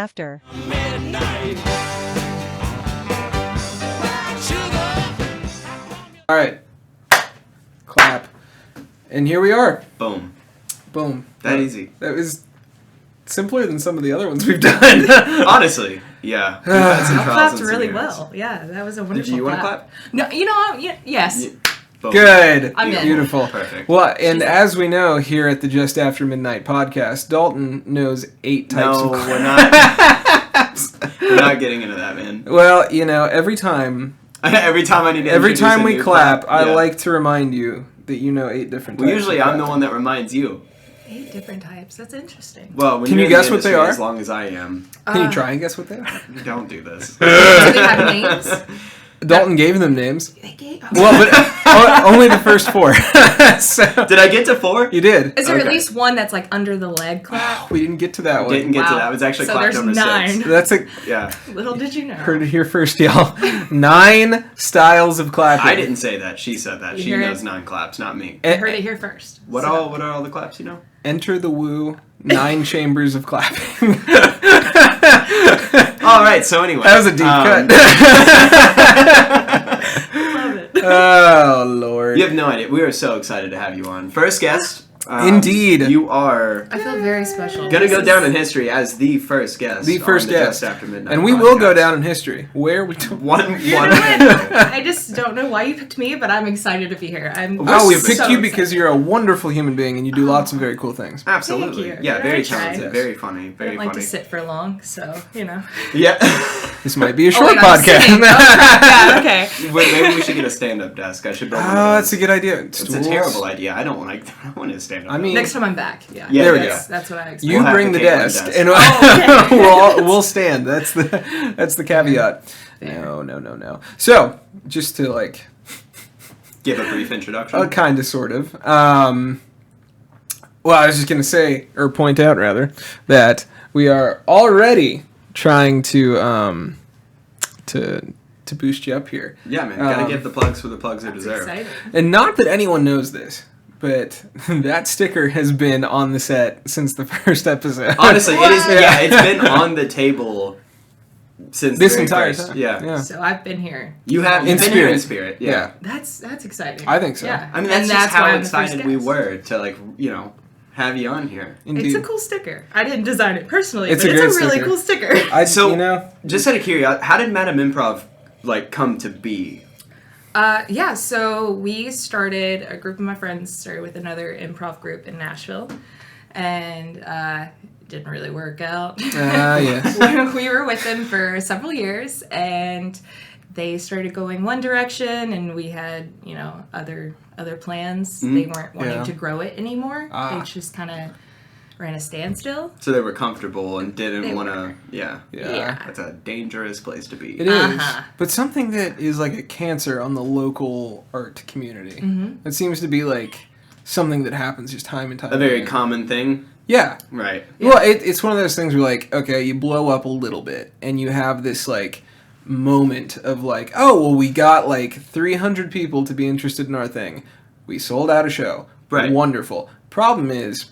after. All right. Clap. And here we are. Boom. Boom. That easy. That was simpler than some of the other ones we've done. Honestly, yeah. We've had some Y'all trials clapped and really tribulations. well. Yeah, that was a wonderful Did you want to clap? No, yes. Boom. Good. I'm in. Beautiful. Perfect. Well, and as we know here at the Just After Midnight podcast, Dalton knows 8 types No, of we're not. We're not getting into that, man. Well, every time Every time I need to every introduce time a we new clap, I yeah. like to remind you that you know 8 different Well, types. usually of I'm the clap. one that reminds you. 8 different types. That's interesting. Well, when Can you're you in the guess what they industry are? As long as I am. Can you try and guess what they are? Don't do this. Do they have names? Dalton gave them names. They gave. Well, but only the first 4. So, Did I get to 4? you did. Is there at Okay. least one that's like under the leg clap? We didn't get to that one. Didn't get to Wow. that. It was actually So clap there's number 9. 6. That's Yeah. Little did you know. heard it here first, y'all. 9 styles of clapping. I didn't say that. She said that. You She hear knows it? 9 claps, not me. You heard it here first. What So- are all the claps you know? Enter the woo. 9 chambers of clapping. All right. So anyway, That was a deep cut. Love it. Oh Lord. You have no idea. We are so excited to have you on. First guest. Indeed. You are I feel very special. gonna go This down is- in history as the first guest. The first on guest. Just After Midnight And we will go podcast. down in history. Where we One You know man. what? I just don't know why you picked me, but I'm excited to be here. Oh, we so picked you excited. because you're a wonderful human being and you do lots of very cool things. Absolutely. Thank you. Yeah, very I tried. talented, very funny, I very don't like funny. to sit for long, so Yeah. This might be a Oh, short wait, I'm podcast. sitting. Oh, crap. Yeah, okay. Wait, maybe we should get a stand-up desk. I should build one of Oh, those. that's a good idea. It's a Stools. terrible idea. I don't want to stand up. I mean- Next time I'm back. Yeah. Yeah, There we that's, That's what I expect. You We'll have bring the the Kaitlin desk, desk. and Oh, okay. we'll stand. That's the caveat. Fair. No. So, just to give a brief introduction. kind of, sort of. Well, I was just gonna say, or point out rather, that we are already trying to boost you up here, Yeah, man. Gotta give the plugs for the plugs they That's deserve. exciting. and not that anyone knows this, but that sticker has been on the set since the first episode. Honestly, it is. What? Yeah, it's been on the table since This the very entire first. time. Yeah. So I've been here. You have In you've been here in spirit. spirit. Yeah. That's exciting. I think so. Yeah. I mean, And that's just why how I'm the first excited we guest. were to have you on here. Indeed. It's a cool sticker. I didn't design it personally, It's but a it's a great really sticker. cool sticker. So- Just out of curiosity, how did Madam Improv come to be? So we started, a group of my friends started with another improv group in Nashville, and it didn't really work out. Yes. We were with them for several years, and they started going one direction, and we had, other plans. They weren't wanting Yeah. to grow it anymore. Ah. They just kind of ran a standstill. So they were comfortable and didn't They want to. were. Yeah. Yeah. That's a dangerous place to be. It is, Uh-huh. but something that is like a cancer on the local art community. Mm-hmm. It seems to be like something that happens just time and time. A very again. common thing. Yeah. Right. Well, it's one of those things where like, okay, you blow up a little bit, and you have this like moment of like, oh, well, we got like 300 people to be interested in our thing. We sold out a show. Right. Wonderful. Problem is,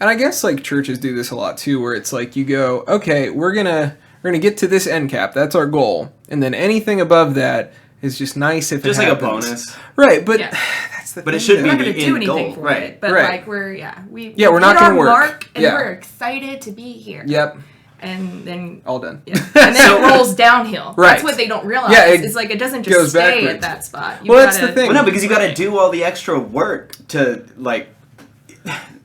and I guess like churches do this a lot too, where it's like you go, okay, we're gonna get to this end cap. That's our goal, and then anything above that is just nice if Just it like a happens. bonus. Right? But Yeah. that's the But it thing, should though. We're not be going the to do end anything goal, for right. it, but Right. like we're we're put not our gonna work. mark, and Yeah. we're excited to be here. Yep. And then All done. Yeah. And then it rolls downhill. Right. That's what they don't realize. Yeah, it it's like it doesn't goes just stay backwards. at that spot. You Well, that's gotta- the thing. Well, no, because you got to do all the extra work to like.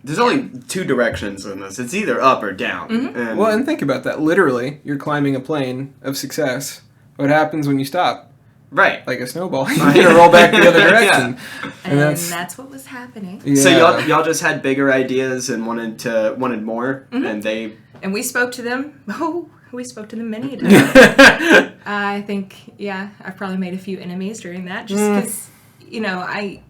There's only 2 directions in this. It's either up or down. Mm-hmm. And Well, and think about that. Literally, you're climbing a plane of success. What happens when you stop? right. Like a snowball. You're gonna roll back the other direction. And that's- that's what was happening. Yeah. So y'all just had bigger ideas and wanted more, Mm-hmm. and they. And we spoke to them. Oh, we spoke to them many a time. I think, I've probably made a few enemies during that just because,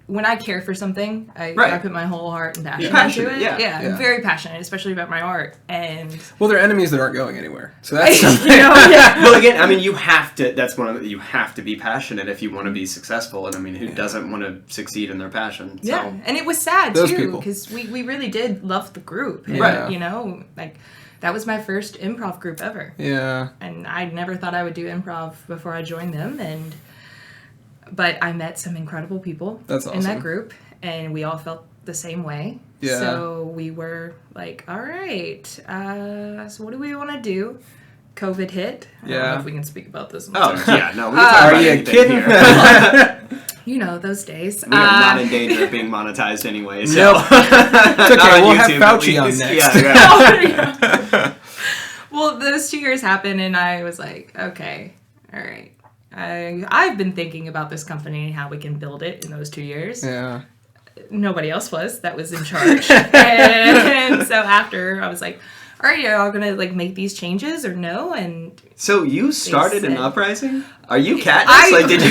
when I care for something, I put my whole heart and passion into it. Yeah, I'm very passionate, especially about my art. And well, they're enemies that aren't going anywhere, so that's something. Well, again, I mean, you have to. That's you have to be passionate if you want to be successful. And I mean, who doesn't want to succeed in their passion? So. Yeah, and it was sad too because we really did love the group. And, that was my first improv group ever. Yeah, and I never thought I would do improv before I joined them, but I met some incredible people in that group, and we all felt the same way. Yeah. So we were like, all right, so what do we want to do? COVID hit. I don't know if we can speak about this. Are you kidding? You know, those days. We are not in danger of being monetized anyway. So. Nope. It's okay. We'll have Fauci on next. Yeah. Well, those 2 years happened, and I was like, okay, all right. I've been thinking about this company and how we can build it in those 2 years. Yeah. Nobody else that was in charge. And so after, I was like, all right, are y'all going to make these changes or no? And so you started an uprising? Are you Katniss? Did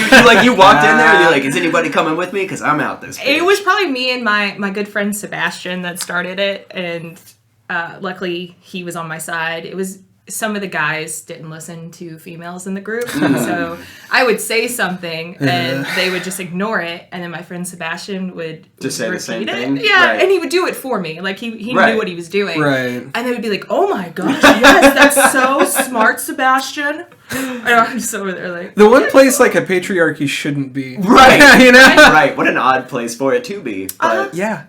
you walked in there and you're like, is anybody coming with me? Because I'm out this bitch. It was probably me and my good friend Sebastian that started it. And luckily, he was on my side. It was... Some of the guys didn't listen to females in the group, so I would say something and they would just ignore it, and then my friend Sebastian would just say the same thing. Yeah, and he would do it for me. He knew what he was doing. Right. And they would be like, "Oh my gosh, yes, that's so smart, Sebastian." And I'm just over there like the one place a patriarchy shouldn't be. Right. Right. What an odd place for it to be. But Yeah.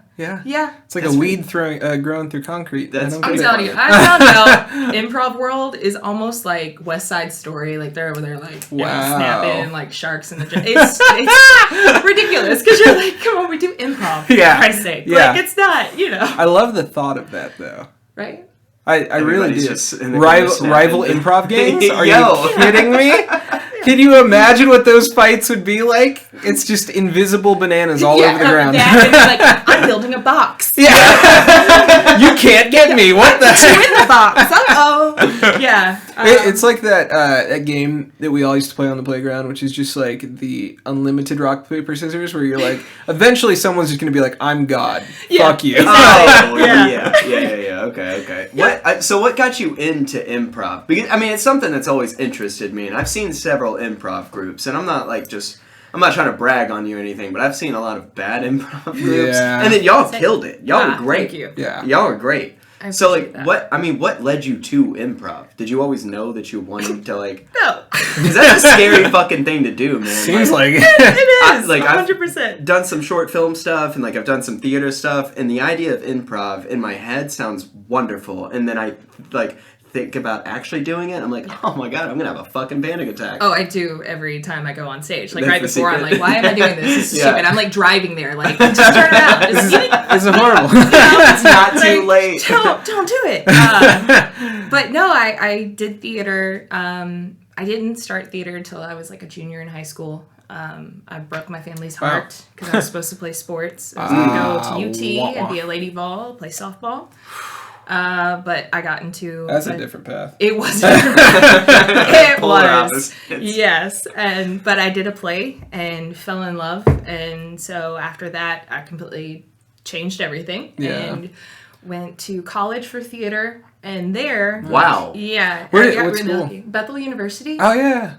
It's like a weed growing through concrete. I'm telling you, I found out improv world is almost like West Side Story. They're over there snapping sharks in the gym. It's ridiculous because you're like, come on, we do improv. For Christ's sake. It's not, I love the thought of that though. Right? I really do. Rival improv games? Are you kidding me? Can you imagine what those fights would be like? It's just invisible bananas all over the ground. I'm building a box. Yeah. You can't get me. What the heck? You in the box. Uh-oh. Yeah. It's like that game that we all used to play on the playground, which is just the unlimited rock, paper, scissors, where you're eventually someone's just going to be like, I'm God. Fuck you. Oh, yeah. Okay. Yeah. So what got you into improv? Because, I mean, it's something that's always interested me, and I've seen several improv groups, and I'm not I'm not trying to brag on you or anything, but I've seen a lot of bad improv groups, and then y'all killed it. Y'all were great. Thank you. Yeah, y'all were great. So what led you to improv? Did you always know that you wanted to No. Because that's a scary fucking thing to do, man. Seems like it. It is. 100%. I've done some short film stuff and I've done some theater stuff, and the idea of improv in my head sounds wonderful, and then I think about actually doing it, I'm like, oh my god, I'm gonna have a fucking panic attack. Oh, I do every time I go on stage. Right before, I'm like, why am I doing this? This is stupid. I'm driving there, just turn around. This is horrible. It's not too late. Don't do it. But no, I did theater. I didn't start theater until I was a junior in high school. I broke my family's heart because I was supposed to play sports. I was going to go to UT and be a lady ball, play softball. But I got into... That's a different path. It was. It was. Yes. But I did a play and fell in love. And so after that, I completely changed everything. Yeah. And went to college for theater. And there... Wow. Yeah. What school? Bethel University. Oh, yeah.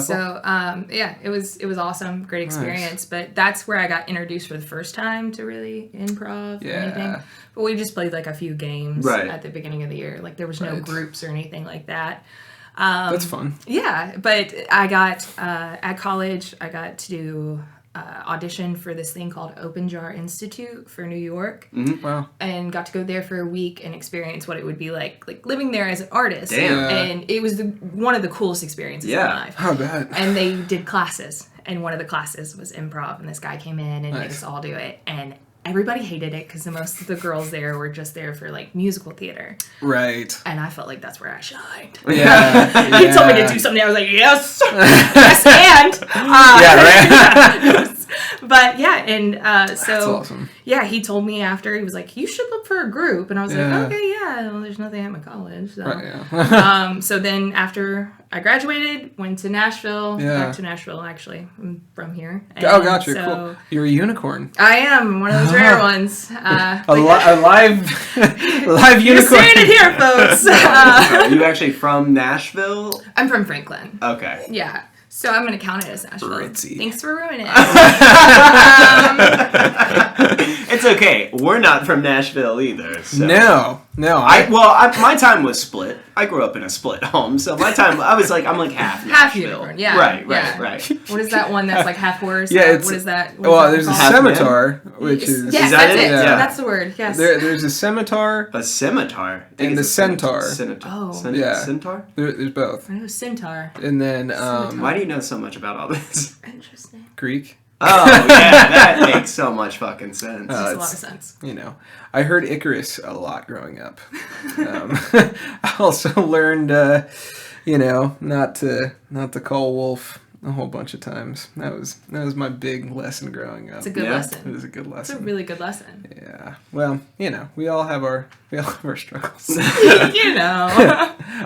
So it was awesome, great experience. Nice. But that's where I got introduced for the first time to really improv or anything. But we just played a few games at the beginning of the year. There was no groups or anything like that. That's fun. Yeah, but I got at college I got to do audition for this thing called Open Jar Institute for New York. Mm-hmm. Wow. And got to go there for a week and experience what it would be like living there as an artist. Damn. And it was one of the coolest experiences of my life. How bad. And they did classes, and one of the classes was improv, and this guy came in and made us all do it, and everybody hated it because most of the girls there were just there for musical theater. Right. And I felt like that's where I shined. Yeah. He told me to do something. I was like, yes, yes, and. But yeah, and That's so awesome. yeah, he told me after, he was like, you should look for a group, and I was Yeah. like, okay, yeah, well, there's nothing at my college, so. Right, yeah. So then after I graduated, went to Nashville, Yeah. back to Nashville actually, I'm from here. Oh, gotcha, so cool. You're a unicorn. I am one of those rare ones. A live You're unicorn. seeing it here, folks. Are you actually from Nashville? I'm from Franklin. Okay. Yeah. So I'm going to count it as Nashville. Ritzy. Thanks for ruining it. It's okay. We're not from Nashville either. So. No. My time was split. I grew up in a split home, so my time I'm like half Nashville. Half unicorn, yeah. Right. What is that one that's like half horse? Yeah, it's- What is that? There's a Half scimitar, which is... Yes, Is that that's it? it. Yeah. That's the word, yes. There's a scimitar. A scimitar. I think And it's the a centaur. Oh. Yeah. Centaur? There's both. I know centaur. And then Why do you know so much about all this? Interesting. Greek. Oh, yeah, that makes so much fucking sense. Makes a lot of it's- sense. I heard Icarus a lot growing up. I also learned, not to call wolf a whole bunch of times. That was my big lesson growing up. It's a good Yeah. It lesson. was a good It's a lesson. really good lesson. Yeah. Well, we all have our struggles.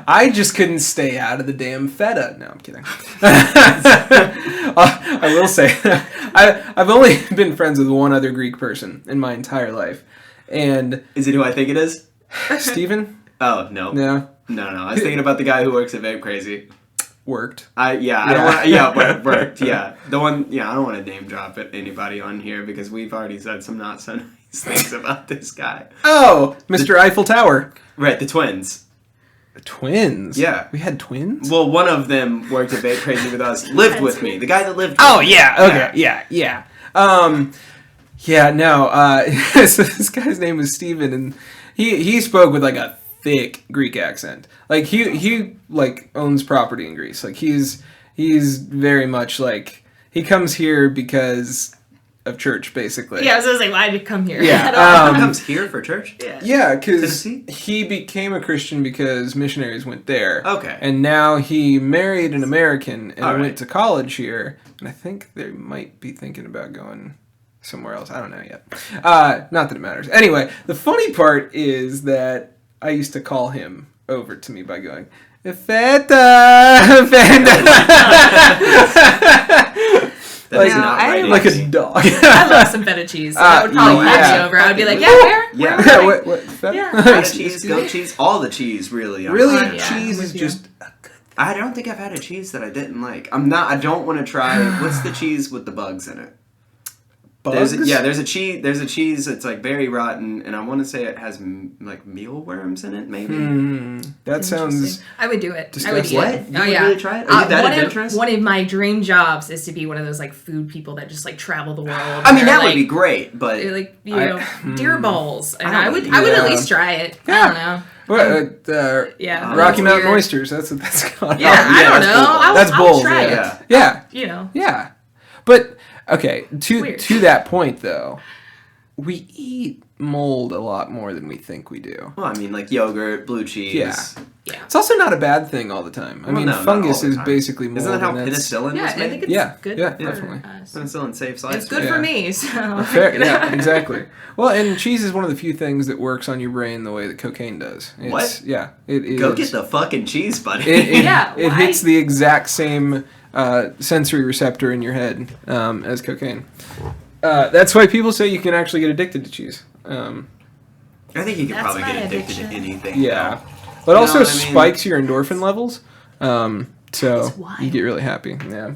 I just couldn't stay out of the damn feta. No, I'm kidding. I will say, I've only been friends with one other Greek person in my entire life, and Is it who I think it is? Stephen. Oh, no. No, No. I was thinking about the guy who works at Vape Crazy. worked. I don't want worked. Yeah. The one, I don't want to name drop anybody on here because we've already said some not so nice things about this guy. Oh, Mr. Eiffel Tower. Right, the twins. Twins. Yeah. We had twins. Well, one of them worked at Vape Crazy with us, lived with me. The guy that lived with Oh me. yeah. Okay. Yeah. Yeah. No. So this guy's name was Stephen, and he spoke with like a thick Greek accent. Like he like owns property in Greece. Like he's very much like he comes here because of church, basically. Yeah, I was gonna say, why did you come here? Yeah. He comes here for church? Yeah, because Tennessee? he became a Christian because missionaries went there. Okay. And now he married an American and All right. went to college here. And I think they might be thinking about going somewhere else. I don't know yet. Not that it matters. Anyway, the funny part is that I used to call him over to me by going, Feta! That's No, not I right. like Easy. a dog. I love some feta cheese. So that would probably yeah. win me over. I would be like, yeah, where? Yeah. Where? Yeah, what feta? Yeah. Feta cheese, goat cheese, all the cheese, really. Really, Yeah, cheese I'm is with you. just... I don't think I've had a cheese that I didn't like. I don't want to try. What's the cheese with the bugs in it? Bugs? There's a cheese that's like very rotten, and I want to say it has like mealworms in it, maybe. That sounds... Interesting. I would do it. I would eat disgusting. What? it. You Oh would yeah. really try it? Are you that one adventurous? One of my dream jobs is to be one of those like food people that just like travel the world. I mean, that would be great, but Like deer balls, and I I would don't- at yeah. least try it. I Yeah. don't know. What, Yeah. Rocky Mountain Weird. oysters. That's what that's called. Yeah, I don't that's know. bull. I would, That's I would bull, try yeah. it. Yeah. You know. Yeah. But okay, Weird. to that point though, we eat mold a lot more than we think we do. well, I mean, like yogurt, blue cheese. Yeah. Yeah. It's also not a bad thing all the time. I Well, mean, no, not fungus all the is time. basically mold. Isn't that how and that's- penicillin Yeah, was I made? think it's Yeah, good. yeah, for definitely. us. Penicillin saves lives. It's good Yeah. for me. So. Fair, yeah, exactly. Well, and cheese is one of the few things that works on your brain the way that cocaine does. It's, What? Yeah, it is. Go get the fucking cheese, buddy. Yeah, it why? hits the exact same sensory receptor in your head as cocaine. That's why people say you can actually get addicted to cheese. I think you could That's probably my get addicted addiction. to anything. Yeah, though. but You know also what I mean? spikes your endorphin levels. So That's wild. you get really happy. Yeah.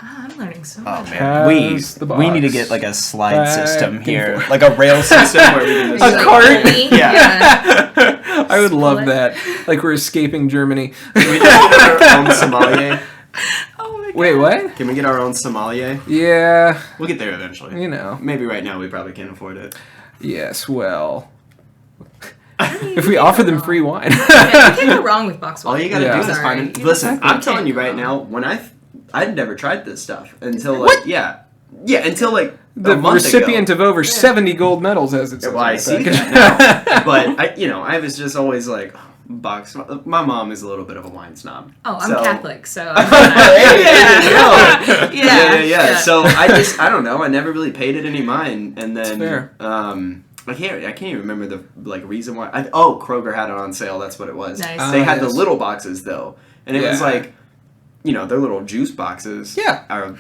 I'm learning so Oh much. man, we Pass the we need to box. get like a slide Back system and here, forth. like a rail system where we can A just cart? Only? Yeah. I would love Split. that. Like we're escaping Germany. Can we just get our own sommelier? Oh my god. Wait, what? Can we get our own sommelier? Yeah, We'll get there eventually. you know. Maybe right now we probably can't afford it. Yes, well, I mean, if we you offer can't them go free wrong. wine. Yeah, you can't go wrong with box wine. All you gotta Yeah. do is Sorry. find it. You Listen, just I'm telling you can't right go now, wrong. when I'd never tried this stuff until like until like The a month recipient ago. of over 70 gold medals, as it says. Well, on I the see package. that now. But I was just always like, box. My mom is a little bit of a wine snob. Oh, I'm so. Catholic, so. Yeah. So I don't know. I never really paid it any mind, and then fair. I can't even remember the reason why. Kroger had it on sale. That's what it was. Nice. They had yes. the little boxes though, and it was like, their little juice boxes. Yeah. Are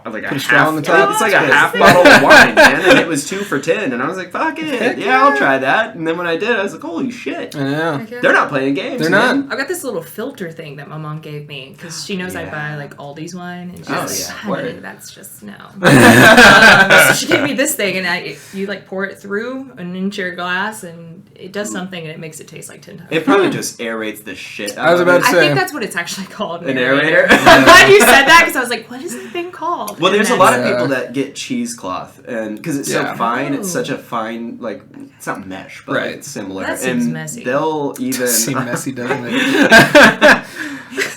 like Put a straw on the top. It's like a half bottle of wine, man, and it was 2 for $10, and I was like, fuck it, yeah, I'll try that. And then when I did, I was like, holy shit, I know. they're not playing games. They're man. not. I've got this little filter thing that my mom gave me because she knows I buy like Aldi's wine, and she's like, honey, Word. that's just no. So she gave me this thing, and you like pour it through and into your glass, and it does something, and it makes it taste like 10 times. It probably just aerates the shit out I was of about it. to I say. think that's what it's actually called. An aerator? I'm glad you said that because I was like, what is that thing called? Well, there's a And lot then- of people that get cheesecloth, and because it's so Yeah. fine, it's Oh. such a fine, like, it's not mesh, but Right. it's similar. That seems and messy. They'll even Seem messy, doesn't it?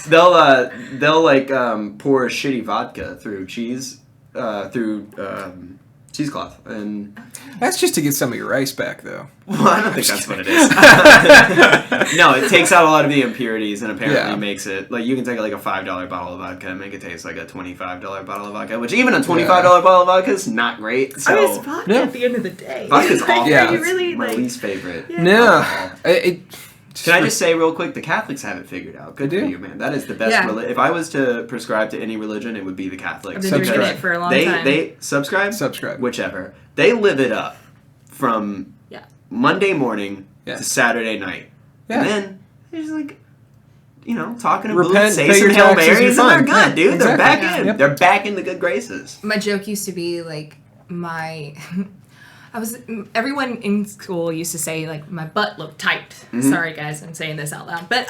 they'll pour shitty vodka through cheesecloth, and That's just to get some of your rice back, though. well, I don't think that's what it is. No, it takes out a lot of the impurities and apparently makes it like you can take like a $5 bottle of vodka and make it taste like a $25 bottle of vodka, which even a $25 bottle of vodka is not great. So I mean, it's vodka Yeah. at the end of the day. vodka's Like, awful. Yeah. Are you It's really my like? least favorite. Yeah. No. Can I just say real quick, the Catholics have it figured out. Good They for do. you, man. That is the best. Yeah. If I was to prescribe to any religion, it would be the Catholic. I've been drinking Subscribe. it for a long They time. they subscribe, Subscribe. whichever. They live it up from Yeah. Monday morning Yeah. to Saturday night, Yeah. and then they're just like, talking to Repent, boots, say pay some your Hail taxes, Marys, you're and they're fine. good, Yeah, dude. They're exactly. back in. Yep. They're back in the good graces. My joke used to be like everyone in school used to say like my butt looked tight. Mm-hmm. Sorry guys, I'm saying this out loud. But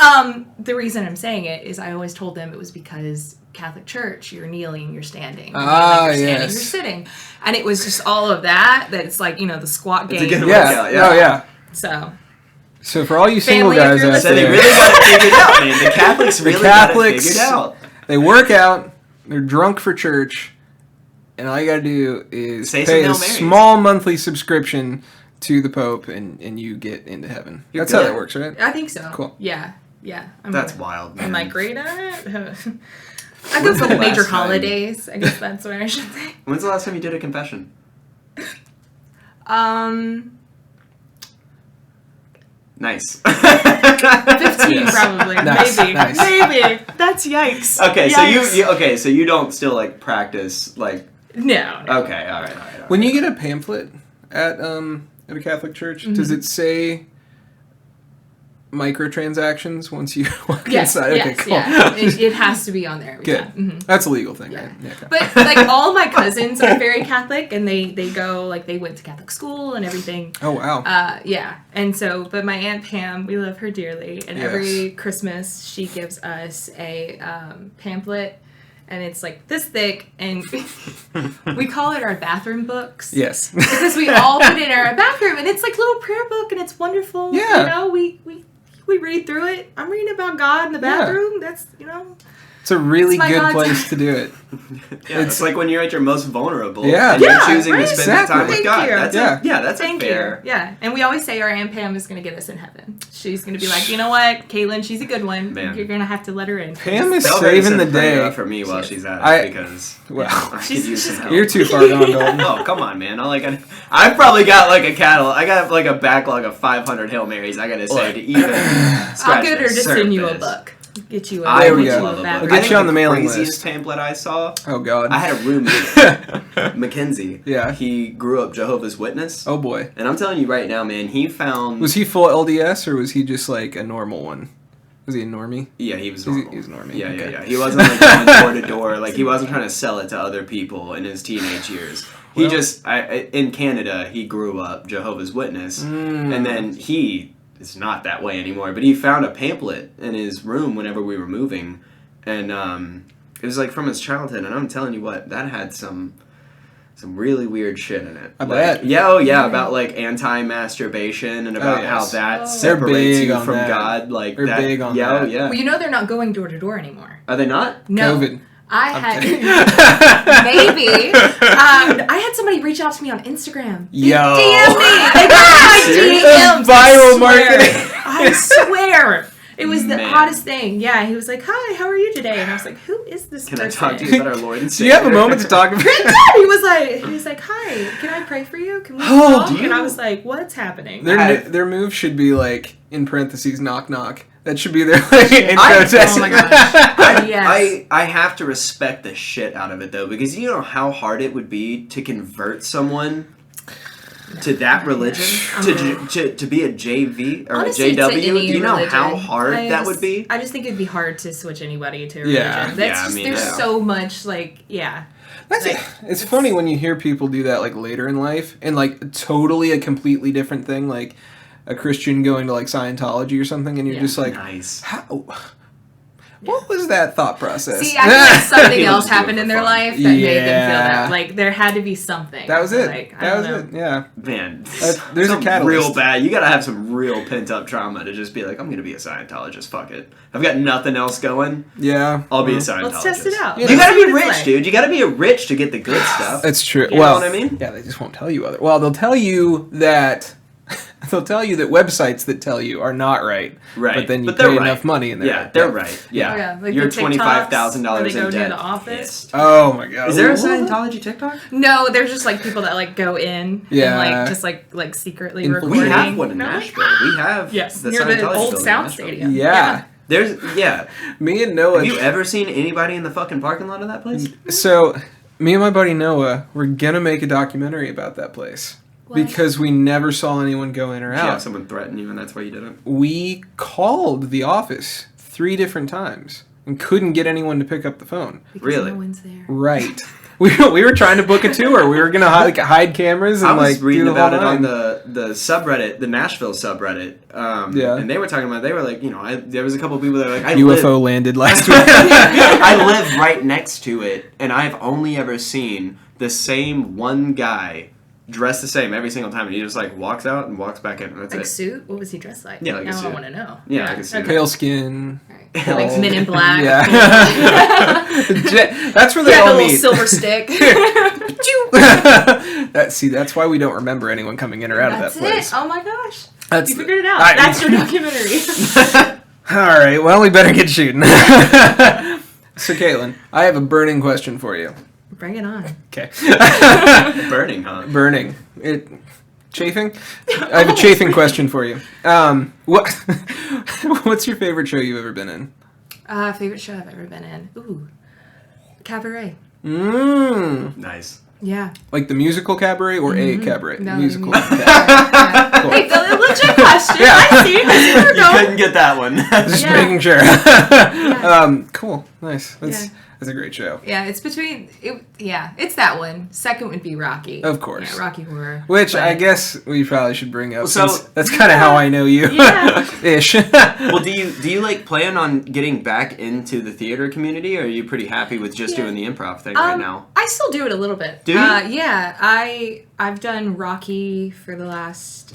the reason I'm saying it is I always told them it was because Catholic Church, you're kneeling, you're standing. You're Ah, kneeling, you're standing, yes. you're sitting. And it was just all of that it's like, the squat It's a game. good Yeah. workout, yeah. Oh, yeah. So So for all you single Family, if guys you're out So they there, really got it figured out, man. The Catholics really got it Catholics- figured out. they work out, they're drunk for church, and all you gotta do is Say some pay a Hail Marys. small monthly subscription to the Pope, and you get into heaven. You're That's how good. that works, right? I think so. Cool. Yeah. That's wild, man. Am I great at it? I go for the the major last time? holidays. I guess that's what I should say. When's the last time you did a confession? 15 Nice. probably. Nice, Maybe. nice. Maybe. That's yikes. Okay, Yikes. so you don't still like practice like. No. Okay, all right. When you get a pamphlet at a Catholic church, does Mm-hmm. it say microtransactions once you walk Yes, inside? yes, Okay, cool. yeah. It has to be on there. Good. Yeah. Mhm. That's a legal thing, Yeah. right? Yeah, okay. But like all my cousins are very Catholic, and they go like they went to Catholic school and everything. Oh, wow. Yeah, and so, but my Aunt Pam, we love her dearly, and Yes. every Christmas she gives us a pamphlet, and it's like this thick, and we call it our bathroom books. Yes. Because we all put it in our bathroom, and it's like a little prayer book, and it's wonderful. Yeah. We read through it. I'm reading about God in the Yeah. bathroom. That's It's a really It's my good God's- place to do it. Yeah, it's like when you're at your most vulnerable. Yeah. And you're Yeah, choosing right? to spend that time with Thank God. you. That's that's Thank a fair. you. Yeah, and we always say our Aunt Pam is going to get us in heaven. She's going to be like, you know what, Caitlin, she's a good one. Man. You're going to have to let her in. Pam is Tell her to saving the send prayer day. up for me while She is. she's at it I- because Well, I could She's- use she's- some help. you're too far gone, Dalton. Oh, come on, man. I've probably got like a catalog. I got like a backlog of 500 Hail Marys I gotta say to even I'll scratch get her the to send you a surface. book. Get you a, I There would we go. love a book. We'll I get think you on the mailing craziest list. pamphlet I saw. Oh, God. I had a roommate, Mackenzie. Yeah. He grew up Jehovah's Witness. Oh, boy. And I'm telling you right now, man, he found. Was he full LDS, or was he just like a normal one? Was he a normie? Yeah, he was He's- normal. he's normal, Yeah, okay. yeah. He wasn't like going door to door. Like he wasn't trying to sell it to other people in his teenage years. He Well- just, in Canada, he grew up Jehovah's Witness, and then he is not that way anymore. But he found a pamphlet in his room whenever we were moving, and it was like from his childhood. And I'm telling you what, that had some really weird shit in it. I Like, bet. yeah, about like anti-masturbation and about yes. how that Oh. separates They're big you on from that. God. Like They're that. big on yeah, that. Oh, yeah. Well, you know they're not going door to door anymore. Are they not? No. COVID. I had maybe. I had somebody reach out to me on Instagram. They Yo. DM me. They got my Serious? DMs. Viral I swear. marketing. I swear. It was the Man. oddest thing. Yeah, he was like, "Hi, how are you today?" And I was like, "Who is this Can person?" I talk to you about our Lord and Do Savior? you have a moment to talk about? He was like, "Hi, can I pray for you? Can we Oh, talk?" do you- And I was like, "What's happening?" Their move should be like, in parentheses, knock knock. That should be their like, intro I- text. Oh my gosh. Yes. I have to respect the shit out of it though, because you know how hard it would be to convert someone to that religion, to be a JV or Honestly, a to JW. any Do you know religion. how hard I that just- would be? I just think it'd be hard to switch anybody to a Yeah. religion. That's Yeah, I just, mean, there's yeah. so much, like, yeah. That's Like, it's funny when you hear people do that like later in life and like totally a completely different thing, like a Christian going to like Scientology or something, and you're Yeah. just like, Nice. how? What was that thought process? See, I feel like something People else just do it happened for in their fun. life that made them feel Yeah. that. Like, there had to be something. That was it. Like, I That was don't know. it. Yeah. Man, there's a some catalyst. real bad. You gotta have some real pent up trauma to just be like, I'm gonna be a Scientologist. Fuck it. I've got nothing else going. Yeah. I'll be a Well, Scientologist. Let's test it out. You You Let's gotta see be what it's rich, like. dude. You gotta be rich to get the good stuff. That's true. You well, know what I mean? Yeah, they just won't tell you other. Well, they'll tell you that websites that tell you are not right. Right. But then you they're pay right. enough money and they're Yeah, right. they're right. Yeah. Oh, yeah. Like You're the TikToks $25,000 where they in go near debt. the office. Pissed. Oh my god. Is there a What? Scientology TikTok? No, there's just like people that like go in Yeah. and like just like secretly Infiltrate. We recording. have one in And I'm like, Nashville. We have Yes, the near Scientology the old building in Sound Nashville. Stadium. Yeah. There's Me and Noah. Have you ever seen anybody in the fucking parking lot of that place? So, me and my buddy Noah, we're gonna make a documentary about that place. What? Because we never saw anyone go in or Did you have out. someone threaten you and that's why you did it? We called the office 3 different times and couldn't get anyone to pick up the phone. Because Really? no one's there. Right. We were trying to book a tour. We were gonna hide cameras and I was like reading do the about whole it on nine. the subreddit, the Nashville subreddit. Yeah. And they were talking about, they were like, you know, there was a couple people that were like, I UFO live, landed last week. I live right next to it, and I've only ever seen the same one guy dressed the same every single time, and he just like walks out and walks back in, and that's Like it. suit? What was he dressed like? Yeah, like a now suit. I want to know. Yeah, like a suit. Okay. Pale skin. Right. Like Men in Black. Yeah. That's where they Yeah, the all little meet. silver stick. That's why we don't remember anyone coming in or out That's of that place. it. Oh my gosh. That's You figured it out. I- That's your documentary. All right, well, we better get shooting. So, Kaitlin, I have a burning question for you. Bring it on. Okay. Burning, huh? Burning. Chafing? I have a chafing question for you. What's your favorite show you've ever been in? Favorite show I've ever been in? Ooh. Cabaret. Nice. Yeah. Like the musical cabaret or a cabaret? No, musical. the Okay. Yeah. Cool. Hey, the legit question. Yeah. I see where you're You going. couldn't get that one. Just Yeah. making sure. Yeah. Cool. Nice. Yeah. That's a great show. Yeah, it's between. It's that one. Second would be Rocky. Of course. Yeah, Rocky Horror. Which But- I guess we probably should bring up. So- Since that's kind of how I know you. Yeah. Ish. Well, do you like plan on getting back into the theater community, or are you pretty happy with just Yeah. doing the improv thing right now? I still do it a little bit. Do you? Yeah, I've done Rocky for the last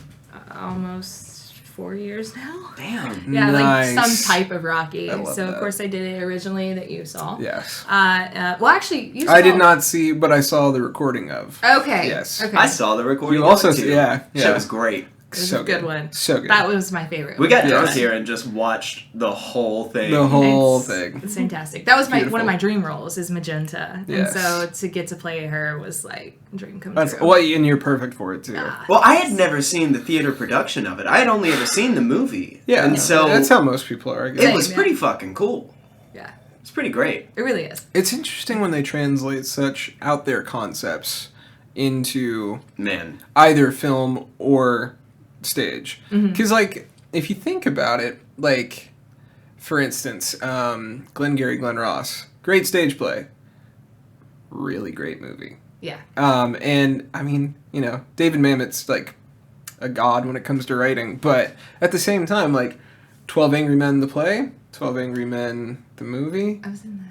almost 4 years now. Damn. Yeah, Nice. like some type of Rocky. I love So that. of course I did it originally that you saw. Yes. Well, actually, you saw. I did not see, but I saw the recording of. Okay. Yes. Okay. I saw the recording. You also of it, too. yeah. Shit was great. It was So a good one. So good. That was my favorite. We got Yes. drunk here and just watched the whole thing. The whole It's- thing. It's fantastic. That was one Beautiful. of my dream roles is Magenta, Yes. and so to get to play her was like a dream come That's true. well, and you're perfect for it too. Ah, Well, I had never seen the theater production of it. I had only ever seen the movie. Yeah, And so that's how most people are. I guess. it was Same, pretty fucking cool. yeah, It's pretty great. it really is. It's interesting when they translate such out there concepts into Man. either film or stage. Mm-hmm. Because, like, if you think about it, like, for instance, Glengarry Glen Ross, great stage play, really great movie. Yeah, And I mean, you know, David Mamet's like a god when it comes to writing, but at the same time, like 12 Angry Men the play, 12 Angry Men the movie. I was in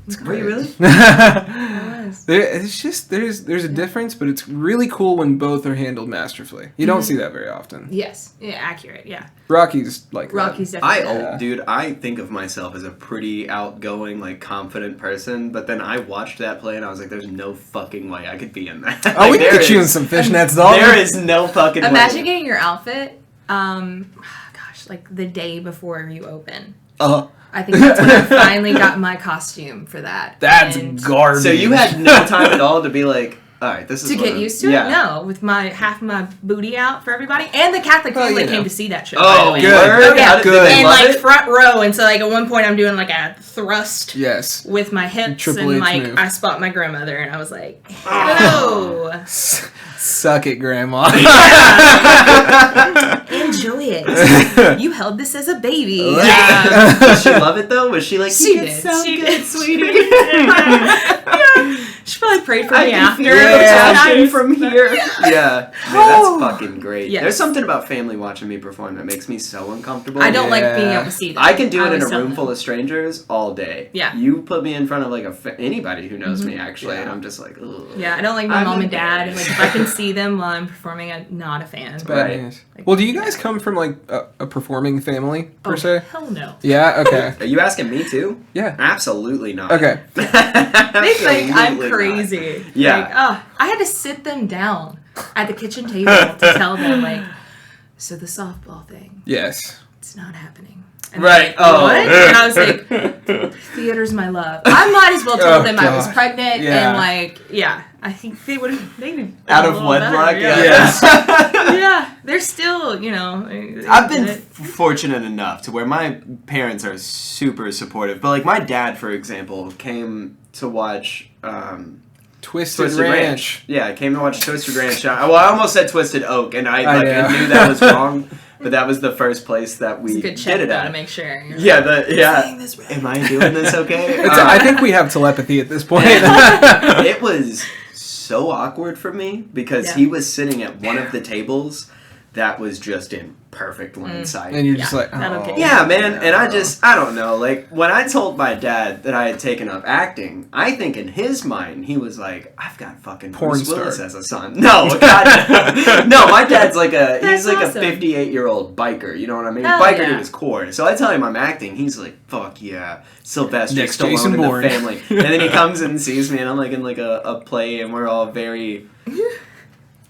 It's Were you really? that. I was. It's just there's a difference, but it's really cool when both are handled masterfully. You don't see that very often. Yes, yeah, accurate. Yeah, Rocky's like that. Rocky's definitely. Yeah. Dude, I think of myself as a pretty outgoing, like, confident person, but then I watched that play and I was like, there's no fucking way I could be in that. Oh, we Like, can get you in some fishnets, Dalton. There is no fucking Imagine way. getting your outfit. Gosh, gosh, like the day before you open. Uh, I think that's when I finally got my costume for that. that's And garbage. So you had no time at all to be like, all right, this is to what get I'm- used to it? No, with my half my booty out for everybody. And the Catholic family you know. came to see that show. Oh, by the way. good. word? Oh, yeah. How did Good. they And love like it? front row, and so like at one point I'm doing like a thrust Yes. with my hips, Triple and H like move. I spot my grandmother, and I was like, "Hello, Suck it, Grandma. enjoy it. You held this as a baby." Yeah. Did she love it though? Was she like, She "You did. sound She good, did. sweetie"? Yeah. She probably prayed for me after. Yeah, which was nice. from here. Yeah, man, Oh. that's fucking great. Yes. There's something about family watching me perform that makes me so uncomfortable. I don't like being Yeah. able to see them. I can do it in a always tell room them. full of strangers all day. Yeah. You put me in front of like anybody who knows me actually, Yeah. and I'm just like, ugh. Yeah, I don't like my I'm mom and dad. embarrassed. Like if I can see them while I'm performing, I'm not a fan. Bad Right. news. Well, do you guys come from like a performing family per se? Hell no. Yeah. Okay. Are you asking me too? Yeah. Absolutely not. Okay. They think I'm Absolutely crazy. not. Yeah. Like, oh, I had to sit them down at the kitchen table to tell them like, so the softball thing, Yes. it's not happening. And Right. they're like, Oh. what? And I was like, theater's my love. I might as well told Oh, them I was God. pregnant Yeah. and like, yeah. I think they would have. They'd Out a of little wedlock, better, yeah. Yeah, they're still, you know. I've been fortunate enough to where my parents are super supportive, but like my dad, for example, came to watch Twisted Ranch. Yeah, I came to watch Twisted Ranch. Well, I almost said Twisted Oak, and I know. knew that was wrong, but that was the first place that we It's a good check did it though at. to make sure. Yeah, Saying this right. Am I doing this okay? I think we have telepathy at this point. It was so awkward for me because Yeah. he was sitting at one of the tables that was just in perfect line sight. And you're just Yeah, like, that'll oh. get Yeah, man, and I don't know, like, when I told my dad that I had taken up acting, I think in his mind, he was like, I've got fucking Porn Bruce Willis star. as a son. No, God, no, my dad's like he's like awesome. a 58-year-old biker, you know what I mean? Hell Biker yeah. to his core. So I tell him I'm acting, he's like, fuck yeah, Sylvester Next Stallone Jason in Bourne. the family. And then he comes and sees me, and I'm like in like a play, and we're all very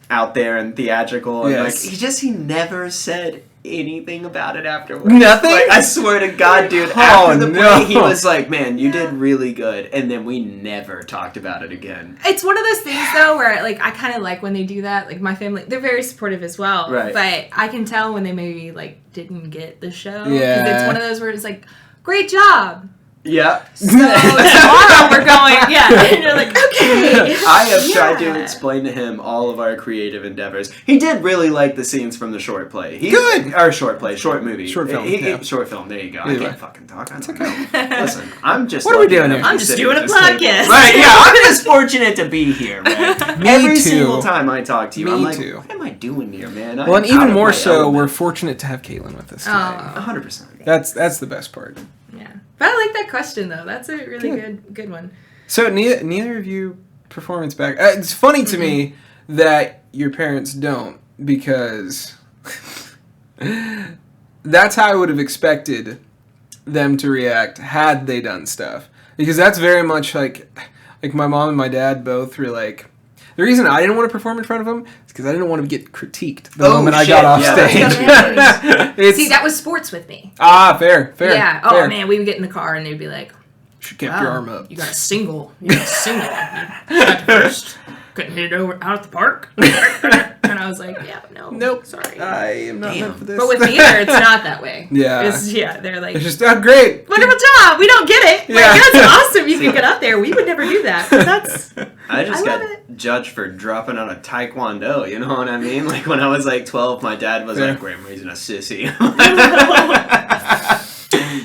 out there and theatrical, and Yes. like he never said anything about it afterwards. Nothing? Like, I swear to God, dude. Oh, After the play, no. he was like, "Man, you did really good," and then we never talked about it again. It's one of those things though where like I kind of like when they do that. Like my family, they're very supportive as well. Right. But I can tell when they maybe like didn't get the show. 'Cause Yeah. It's one of those where it's like, great job. Yeah. So tomorrow we're going. Yeah. And you're like, okay. I have tried to Yeah. explain to him all of our creative endeavors. He did really like the scenes from the short play. Good. Or short play, short movie. Short film, yeah. Short film, there you go. I Either can't way. fucking talk. I don't know. Listen, I'm just What are we lucky doing enough here? to I'm just sit doing at a this table. podcast. Right, yeah, I'm just fortunate to be here, man. Me Every too. single time I talk to you, Me I'm like, too. what am I doing here, man? Well, and I'm out even of more my so, element. we're fortunate to have Kaitlin with us tonight. 100%. That's the best part. Yeah. But I like that question though. That's a really good one. So neither of you performance back. It's funny to me that your parents don't, because that's how I would have expected them to react had they done stuff. Because that's very much like my mom and my dad both were like. The reason I didn't want to perform in front of them is because I didn't want to get critiqued the moment I got off Yeah, that's stage. gotta be It's- See, that was sports with me. fair. Yeah. Oh fair. man, we would get in the car and they'd be like, Should kept wow, your arm up. You got a single. You got a single. You got the first. Couldn't hit it over out at the park. And I was like, yeah, no. Nope. Sorry. I am not meant for this. But with theater, it's not that way. Yeah. They're like, It's just great. wonderful job. We don't get it. Yeah. Like, that's awesome. You can get up there. We would never do that. But that's. I just I love got it. judged for dropping out of Taekwondo, you know what I mean? Like when I was like 12, my dad was Yeah. like, "Graham raising a sissy."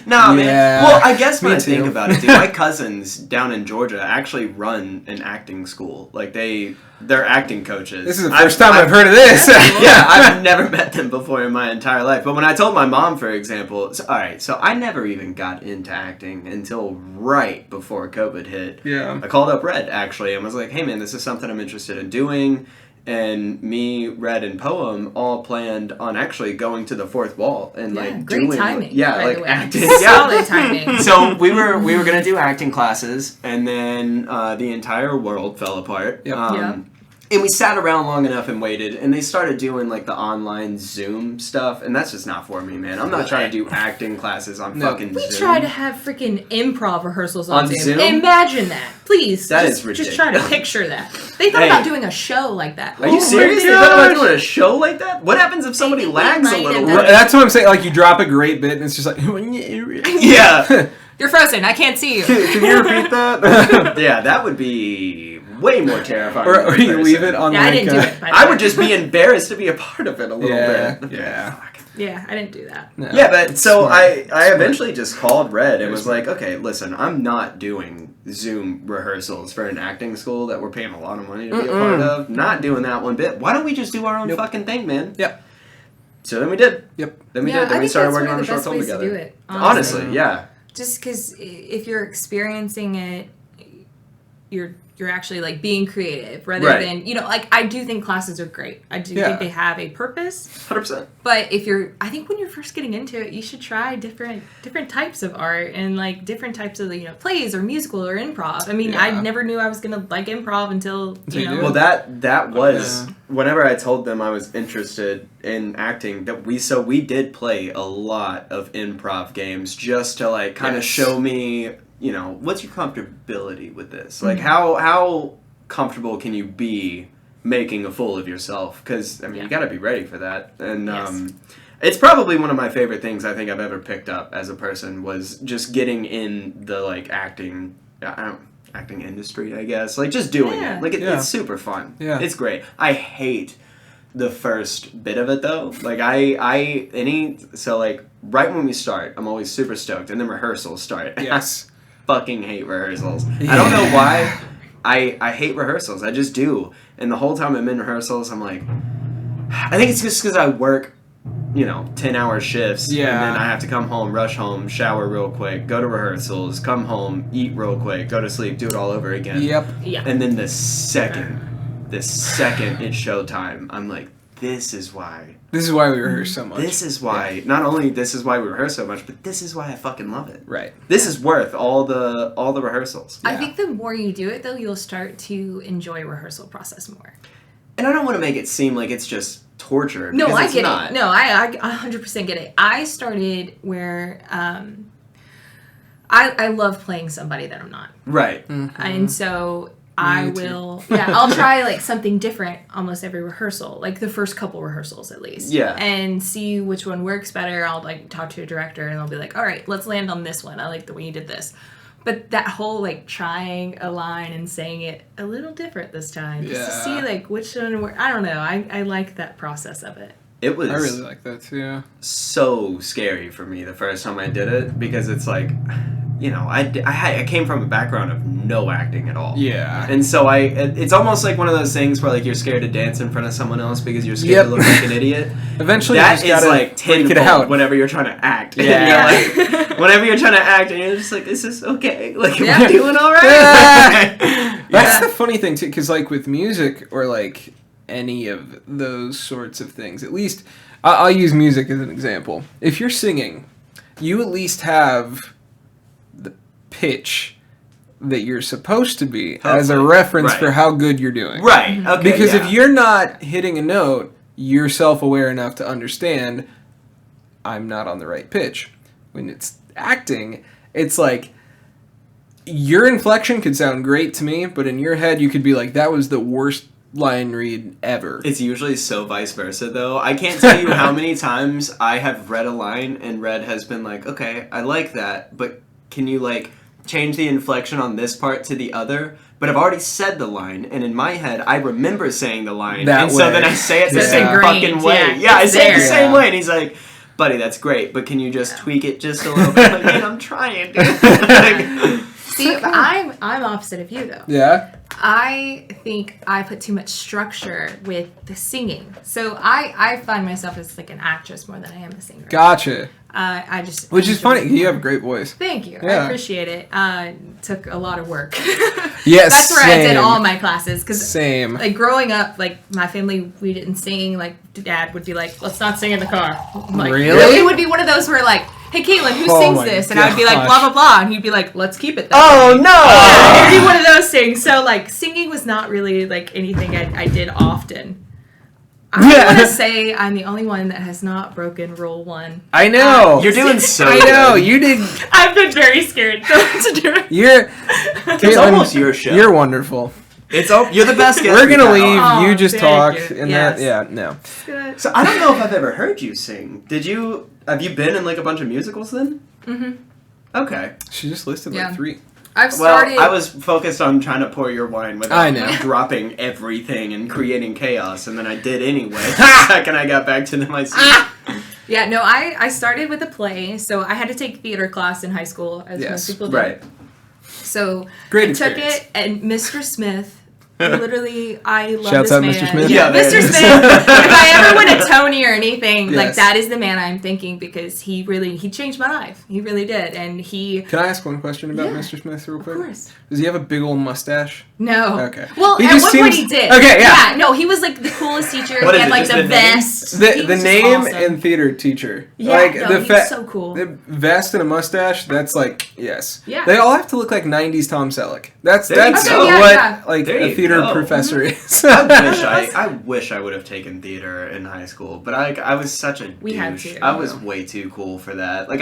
No, man. Yeah. Well, I guess when Me I think too. about it, dude, my cousins down in Georgia actually run an acting school. Like they're acting coaches. This is the first time I've heard of this. Yeah, I've never met them before in my entire life. But when I told my mom, for example, so I never even got into acting until right before COVID hit. Yeah. I called up Red, actually, and was like, hey, man, this is something I'm interested in doing. And me, Red, and Poem all planned on actually going to the fourth wall and like great doing timing. yeah, by like the way. acting. Solid timing. So we were gonna do acting classes, and then the entire world fell apart. Yep. Yeah. And we sat around long enough and waited, and they started doing like the online Zoom stuff, and that's just not for me, man. I'm not trying to do acting classes on fucking We Zoom. try to have freaking improv rehearsals on Zoom. Imagine that, please. That just, is ridiculous. Just try to picture that. They thought about doing a show like that. Are you serious? They thought about doing a show like that? What happens if somebody lags a little bit? That's what I'm saying. Like, you drop a great bit, and it's just like... Yeah. You're frozen. I can't see you. Can you repeat that? Yeah, that would be way more terrifying. Or you leave it on I didn't do it. I would just be embarrassed to be a part of it a little bit. Yeah. Fuck. Yeah, I didn't do that. No. Yeah, but so Smart. I eventually just called Red and was like, okay, listen, I'm not doing Zoom rehearsals for an acting school that we're paying a lot of money to be a part of. Not doing that one bit. Why don't we just do our own fucking thing, man? Yep. So then we did. Yep. Then we Yeah, did. Then I we think started that's working one on of a the short best film ways to together. do it, Honestly, yeah. Just because if you're experiencing it, you're actually like being creative rather than, you know, like I do think classes are great. I do think they have a purpose. 100%. But I think when you're first getting into it, you should try different types of art and like different types of, you know, plays or musical or improv. I mean, I never knew I was gonna like improv until you know. Well, that was whenever I told them I was interested in acting. That we did play a lot of improv games just to like kind of show me, you know, what's your comfortability with this? Like, how comfortable can you be making a fool of yourself? Because, I mean, you got to be ready for that. And it's probably one of my favorite things I think I've ever picked up as a person was just getting in the, like, acting industry, I guess. Like, just doing it. Like, it's super fun. Yeah. It's great. I hate the first bit of it, though. Like, so, like, right when we start, I'm always super stoked. And then rehearsals start. Yes. Fucking hate rehearsals. I don't know why. I hate rehearsals. I just do. And the whole time I'm in rehearsals, I'm like, I think it's just because I work, you know, 10-hour shifts. Yeah. And then I have to come home, rush home, shower real quick, go to rehearsals, come home, eat real quick, go to sleep, do it all over again. Yep. Yeah. And then the second it's showtime, I'm like, this is why we rehearse so much. This is why, not only this is why we rehearse so much, but this is why I fucking love it. Right. This is worth all the rehearsals. I think the more you do it, though, you'll start to enjoy rehearsal process more. And I don't want to make it seem like it's just torture. No, I get not. it. No, I 100% get it. I started where I love playing somebody that I'm not. Right. And so I'll try like something different almost every rehearsal, like the first couple rehearsals at least. Yeah. And see which one works better. I'll like talk to a director and they'll be like, all right, let's land on this one. I like the way you did this. But that whole like trying a line and saying it a little different this time, just to see like which one, I don't know. I like that process of it. It was I really like that too. so scary for me the first time I did it because it's like, you know, I came from a background of no acting at all. Yeah. And so it's almost like one of those things where like you're scared to dance in front of someone else because you're scared to look like an idiot. Eventually, that you just is gotta like break it tenfold out. whenever you're trying to act. Yeah. And you're like, whenever you're trying to act and you're just like, is this okay? Like, am Yeah. I doing all right? That's the funny thing too, because like with music or like any of those sorts of things, at least I'll use music as an example. If you're singing, you at least have the pitch that you're supposed to be as a reference for how good you're doing. Right. Okay. Because if you're not hitting a note, you're self-aware enough to understand I'm not on the right pitch. When it's acting, it's like your inflection could sound great to me, but in your head you could be like, that was the worst line read ever. It's usually so vice versa, though. I can't tell you how many times I have read a line and Red has been like, okay, I like that, but can you, like, change the inflection on this part to the other? But I've already said the line, and in my head, I remember saying the line. That and so way. then I say it the Yeah. same Ingrained, fucking way. yeah. I say it the There. same way, and he's like, buddy, that's great, but can you just tweak it just a little bit? Like, man, I'm trying, dude. Like, See, I'm opposite of you though. Yeah? I think I put too much structure with the singing. So I find myself as like an actress more than I am a singer. Gotcha. Which is funny. You have a great voice. Thank you. Yeah. I appreciate it. Took a lot of work. Yes, That's where I did same. all my classes. Cause Same. like growing up, like my family, we didn't sing. Like Dad would be like, "Let's not sing in the car." I'm like, Really? It would be one of those where like hey, Kaitlin, who Oh sings my this? And I would be like, gosh. blah, blah, blah. And he'd be like, let's keep it that Oh way. no! It'd be one of those things. So, like, singing was not really, like, anything I did often. I want to say I'm the only one that has not broken rule 1. I know. You're doing so I know. good. You did. I've been very scared to do it. You're. It's Kaitlin, almost your show. You're wonderful. You're the best guest. We're we've gonna had leave. on. You just thank talk, you. and Yes. no. So I don't know if I've ever heard you sing. Have you been in like a bunch of musicals then? Mm-hmm. Okay. She just listed Yeah. like 3. I've started. Well, I was focused on trying to pour your wine I without know. dropping everything and creating chaos, and then I did anyway. The second I got back to my seat. Yeah, no, I started with a play, so I had to take theater class in high school, as Yes. most people did. Right. So Great I took experience. it, and Mr. Smith, literally, I love Shouts this out, man. Mr. Smith. Yeah, there Mr. it is. Smith. If I ever win a Tony or anything, like Yes. that is the man I'm thinking, because he changed my life. He really did, and he. Can I ask one question about Yeah, Mr. Smith real quick? Of course. Does he have a big old mustache? No. Okay. Well, He at just one point seems- he did. Okay, yeah. No, he was like the coolest teacher. What He is had it, like just the the name? vest. He The was just name awesome. and theater teacher. Yeah, like no, the he was so cool. The vest and a mustache. That's like yes. Yeah. They all have to look like '90s Tom Selleck. That's There you that's go. Okay, yeah, what yeah. like There a you theater go. professor is. I wish I would have taken theater in high school, but I was such a We had douche. to. I was way too cool for that. Like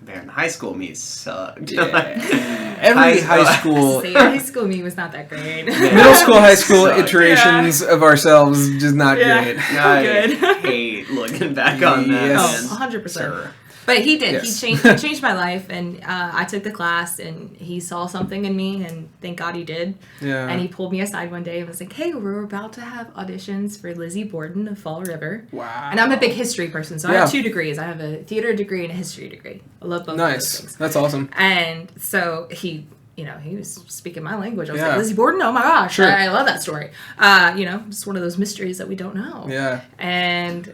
man, high school me sucked. Every high school, See, high school me was not that great. middle school, high school Sucked. iterations of ourselves just not Yeah. great. I Good. hate looking back on that. Yes. Oh, man. 100%. Sir. But he did. Yes. He changed my life, and I took the class, and he saw something in me, and thank God he did. Yeah. And he pulled me aside one day and was like, "Hey, we're about to have auditions for Lizzie Borden of Fall River." Wow. And I'm a big history person, so I Yeah. have 2 degrees. I have a theater degree and a history degree. I love both of those Nice. things. That's awesome. And so he was speaking my language. I was Yeah. like, Lizzie Borden? Oh my gosh. Sure. I love that story. It's one of those mysteries that we don't know. Yeah. And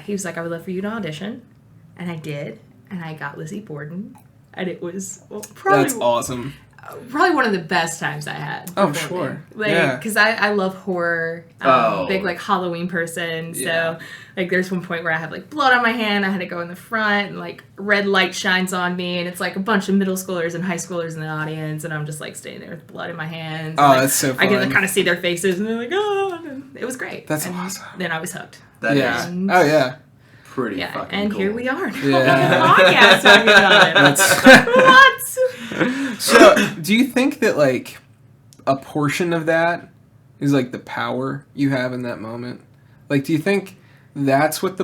he was like, I would love for you to audition. And I did. And I got Lizzie Borden. And it was That's awesome. probably one of the best times I had. Oh, performing. sure. Like, Yeah. because I love horror. Big, like, Halloween person. So, Yeah. like, there's one point where I have, like, blood on my hand. I had to go in the front, and, like, red light shines on me. And it's, like, a bunch of middle schoolers and high schoolers in the audience. And I'm just, like, standing there with blood in my hands. Oh, and, like, that's so I can fun. kind of see their faces. And they're like, oh. And it was great. That's and awesome. Then I was hooked. That Yeah. is Oh yeah. pretty Yeah, fucking and cool. here we are. Yeah. Podcast talking about it. What? So, do you think that like a portion of that is like the power you have in that moment? Like, do you think that's what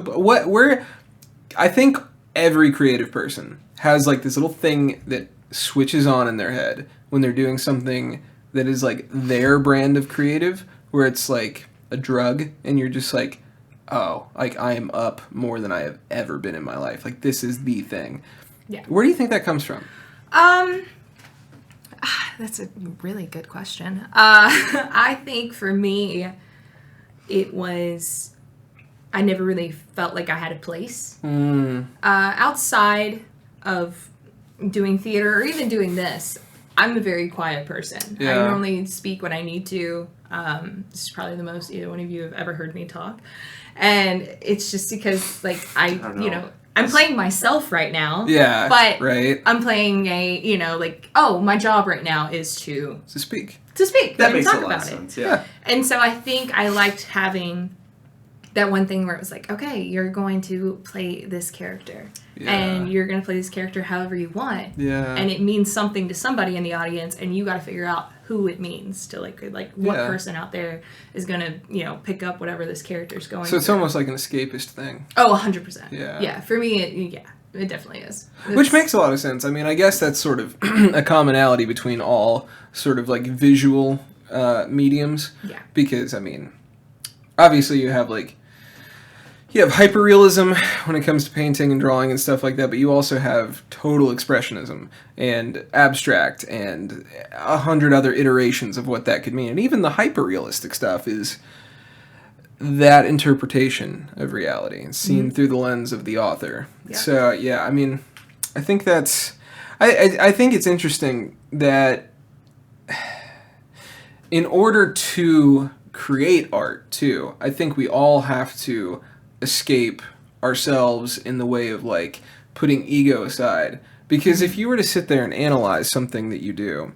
I think every creative person has like this little thing that switches on in their head when they're doing something that is like their brand of creative, where it's like a drug and you're just like, oh, like I am up more than I have ever been in my life. Like this is the thing. Yeah. Where do you think that comes from? That's a really good question. I think for me, it was, I never really felt like I had a place. Outside of doing theater or even doing this, I'm a very quiet person. Yeah. I normally speak when I need to. This is probably the most either one of you have ever heard me talk. And it's just because, like, I don't know. I'm playing myself right now. Yeah. But right. I'm playing my job right now is to To speak. speak That and makes talk a lot of about it. sense. Yeah. And so I think I liked having that one thing where it was like, okay, you're going to play this character. Yeah. And you're going to play this character however you want. Yeah. And it means something to somebody in the audience, and you got to figure out who it means to like what Yeah. person out there is going to, pick up whatever this character's going So it's through. almost like an escapist thing. Oh, 100%. Yeah. Yeah, for me, it definitely is. Which It's- makes a lot of sense. I mean, I guess that's sort of a commonality between all sort of like visual mediums. Yeah. Because, I mean, obviously you have hyperrealism when it comes to painting and drawing and stuff like that, but you also have total expressionism and abstract and 100 other iterations of what that could mean. And even the hyperrealistic stuff is that interpretation of reality and seen through the lens of the author. Yeah. So, yeah, I mean, I think that's... I think it's interesting that in order to create art, too, I think we all have to escape ourselves in the way of, like, putting ego aside. Because if you were to sit there and analyze something that you do,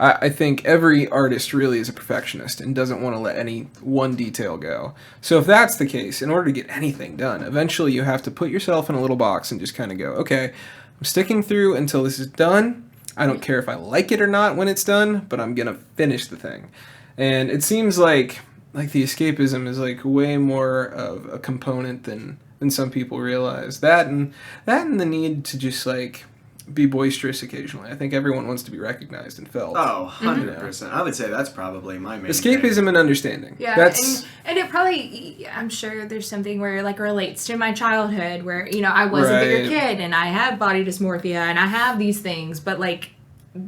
I think every artist really is a perfectionist and doesn't want to let any one detail go. So if that's the case, in order to get anything done, eventually you have to put yourself in a little box and just kind of go, okay, I'm sticking through until this is done. I don't care if I like it or not when it's done, but I'm going to finish the thing. And it seems like the escapism is like way more of a component than some people realize. That and the need to just like be boisterous occasionally. I think everyone wants to be recognized and felt. Oh, 100%. I would say that's probably my main escapism thing. and understanding. Yeah, That's and it probably, I'm sure there's something where it like relates to my childhood where, you know, I was a bigger kid and I have body dysmorphia and I have these things, but like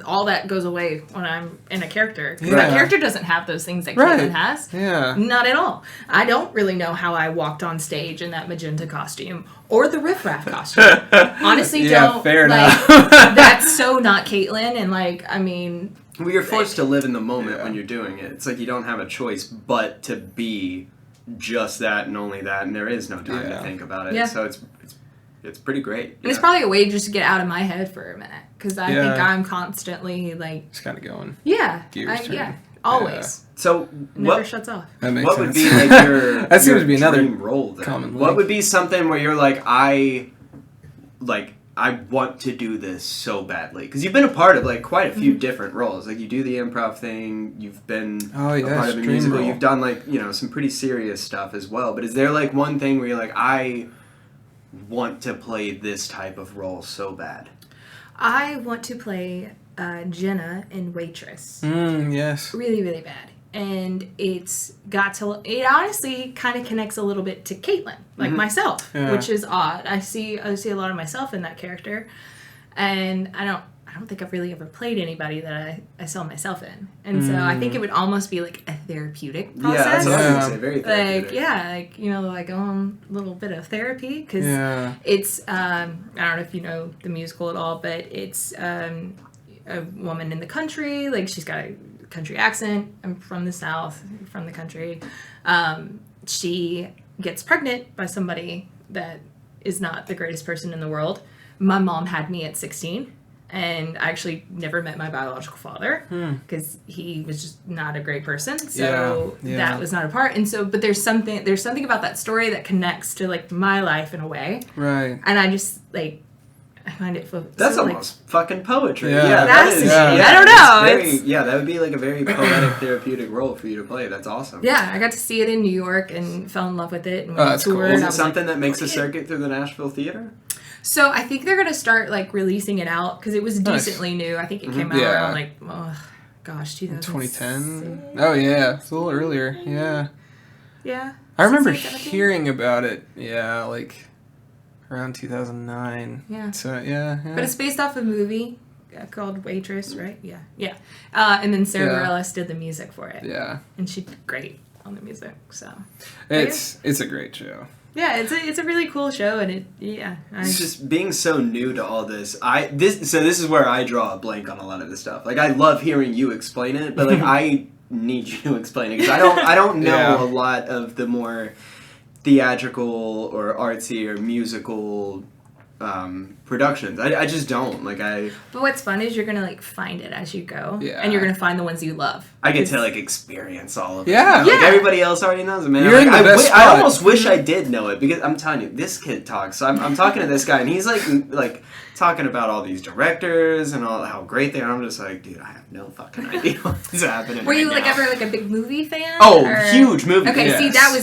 all that goes away when I'm in a character. Because that character doesn't have those things that Kaitlin has. Yeah. Not at all. I don't really know how I walked on stage in that magenta costume or the riffraff costume. Honestly, don't. Fair like, enough. that's so not Kaitlin. And like, I mean... Well, you're forced to live in the moment when you're doing it. It's like you don't have a choice but to be just that and only that, and there is no time to think about it. Yeah. So it's pretty great. It's probably a way just to get out of my head for a minute. Because I think I'm constantly like... It's kind of going. Yeah. Gears turning. Yeah. Always. So Never shuts off. That makes what sense. would be like your that seems to be another dream role then? common What link. would be something where you're like, I want to do this so badly? Because you've been a part of like quite a few different roles. Like you do the improv thing, you've been a part of a dream musical, role. you've done like, you know, some pretty serious stuff as well. But is there like one thing where you're like, I want to play this type of role so bad? I want to play Jenna in Waitress. Yes. Really, really bad. And it honestly kind of connects a little bit to Kaitlin, like myself, which is odd. I see a lot of myself in that character. And I don't think I've really ever played anybody that I saw myself in. And so I think it would almost be like a therapeutic process. Yeah, that's what I was going to say. Very therapeutic. Like, you know, like a little bit of therapy. Because it's, I don't know if you know the musical at all, but it's a woman in the country. Like, she's got a country accent. I'm from the South, from the country. She gets pregnant by somebody that is not the greatest person in the world. My mom had me at 16. And I actually never met my biological father because he was just not a great person. So that was not a part. And so, but there's something about that story that connects to like my life in a way. Right. And I just like, I find it that's so, almost fucking poetry. Yeah. That is. I don't know. That would be like a very poetic, therapeutic role for you to play. That's awesome. Yeah, I got to see it in New York and fell in love with it. And that's cool. Is it something that makes a circuit through the Nashville theater? So I think they're going to start like releasing it out because it was decently new. I think it came out around like, 2010. Oh yeah, it's a little earlier. Yeah. Yeah. I remember hearing about it. Yeah, like around 2009. Yeah. So yeah. But it's based off a movie called Waitress, right? Yeah. Yeah. And then Sarah Bareilles did the music for it. Yeah. And she did great on the music. So. It's a great show. Yeah, it's a really cool show, and It's just being so new to all this. This is where I draw a blank on a lot of this stuff. Like I love hearing you explain it, but like I need you to explain it because I don't know a lot of the more theatrical or artsy or musical productions. I just don't But what's fun is you're gonna like find it as you go, and you're gonna find the ones you love. I get to like experience all of it. Yeah. Like everybody else already knows it, man. You're in the best spot. I almost wish I did know it because I'm telling you, this kid talks. So I'm talking to this guy and he's like talking about all these directors and all how great they are. I'm just like, dude, I have no fucking idea what's happening. Were you right like now. ever like a big movie fan? Oh, huge movie. Okay, yes.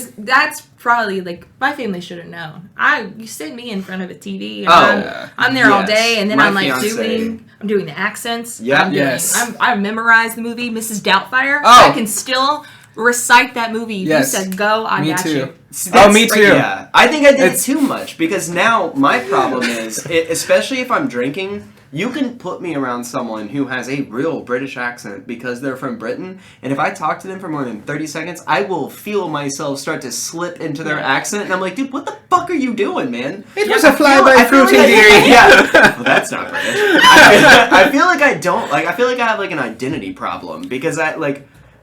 see that's probably like my family should have known. You sit me in front of a TV and I'm there all day and then My I'm like fiance. I'm doing the accents. Yeah. I memorized the movie Mrs. Doubtfire. Oh. I can still recite that movie. Yes. You said go, I Me got too. you. Oh, me too. Yeah, I think I did it too much because now my problem is, especially if I'm drinking, you can put me around someone who has a real British accent because they're from Britain, and if I talk to them for more than 30 seconds, I will feel myself start to slip into their accent, and I'm like, dude, what the fuck are you doing, man? It was a fly-by fruity theory. Yeah, well, that's not British. I feel like I don't, I feel like I have like an identity problem because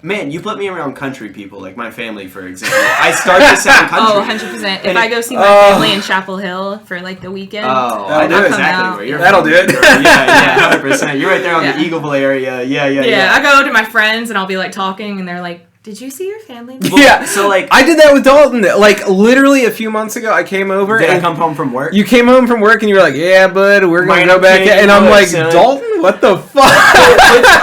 man, you put me around country people, like my family, for example. I start to sound country. Oh, 100%. If I go see my family in Chapel Hill for like the weekend, I know exactly where you're That'll from. do it. Yeah, 100%. You're right there on the Eagleville area. Yeah. I go to my friends and I'll be like talking, and they're like, "Did you see your family?" Well, Yeah, so like I did that with Dalton. Like literally a few months ago, I came over. Did I and come home from work? You came home from work and you were like, "Yeah, bud, we're gonna Mine go up back." here, And I'm you like, son. Dalton, what the fuck?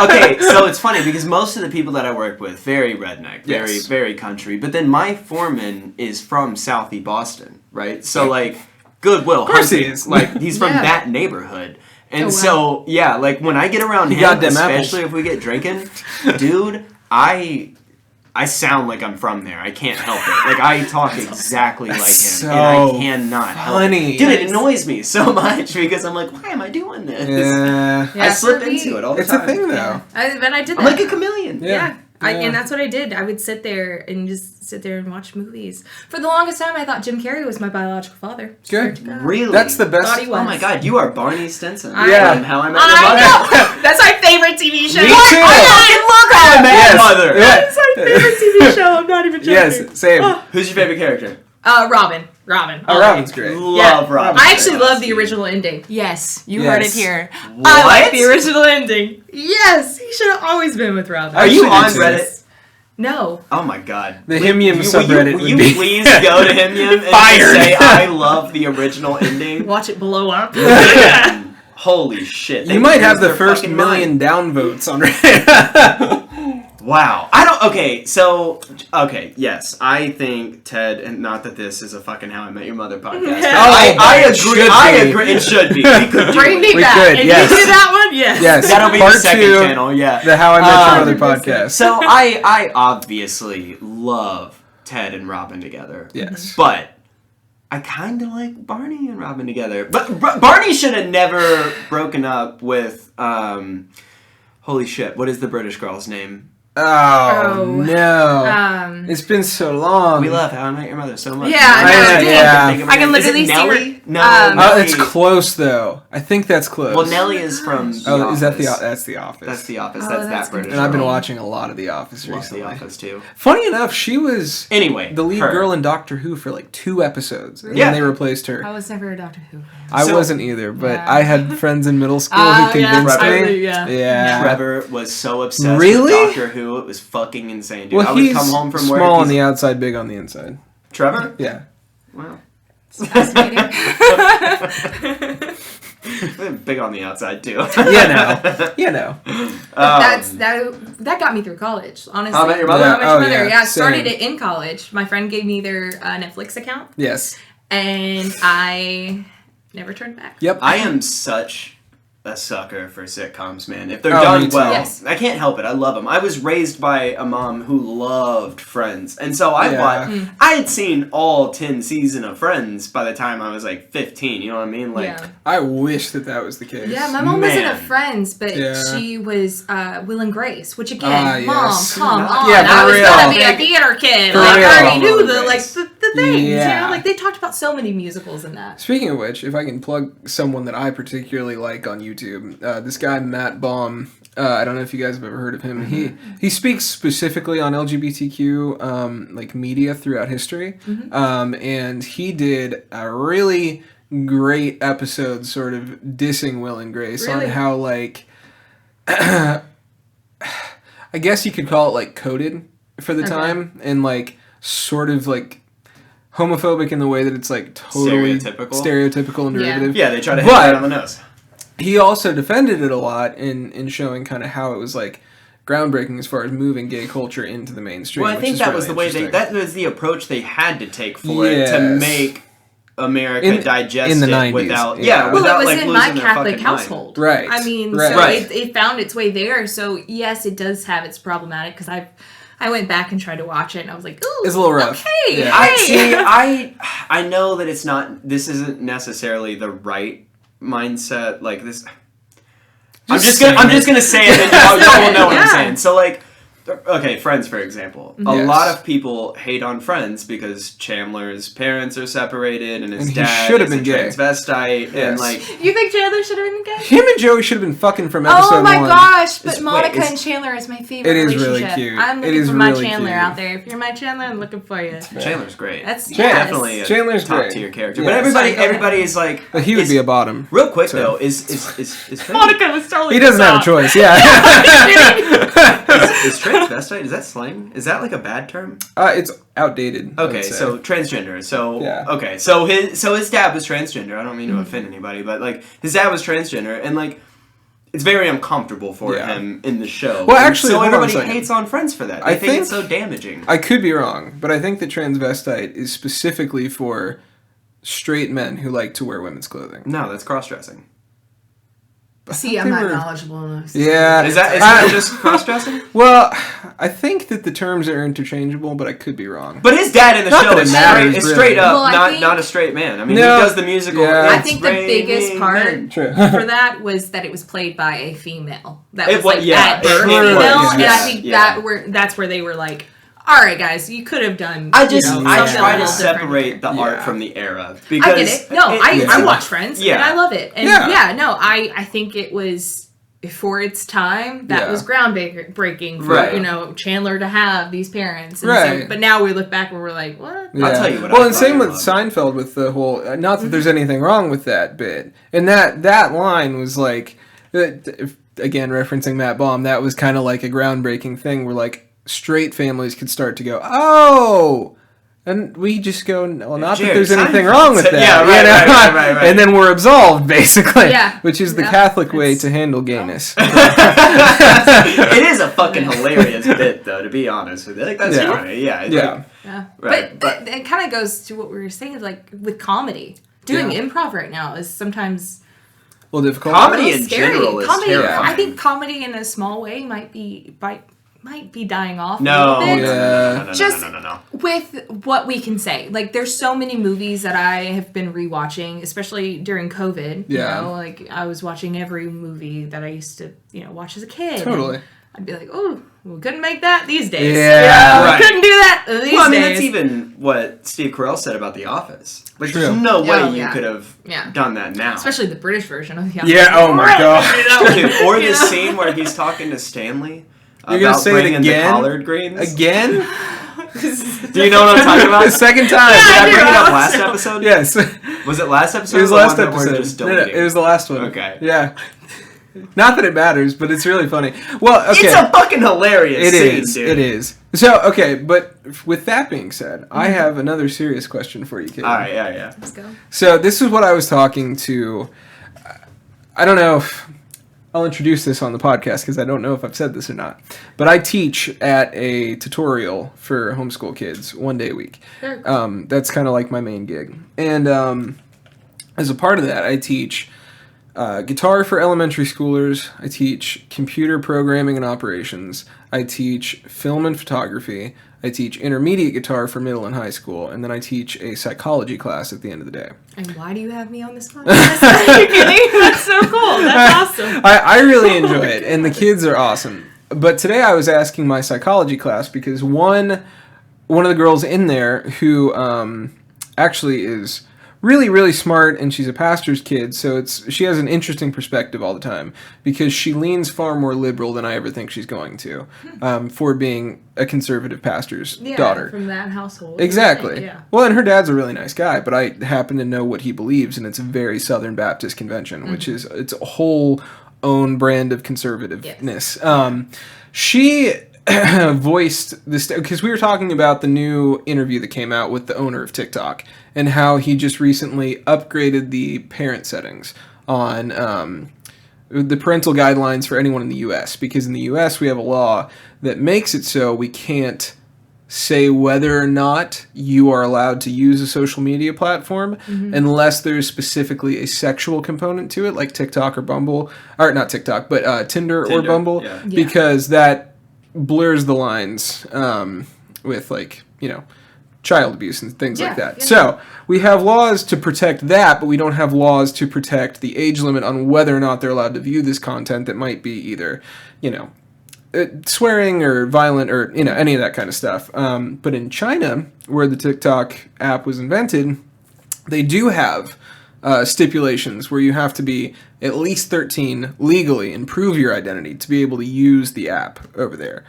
Okay, so it's funny because most of the people that I work with, very redneck, very Yes. very country. But then my foreman is from Southie Boston, right? So like Goodwill Of course he Hunting, is. like he's from Yeah. that neighborhood. And Oh, wow. so yeah, like when I get around He him, got them especially if we get drinking, dude, I sound like I'm from there. I can't help it. Like I talk exactly like him, so and I cannot help funny. it. Dude, it annoys me so much because I'm like, why am I doing this? Yeah, I slip for me- into it all the it's a time. thing though. But I did that. I'm like a chameleon. Yeah. And that's what I did. I would sit there and just sit there and watch movies. For the longest time, I thought Jim Carrey was my biological father. Good. Swear to God. Really? That's the best. Thought he was. Oh my god, you are Barney Stinson. Yeah. From How I Met Your I Mother. know! That's my favorite TV show. Me What? too. I love How I Met Yes. Your Mother. Yeah. That's my favorite TV show. I'm not even joking. Yes, same. Who's your favorite character? Robin. Oh, Robin's great. Love Robin. I actually love the original ending. Yes, you heard it Yes. here. What? I like the original ending. Yes, he should have always been with Robin. Are you actually on do too. Reddit? No. Oh my god. The Him Yim Will subreddit Will you would be please go to Him Yim and Fired. say I love the original ending? Watch it blow up. Holy shit. You might have the their first fucking million mind. downvotes on Reddit. Wow. I don't. Okay, yes. I think Ted, and not that this is a fucking How I Met Your Mother podcast. but I it agree. should I be. agree. It should be. We could do Bring it. me We back. could, and yes. you do that one? Yes. Yes. That'll be Part the second 2, channel. Yeah. The How I Met Your Mother 100%. podcast. So I obviously love Ted and Robin together. Yes. But I kind of like Barney and Robin together. But Barney should have never broken up with holy shit, what is the British girl's name? Oh, no. It's been so long. We love How I Met Your Mother so much. Yeah, I know, yeah. I can literally is it see her- Nellie? No, Um, Oh, Nellie. it's close though. I think that's close. Well, Nellie is from The Oh, Office. is that that's The Office? That's The Office. Oh, that's that's that British And I've been girl. watching a lot of The Office Love recently. The Office too. Funny enough, she was Anyway, the lead her. girl in Doctor Who for like 2 episodes, and Yeah. then they replaced her. I was never a Doctor Who fan. I So- wasn't either, but Yeah. I had friends in middle school who convinced I me. believe, Yeah. Trevor was so obsessed Really? with Doctor Who. It was fucking insane, dude. Well, I would he's come home from small work. on he's- the outside, big on the inside. Trevor? Yeah. Wow. Fascinating. Big on the outside too. You know. That got me through college, honestly. How Met Your Mother? How I Met Your Oh, Mother. yeah, Yeah, I started same. it in college. My friend gave me their Netflix account, Yes. and I never turned back. Yep. I am such a sucker for sitcoms, man. If they're Oh, done me too. well, Yes. I can't help it. I love them. I was raised by a mom who loved Friends, and so Yeah. I had seen all 10 seasons of Friends by the time I was like 15. You know what I mean? Like, Yeah. I wish that was the case. Yeah, my mom wasn't a Man. Friends, but Yeah. she was Will and Grace, which again, Yes. Mom, come on. Yeah, for I was real. gonna be a theater kid. For Like, real. I already knew Will and the Grace. things. Yeah. You know, like they talked about so many musicals in that. Speaking of which, if I can plug someone that I particularly like on YouTube, this guy Matt Baum. I don't know if you guys have ever heard of him. He speaks specifically on LGBTQ like media throughout history, and he did a really great episode, sort of dissing Will and Grace on Really? how like I guess you could call it like coded for the Okay. time, and like sort of like homophobic in the way that it's like totally stereotypical and Yeah. derivative. yeah, they try to hit it But- right on the nose. He also defended it a lot in showing kind of how it was like groundbreaking as far as moving gay culture into the mainstream. Well, I which think is that really was the way interesting. that was the approach they had to take for it to Yes. make America In digest the it 90s, without yeah. Well, without it was like in losing my their Catholic fucking mind. household. Right. I mean, Right. so Right. it found its way there. So yes, it does have its problematic because I went back and tried to watch it and I was like, ooh, It's a little rough. Okay, Yeah. I know that it's not. This isn't necessarily the right mindset. Like this. I'm just gonna say it, and y'all will know what I'm Yeah. saying. So like, okay, Friends, for example. A Yes. lot of people hate on Friends because Chandler's parents are separated and his And he dad should have is been a gay. transvestite. Yes. And, like... You think Chandler should have been gay? Him and Joey should have been fucking from episode 1. Oh my gosh! But It's- Monica wait, and Chandler is my favorite It is really relationship. cute. I'm It looking is for my really Chandler cute. out there. If you're my Chandler, I'm looking for you. Chandler's great. That's He's yes. definitely a Chandler's top great. tier character. Yeah. But everybody Sorry, go ahead. everybody is like... But he would be a bottom. Real quick, So. though, is Friends... Monica was totally. He doesn't have a choice, yeah. Is transvestite, is that slang? Is that like a bad term? It's outdated. I would Okay, say. so transgender. So Yeah. okay, so his dad was transgender. I don't mean to offend anybody, but like his dad was transgender, and like it's very uncomfortable for Yeah. him in the show. Well, And actually, so hold on a everybody second. hates on Friends for that. They I think it's think- so damaging. I could be wrong, but I think that transvestite is specifically for straight men who like to wear women's clothing. No, that's cross dressing. See, I'm not knowledgeable enough. Yeah. Is that just cross dressing? Well, I think that the terms are interchangeable, but I could be wrong. But his dad in the Not show that it is matters, is really. straight up Well, I think- not a straight man. I mean, No. he does the musical. Yeah. I It's think the biggest raining part men. True. for that was that it was played by a female. That It was was- like yeah, at birth it female, was, and I yes, think yeah. that's where they were like, all right, guys, you could have done. I just you know, I something try a to little different separate here. the art Yeah. from the era because I get it. No, I yeah. watch Friends Yeah. and I love it. And Yeah. I think it was for its time that Yeah. was groundbreaking for Right. Chandler to have these parents. And Right. So, but now we look back and we're like, what? Yeah. I'll tell you what Well, I and thought same you with loved. Seinfeld with the whole. Not that there's anything wrong with that bit, and that line was like, again referencing Matt Baum, that was kind of like a groundbreaking thing where like straight families could start to go, oh. And we just go, well, not Jerry that there's anything Seinfeld wrong with said- that. yeah, right, you know? right. And then we're absolved, basically. Yeah. Which is the Yeah. Catholic way It's- to handle gayness. It is a fucking hilarious bit, though, to be honest with you. Like, that's Yeah. funny. Yeah. It's Yeah. like- Yeah. Right, But it kind of goes to what we were saying, like with comedy. Doing Yeah. improv right now is sometimes Well, difficult. Comedy a little in scary. general is comedy, terrifying. I think comedy in a small way might be dying off a No. little bit. Yeah. Just- No. With what we can say. Like, there's so many movies that I have been rewatching, especially during COVID. Yeah. You know, like, I was watching every movie that I used to, watch as a kid. Totally. And I'd be like, oh, we couldn't make that these days. Yeah. We Right. couldn't do that these Well, I mean, days. that's even what Steve Carell said about The Office. Like, True. there's no way Oh, you yeah. could have Yeah. done that now. Especially the British version of the Yeah, oh my God. Dude, or You this know? scene where he's talking to Stanley You're gonna about say it bringing again? the collard greens. Again? Do you know what I'm talking about? The second time. Did I I bring it do. up last episode? Yes. Was it last episode? It was or the last one that we're episode. just No, no, deleting? it was the last one. Okay. Yeah. Not that it matters, but it's really funny. Well, okay. It's a fucking hilarious It scene, is. dude. It is. So, okay, but with that being said, I have another serious question for you, Kate. All right, yeah. Let's go. So this is what I was talking to. I don't know if I'll introduce this on the podcast because I don't know if I've said this or not. But I teach at a tutorial for homeschool kids 1 day a week. Very cool. That's kind of like my main gig. And as a part of that, I teach guitar for elementary schoolers. I teach computer programming and operations. I teach film and photography. I teach intermediate guitar for middle and high school. And then I teach a psychology class at the end of the day. And why do you have me on this podcast? Are you kidding? That's so cool. That's awesome. I really enjoy it, and the kids are awesome. But today I was asking my psychology class because one of the girls in there who actually is really, really smart, and she's a pastor's kid, so she has an interesting perspective all the time because she leans far more liberal than I ever think she's going to for being a conservative pastor's daughter. From that household. Exactly. Yeah. Well, and her dad's a really nice guy, but I happen to know what he believes, and it's a very Southern Baptist convention, which is it's a whole own brand of conservativeness. She voiced this because we were talking about the new interview that came out with the owner of TikTok and how he just recently upgraded the parent settings on the parental guidelines for anyone in the U.S. because in the U.S. we have a law that makes it so we can't say whether or not you are allowed to use a social media platform unless there's specifically a sexual component to it, like TikTok or Bumble, or not TikTok, but Tinder or Bumble, yeah. because that blurs the lines with, like, child abuse and things like that. Yeah. So we have laws to protect that, but we don't have laws to protect the age limit on whether or not they're allowed to view this content that might be either, swearing or violent or any of that kind of stuff. But in China, where the TikTok app was invented, they do have stipulations where you have to be at least 13 legally and prove your identity to be able to use the app over there.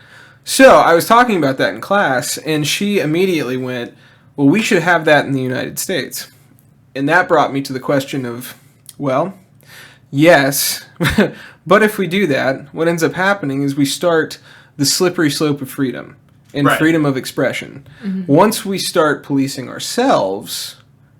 So I was talking about that in class, and she immediately went, well, we should have that in the United States. And that brought me to the question of, well, yes, but if we do that, what ends up happening is we start the slippery slope of freedom and freedom of expression. Mm-hmm. Once we start policing ourselves,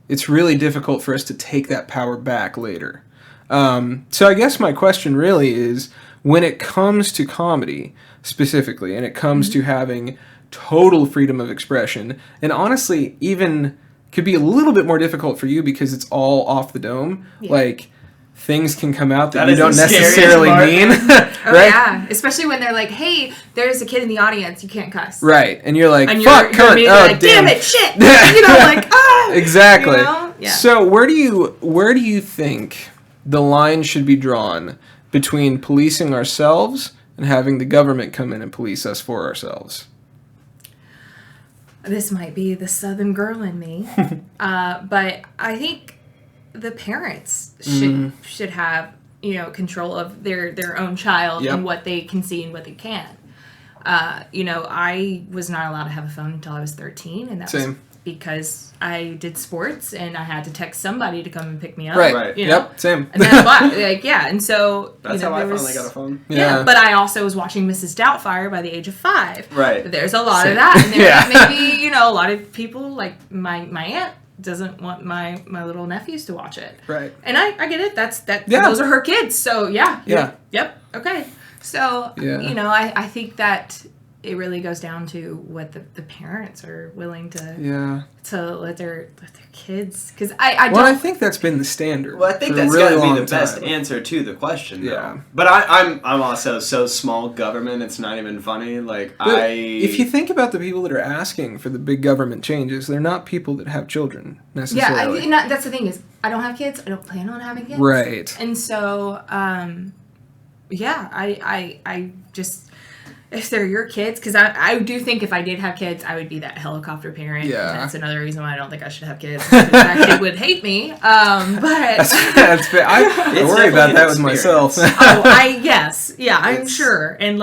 it's really difficult for us to take that power back later. So I guess my question really is, when it comes to comedy specifically, and it comes to having total freedom of expression, and honestly, even could be a little bit more difficult for you because it's all off the dome. Yeah. Like, things can come out that you don't necessarily mean. Right? Oh, yeah. Especially when they're like, hey, there's a kid in the audience, you can't cuss. Right. And you're like, and fuck, cunt, oh, like, damn it, shit. Like, ah. Exactly. Yeah. So where do you think the line should be drawn between policing ourselves and having the government come in and police us for ourselves? This might be the Southern girl in me, but I think the parents should have control of their own child and what they can see and what they can't. I was not allowed to have a phone until I was 13, and that was because I did sports and I had to text somebody to come and pick me up. Right. Yep. Same. And that's why, and so that's how I finally got a phone. Yeah. But I also was watching Mrs. Doubtfire by the age of 5. Right. There's a lot of that, and there maybe a lot of people like my aunt doesn't want my little nephews to watch it. Right. And I get it. Those are her kids. So yeah. Yep. Okay. So I think that it really goes down to what the parents are willing to let their kids, because I think that's been the standard. Well, I think that's got to be the best answer to the question. Yeah, but I'm also so small government. It's not even funny. If you think about the people that are asking for the big government changes, they're not people that have children necessarily. Yeah, that's the thing is I don't have kids. I don't plan on having kids. Right. And so I just, if they're your kids, because I do think if I did have kids, I would be that helicopter parent. Yeah. And that's another reason why I don't think I should have kids. That kid would hate me. But that's fair. I worry about that with myself. I'm sure. And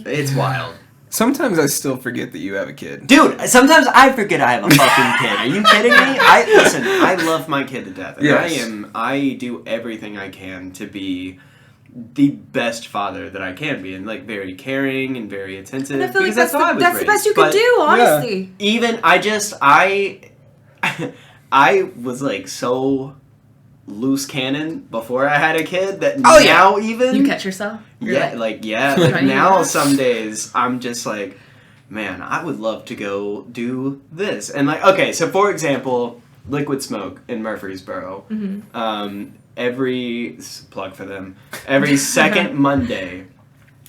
it's wild. Sometimes I still forget that you have a kid. Dude, sometimes I forget I have a fucking kid. Are you kidding me? I love my kid to death. And I do everything I can to be the best father that I can be, and very caring and very attentive. And I feel like that's the best you could do, honestly. Yeah. Even I was so loose cannon before I had a kid that now even you catch yourself. Now some days I'm just like, man, I would love to go do this. And so for example, Liquid Smoke in Murfreesboro. Mm-hmm. Every second Monday,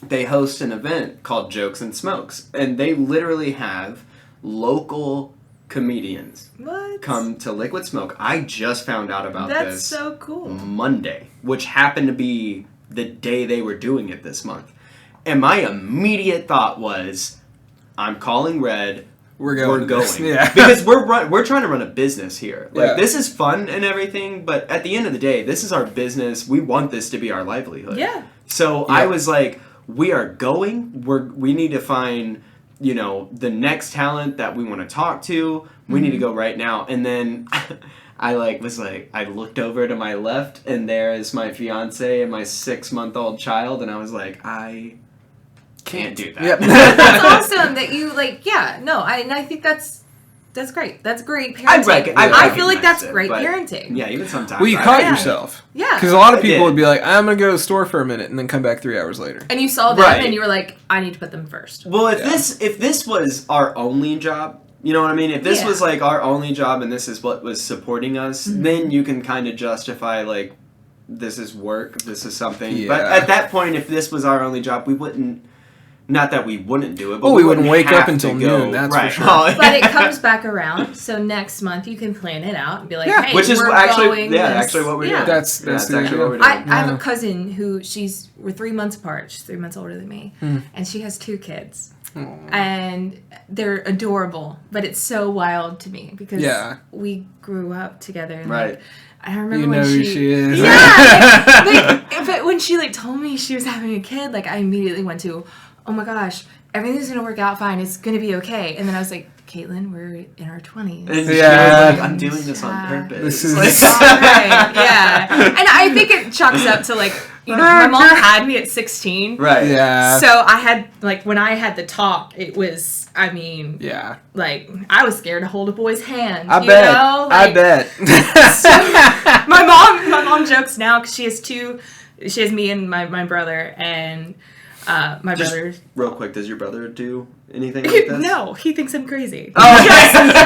they host an event called Jokes and Smokes, and they literally have local comedians come to Liquid Smoke. I just found out about this. That's so cool. Monday, which happened to be the day they were doing it this month, and my immediate thought was, I'm calling Red. We're going. Because we're trying to run a business here. This is fun and everything, but at the end of the day, this is our business. We want this to be our livelihood. Yeah. So I was like, we are going. We need to find, the next talent that we want to talk to. We need to go right now. And then I I looked over to my left, and there is my fiance and my 6-month-old child, and I was like, I can't do that. Yep. That's awesome that you I think that's great. That's great parenting. I feel like that's great parenting. Yeah, even sometimes. Well, you caught yourself. Yeah. Because a lot of people would be like, I'm going to go to the store for a minute and then come back 3 hours later. And you saw them and you were like, I need to put them first. Well, if this was our only job, you know what I mean? If this was our only job and this is what was supporting us, then you can kind of justify this is work, this is something. Yeah. But at that point, if this was our only job, we wouldn't Not that we wouldn't do it, but Well, we wouldn't wake have up until to go. noon, that's for right. sure. But it comes back around, so next month you can plan it out and be like, Yeah. hey, Which is we're actually, going yeah, this. actually what we're Yeah. doing. That's That's the actually idea. what we're doing. I have Yeah. a cousin who we're 3 months apart. She's 3 months older than me, and she has 2 kids, and they're adorable. But it's so wild to me because we grew up together. And Right. Like, I remember You when know who she is. Yeah, but when she like told me she was having a kid, like I immediately went to, oh my gosh, everything's gonna work out fine. It's gonna be okay. And then I was like, Kaitlin, we're in our 20s. And she Yeah. was like, I'm doing this on purpose. This is- Like- It's all right, yeah. And I think it chalks up to like, you know, my mom had me at 16. right. Yeah. So I had, like, when I had the talk, it was, I mean, Yeah. like, I was scared to hold a boy's hand. I you bet. know? I Like, bet. my mom jokes now because she has me and my brother, and my Just brother. real quick, does your brother do anything like this? No, he thinks I'm crazy. Oh,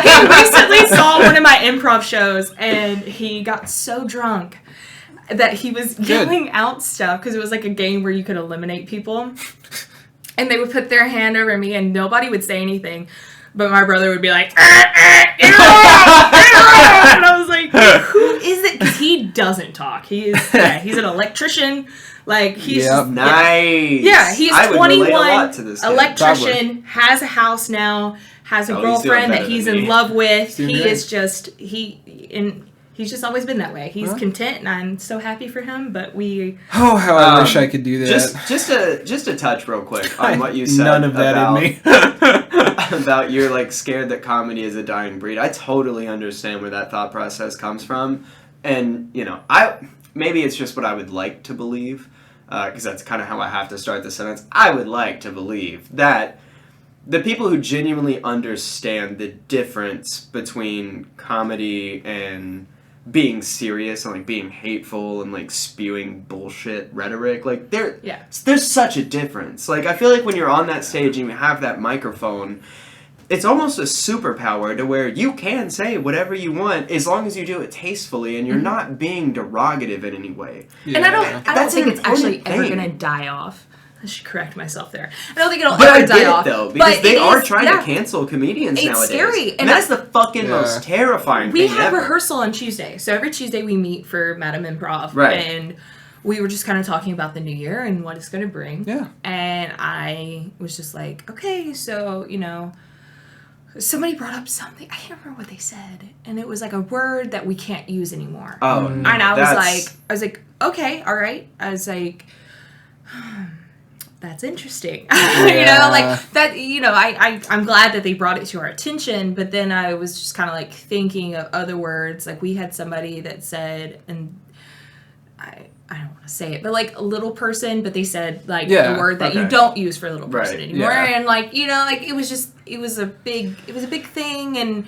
He recently saw one of my improv shows, and he got so drunk that he was yelling out stuff because it was like a game where you could eliminate people, and they would put their hand over me, and nobody would say anything. But my brother would be like, get her off! Get her off! And I was like, who is it? Because he doesn't talk. He's an electrician. Like, he's Yep. just, Nice. yeah, he's I would relate a 21, lot to this kid. electrician, has a house now, has a Oh, he's doing girlfriend better that he's than in me. love with. doing He great. is just, he's just always been that way. He's content, and I'm so happy for him, but we... Oh, how I wish I could do that. Just a touch real quick on what you said. None of that about, in me. about you're like scared that comedy is a dying breed. I totally understand where that thought process comes from, and you know, maybe it's just what I would like to believe, because that's kind of how I have to start the sentence. I would like to believe that the people who genuinely understand the difference between comedy and being serious and like being hateful and like spewing bullshit rhetoric, like there's such a difference. Like I feel like when you're on that stage and you have that microphone, it's almost a superpower to where you can say whatever you want as long as you do it tastefully and you're not being derogative in any way. And I don't That's think an it's actually important ever thing. going to die off. I should correct myself there. I don't think it'll But I ever die get off. it though, because but they it are is- trying yeah. to cancel comedians It's nowadays. scary, And and that's the fucking Yeah. most terrifying We thing have ever. rehearsal on Tuesday. So every Tuesday we meet for Madam Improv. Right. And we were just kind of talking about the new year and what it's going to bring. Yeah. And I was just like, okay, so, you know, somebody brought up something. I can't remember what they said. And it was like a word that we can't use anymore. Oh, And no, I was like, okay, all right. I was like, that's interesting. You Yeah. know, like that, you know, I'm glad that they brought it to our attention, but then I was just kind of like thinking of other words. Like we had somebody that said, and I don't want to say it, but like a little person, but they said like Yeah, the word that you okay. don't use for little person Right, anymore. yeah. And like, you know, like it was a big thing, and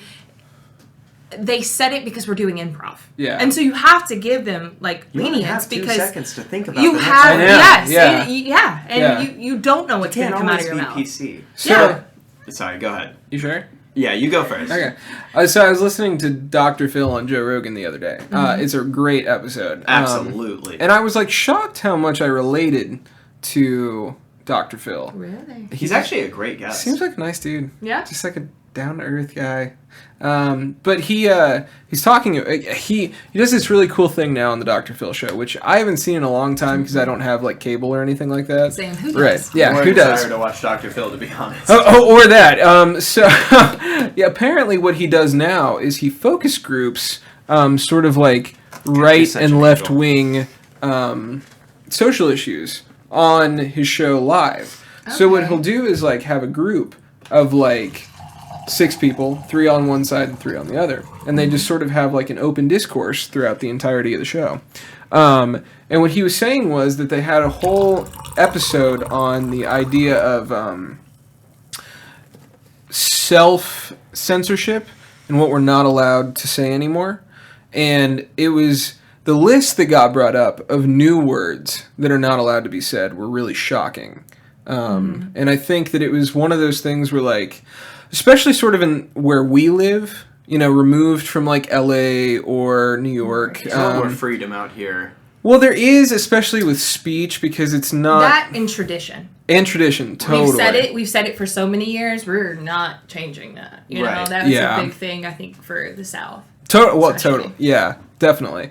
they said it because we're doing improv. Yeah. And so you have to give them like You only lenience have 2 because seconds to think about you the next have, one. know, yes, yeah. yeah, and Yeah. you don't know what's You going to can't come out of always your be mouth. PC. So, Yeah. Sorry, go ahead. you sure? Yeah, you go first. Okay. So I was listening to Dr. Phil on Joe Rogan the other day. It's a great episode. Absolutely. And I was like shocked how much I related to Dr. Phil. Really? He's actually a great guest. Seems like a nice dude. Yeah. Just like a down to earth guy. But he's talking. He does this really cool thing now on the Dr. Phil show, which I haven't seen in a long time because I don't have like cable or anything like that. Same. Who Right? does? Yeah. More Who does? desire to watch Dr. Phil, to be honest. Or that. So, yeah, apparently what he does now is he focus groups, sort of like right such and an left angel. wing social issues on his show live. So what Okay. he'll do is like have a group of like 6 people, 3 on one side and 3 on the other, and they just sort of have like an open discourse throughout the entirety of the show. And what he was saying was that they had a whole episode on the idea of self-censorship and what we're not allowed to say anymore. And it was the list that got brought up of new words that are not allowed to be said were really shocking. And I think that it was one of those things where, like, especially sort of in where we live, you know, removed from like LA or New York. There's a lot more freedom out here Well, there is, especially with speech, because it's not... That and tradition. And tradition, totally. We've said it for so many years, we're not changing that. You know, Right. that was Yeah. a big thing, I think, for the South. Totally. Yeah, definitely.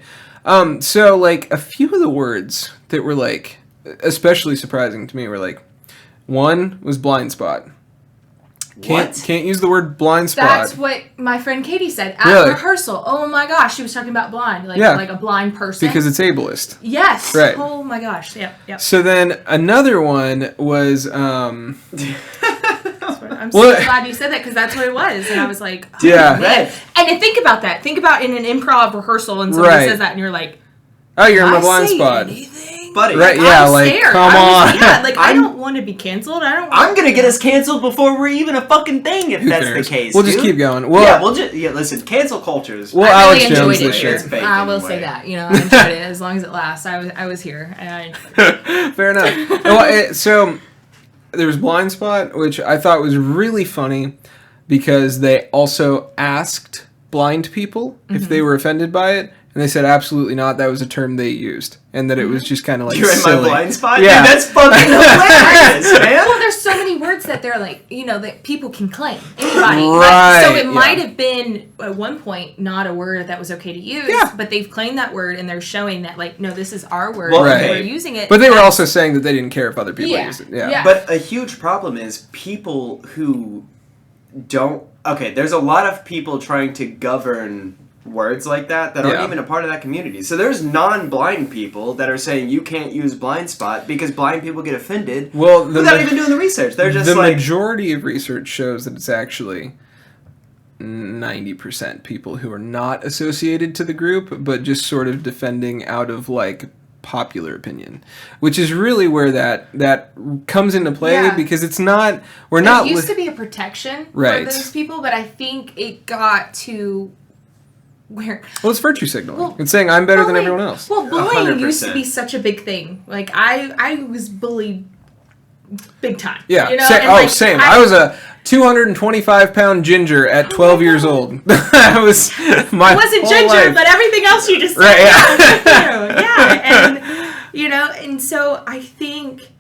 So, like, a few of the words that were, like, especially surprising to me were, like, one was blind spot. Can't use the word blind spot. That's what my friend Katie said at Really? rehearsal. Oh my gosh, she was talking about blind, like Yeah. like a blind person. Because it's ableist. Yes. Right. Oh my gosh. Yep. So then another one was... I'm Well- so glad you said that because that's what it was, and I was like, oh, Yeah. man. And then think about that. Think about in an improv rehearsal, and somebody Right. says that, and you're like, Oh, you're in my I blind say spot. anything? Buddy. Right, yeah, I'm like, scared. come on. Yeah, like I I'm- don't want to be canceled. I'm gonna get us canceled before we're even a fucking thing if Who that's cares? the case. We'll just dude. keep going. Well, yeah, listen, cancel cultures. Well, I Alex really Jones enjoyed this it. year. It's fake I will anyway. say that. You know, I enjoyed it as long as it lasts. I was here, and fair enough. Well, so there was blind spot, which I thought was really funny because they also asked blind people if they were offended by it, and they said absolutely not. That was a term they used, and that it was just kind of like You're in silly. my blind spot? Yeah. Dude, that's fucking hilarious, man. well, there's so many words that they're like, you know, that people can claim anybody. Right, So it yeah. might have been at one point not a word that was okay to use, Yeah. but they've claimed that word and they're showing that like, no, this is our word. Well, and okay. we're using it. But they were as- also saying that they didn't care if other people Yeah. used it. Yeah. Yeah. But a huge problem is people who don't... Okay, there's a lot of people trying to govern words like that aren't Yeah. even a part of that community. So there's non-blind people that are saying you can't use blind spot because blind people get offended Well, without even doing the research. They're just the like... majority of research shows that it's actually 90% people who are not associated to the group, but just sort of defending out of like popular opinion, which is really where that comes into play Yeah. because it's not it used to be a protection Right. for those people, but I think it got to where well, it's virtue signaling. Well, It's saying I'm better than bullying- everyone else. Well, bullying 100%. used to be such a big thing. Like I was bullied big time. Yeah. You know? Same. And, like, Same. I was a 225-pound ginger at 12 years old. That was my I wasn't whole ginger, life. but everything else you just said. Right, yeah. was true. Yeah. And you know, and so I think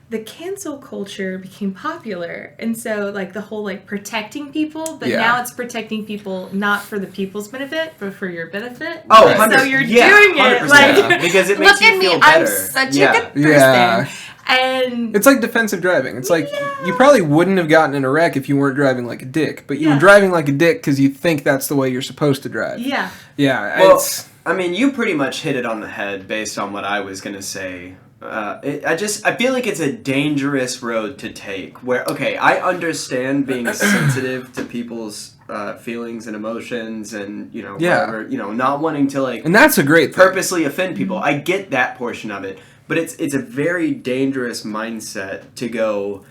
the cancel culture became popular, and so like the whole like protecting people, but Yeah. now it's protecting people not for the people's benefit, but for your benefit. Oh, Right. 100%. So you're Yeah, doing it 100%. like Yeah. Because it makes look you at me, feel I'm better. such Yeah. a good person. Yeah. And It's like defensive driving. It's like Yeah. you probably wouldn't have gotten in a wreck if you weren't driving like a dick, but you were Yeah. driving like a dick because you think that's the way you're supposed to drive. yeah. Yeah. Well, it's, I mean, you pretty much hit it on the head based on what I was gonna say. I feel like it's a dangerous road to take. Where I understand being sensitive to people's feelings and emotions, and Yeah. whatever, not wanting to like and that's a great thing. purposely offend people. I get that portion of it, but it's a very dangerous mindset to go,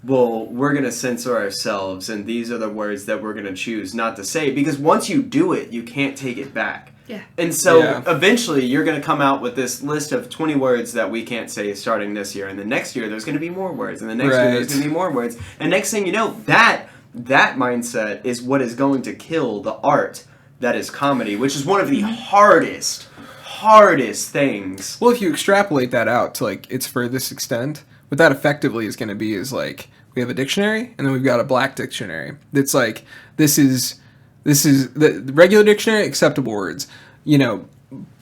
well, we're going to censor ourselves, and these are the words that we're going to choose not to say, because once you do it, you can't take it back. Yeah. And so Yeah. eventually you're going to come out with this list of 20 words that we can't say starting this year, and the next year there's going to be more words, and the next year there's Right. going to be more words, and next thing you know, that mindset is what is going to kill the art that is comedy, which is one of the hardest things. Well, if you extrapolate that out to like its furthest extent, what that effectively is going to be is like we have a dictionary and then we've got a black dictionary. That's like this is the regular dictionary, acceptable words.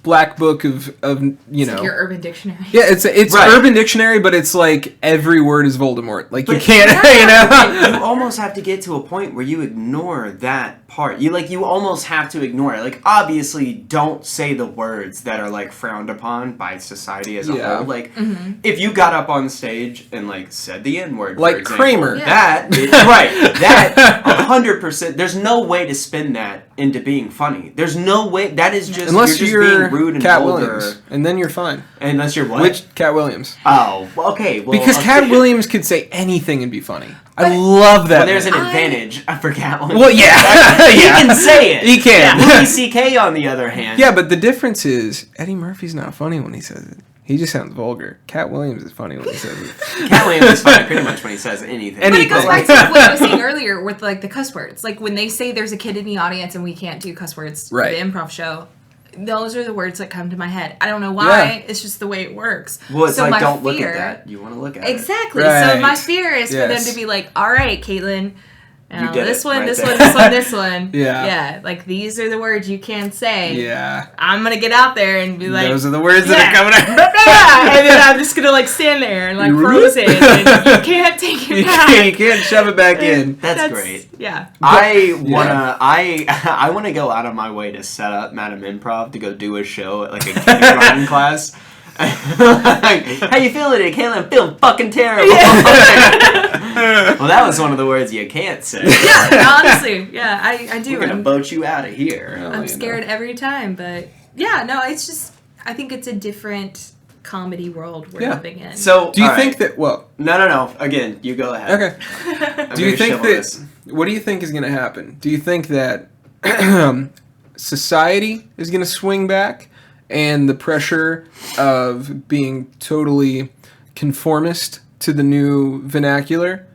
Black book of It's like your Urban Dictionary. Yeah, it's Right. Urban Dictionary, but it's like every word is Voldemort. Like you But- can't, You almost have to get to a point where you ignore that part. You almost have to ignore it. Like, obviously, don't say the words that are like frowned upon by society as a Yeah. whole. Like, if you got up on stage and like said the N word, Like for example, Kramer. Yeah. that is, right? That 100%. There's no way to spin that into being funny. There's no way. That is just unless you're just being you're rude and Cat vulgar. Williams, and then you're fine. Unless you're what? Which Cat Williams? Oh, well, okay. Well, Because okay. Cat Williams could say anything and be funny. I love that. Well, there's an man. advantage for Cat Williams. Well, yeah, He yeah. can say it. He can. Louis C.K. on the other hand. Yeah, but the difference is Eddie Murphy's not funny when he says it. He just sounds vulgar. Cat Williams is funny when he says it. Cat Williams is funny pretty much when he says anything. But it goes Anything. back to what I was saying earlier with like the cuss words. Like when they say there's a kid in the audience and we can't do cuss words Right. for the improv show, those are the words that come to my head. I don't know why. Yeah. It's just the way it works. Well, it's so like, my don't fear, look at that. You want to look at exactly. Right. So my fear is for them Yes. to be like, all right, Kaitlin, You did this it one, right this there. one, this one, this one. Yeah. Like, these are the words you can't say. Yeah. I'm going to get out there and be like, Those are the words that are coming out. and then I'm just going to, like, stand there and, like, frozen. And you can't take it back. You can't shove it back in. That's great. Yeah. I wanna go out of my way to set up Madam Improv to go do a show at like a kindergarten class. Like, how you feeling today, Kaitlin? I'm feeling fucking terrible. Well, that was one of the words you can't say. Yeah, honestly. Yeah, I do. We're gonna boat you out of here. I'm scared every time, but yeah, no, it's just, I think it's a different comedy world we're living in. So, Do you all think right. that, well, No. Again, you go ahead. okay. I'm Do you very think chivalrous. that, what do you think is going to happen? Do you think that society is going to swing back and the pressure of being totally conformist to the new vernacular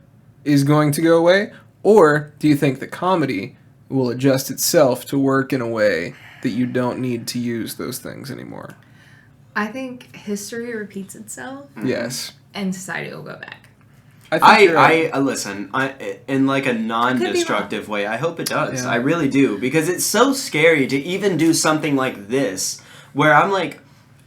is going to go away? Or do you think that comedy will adjust itself to work in a way that you don't need to use those things anymore? I think history repeats itself Yes. and society will go back. I Listen. In like a non-destructive way. I hope it does. I really do, because it's so scary to even do something like this, where I'm like,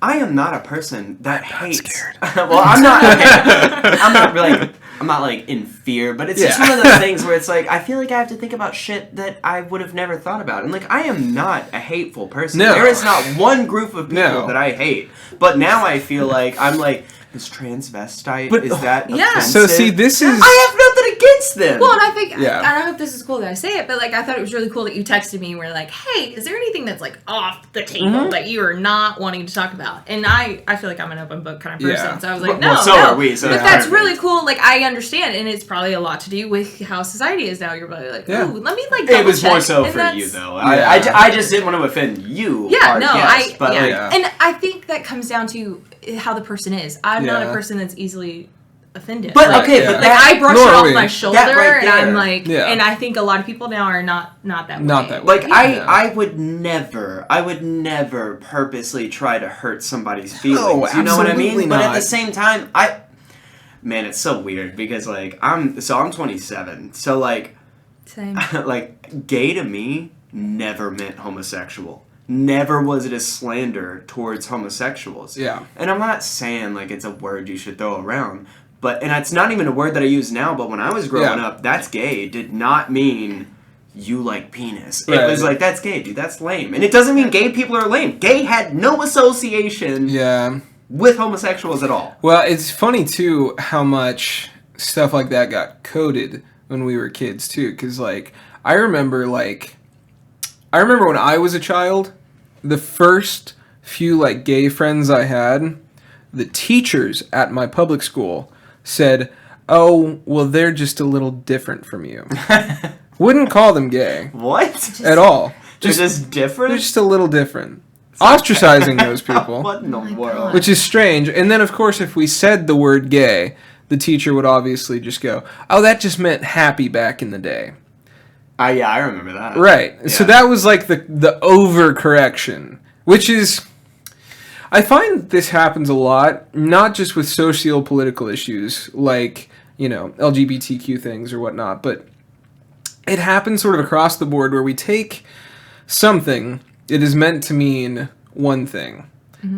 I am not a person that hates. scared. Well, I'm not. Okay. I'm not like in fear, but it's just one of those things where it's like I feel like I have to think about shit that I would have never thought about, and like I am not a hateful person. No. There is not one group of people No. that I hate, but now I feel like I'm like. Is transvestite? But- Is that Yeah. offensive? So see, this is... I have nothing against them. Well, and I think, Yeah. I hope this is cool that I say it, but like I thought it was really cool that you texted me and were like, hey, is there anything that's like off the table that you are not wanting to talk about? And I feel like I'm an open book kind of person, Yeah. so I was like, Well, no, so no. are we, so but that's that's perfect. really cool. Like I understand, and it's probably a lot to do with how society is now. You're probably like, Yeah. ooh, let me like It was double more check. so And for that's- you, though. Yeah. I just didn't want to offend you, Yeah, our no, guest, but like, Yeah. and I think that comes down to how the person is. I'm not a Yeah. person that's easily offended. But Like, okay, yeah. but like that, I brush Nor it are off we. my shoulder, That right and I'm there. like, Yeah. and I think a lot of people now are not that way. Not that way. like Yeah. I would never purposely try to hurt somebody's feelings. You know what I absolutely mean? But at not. the same time, man, it's so weird because like I'm 27, so like Same. like gay to me never meant homosexual. Never was it a slander towards homosexuals. Yeah. And I'm not saying like it's a word you should throw around, and it's not even a word that I use now, but when I was growing Yeah. up, that's gay did not mean you like penis. Right. It was like, that's gay, dude, that's lame. And it doesn't mean gay people are lame. Gay had no association Yeah. with homosexuals at all. Well, it's funny, too, how much stuff like that got coded when we were kids, too. Because, like, I remember when I was a child, the first few, like, gay friends I had, the teachers at my public school said, oh, well, they're just a little different from you. Wouldn't call them gay What? at all. They're just different? They're just a little different. Ostracizing those people. What in the my world? God. Which is strange. And then, of course, if we said the word gay, the teacher would obviously just go, oh, that just meant happy back in the day. Yeah, I remember that. Right. Yeah. So that was like the overcorrection, which is... I find this happens a lot, not just with socio-political issues like, LGBTQ things or whatnot, but it happens sort of across the board where we take something that is meant to mean one thing,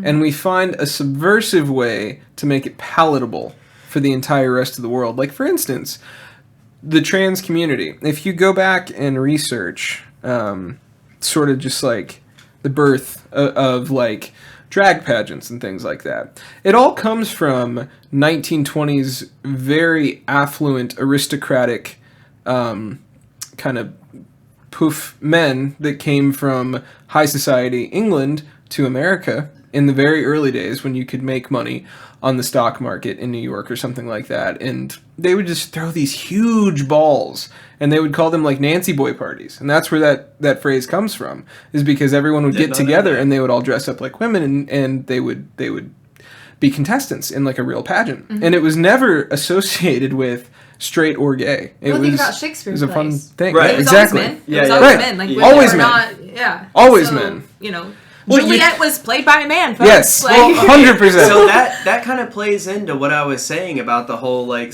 and we find a subversive way to make it palatable for the entire rest of the world. Like, for instance, the trans community. If you go back and research sort of just like the birth of like drag pageants and things like that, it all comes from 1920s very affluent aristocratic kind of poof men that came from high society England to America in the very early days when you could make money on the stock market in New York or something like that. And they would just throw these huge balls, and they would call them like Nancy boy parties. And that's where that phrase comes from, is because everyone would get together and they would all dress up like women, and they would be contestants in like a real pageant. And it was never associated with straight or gay. Well, think about Shakespeare's It was a fun plays. thing. Right. It was Exactly. always men. Yeah, It was yeah. always Right. men. Like, Yeah. women Always were men. Not, yeah. Always So, men. Well, Juliet was played by a man, folks. Yes, Like, 100%. So that kind of plays into what I was saying about the whole like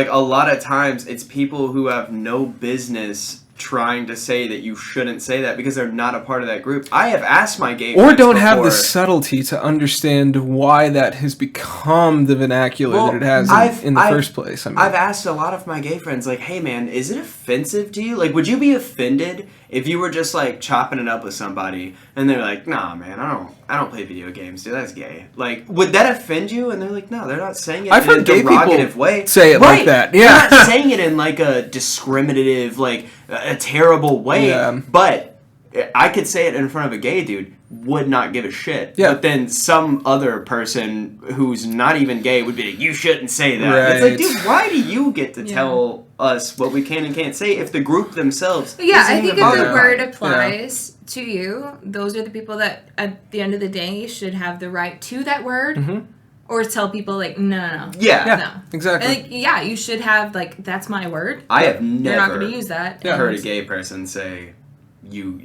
a lot of times it's people who have no business trying to say that you shouldn't say that because they're not a part of that group. I have asked my gay or friends don't have before, the subtlety to understand why that has become the vernacular Well, that it has in the first place. I mean, I've asked a lot of my gay friends, like, hey man, is it offensive to you? Like, would you be offended if you were just like chopping it up with somebody and they're like, nah man, I don't play video games, dude, that's gay. Like, would that offend you? And they're like, no, they're not saying it I've in a heard gay derogative people way. say it like that. Yeah. They're not saying it in like a discriminative, like a terrible way. Yeah. But I could say it in front of a gay dude, would not give a shit. Yeah. But then some other person who's not even gay would be like, you shouldn't say that. Right. It's like, dude, why do you get to tell us what we can and can't say if the group themselves Yeah, isn't I think even if the bothered word by it? applies to you, those are the people that at the end of the day should have the right to that word, or tell people like, no. Yeah. No. Exactly. And, like, yeah, you should have like, that's my word. I have You're not never going to use that. heard a gay person say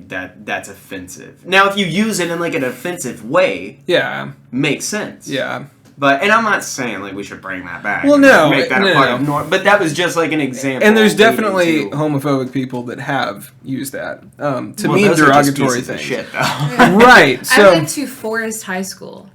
that's offensive. Now, if you use it in like an offensive way, Yeah. makes sense. Yeah. But and I'm not saying like we should bring that back. Well, and, no, like, make that no, a part no. of but that was just like an example. And there's leading definitely to- homophobic people that have used that to Well, mean those are just derogatory pieces of things. shit, though. Right. I So went to Forest High School.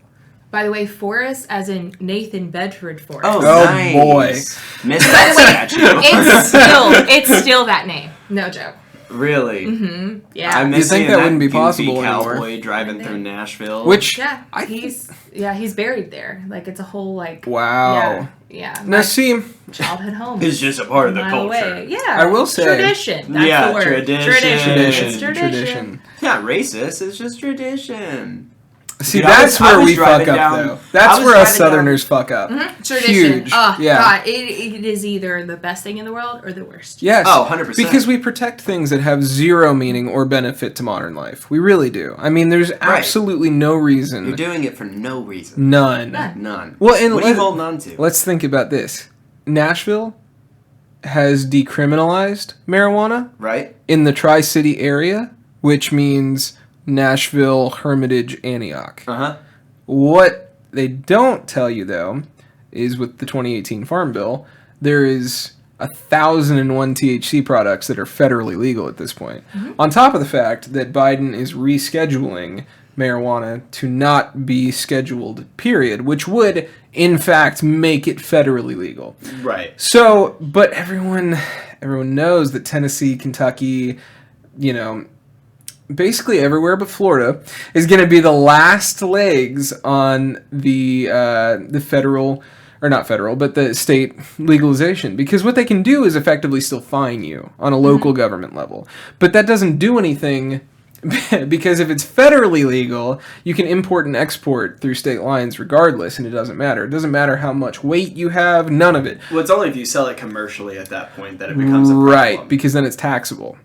By the way, Forest as in Nathan Bedford Forest. Oh, Oh, nice. boy. Missed By that the way, statue. it's still that name. No joke. Really? Mm-hmm. Yeah. I You miss think seeing that wouldn't be goofy possible cowboy anymore. driving through Nashville. which Yeah, he's buried there. Like it's a whole like wow. Yeah. Now My see, childhood home. It's just a part of the a mile culture. away. Yeah. I will say- tradition. That's Yeah, the word. tradition. It's tradition. It's not racist. It's just tradition. see Dude, that's I where was we fuck driving up down- though. I That's was where us driving down- Southerners fuck up. Tradition. Huge. Oh Yeah. God, it is either the best thing in the world or the worst. Yes. Oh, 100%. Because we protect things that have zero meaning or benefit to modern life. We really do. I mean, there's absolutely no You're reason. doing it for no reason. None. None. Well, and What are you holding on to? let's think about this. Nashville has decriminalized marijuana Right? in the Tri-City area, which means Nashville, Hermitage, Antioch. Uh-huh. What they don't tell you, though, is with the 2018 Farm Bill, there is 1,001 THC products that are federally legal at this point. On top of the fact that Biden is rescheduling marijuana to not be scheduled, period, which would, in fact, make it federally legal. Right. So, but everyone knows that Tennessee, Kentucky, basically everywhere but Florida is going to be the last legs on the federal, or not federal, but the state legalization. Because what they can do is effectively still fine you on a local government level. But that doesn't do anything because if it's federally legal, you can import and export through state lines regardless, and it doesn't matter. It doesn't matter how much weight you have, none of it. Well, it's only if you sell it commercially at that point that it becomes a problem. Right, because then it's taxable.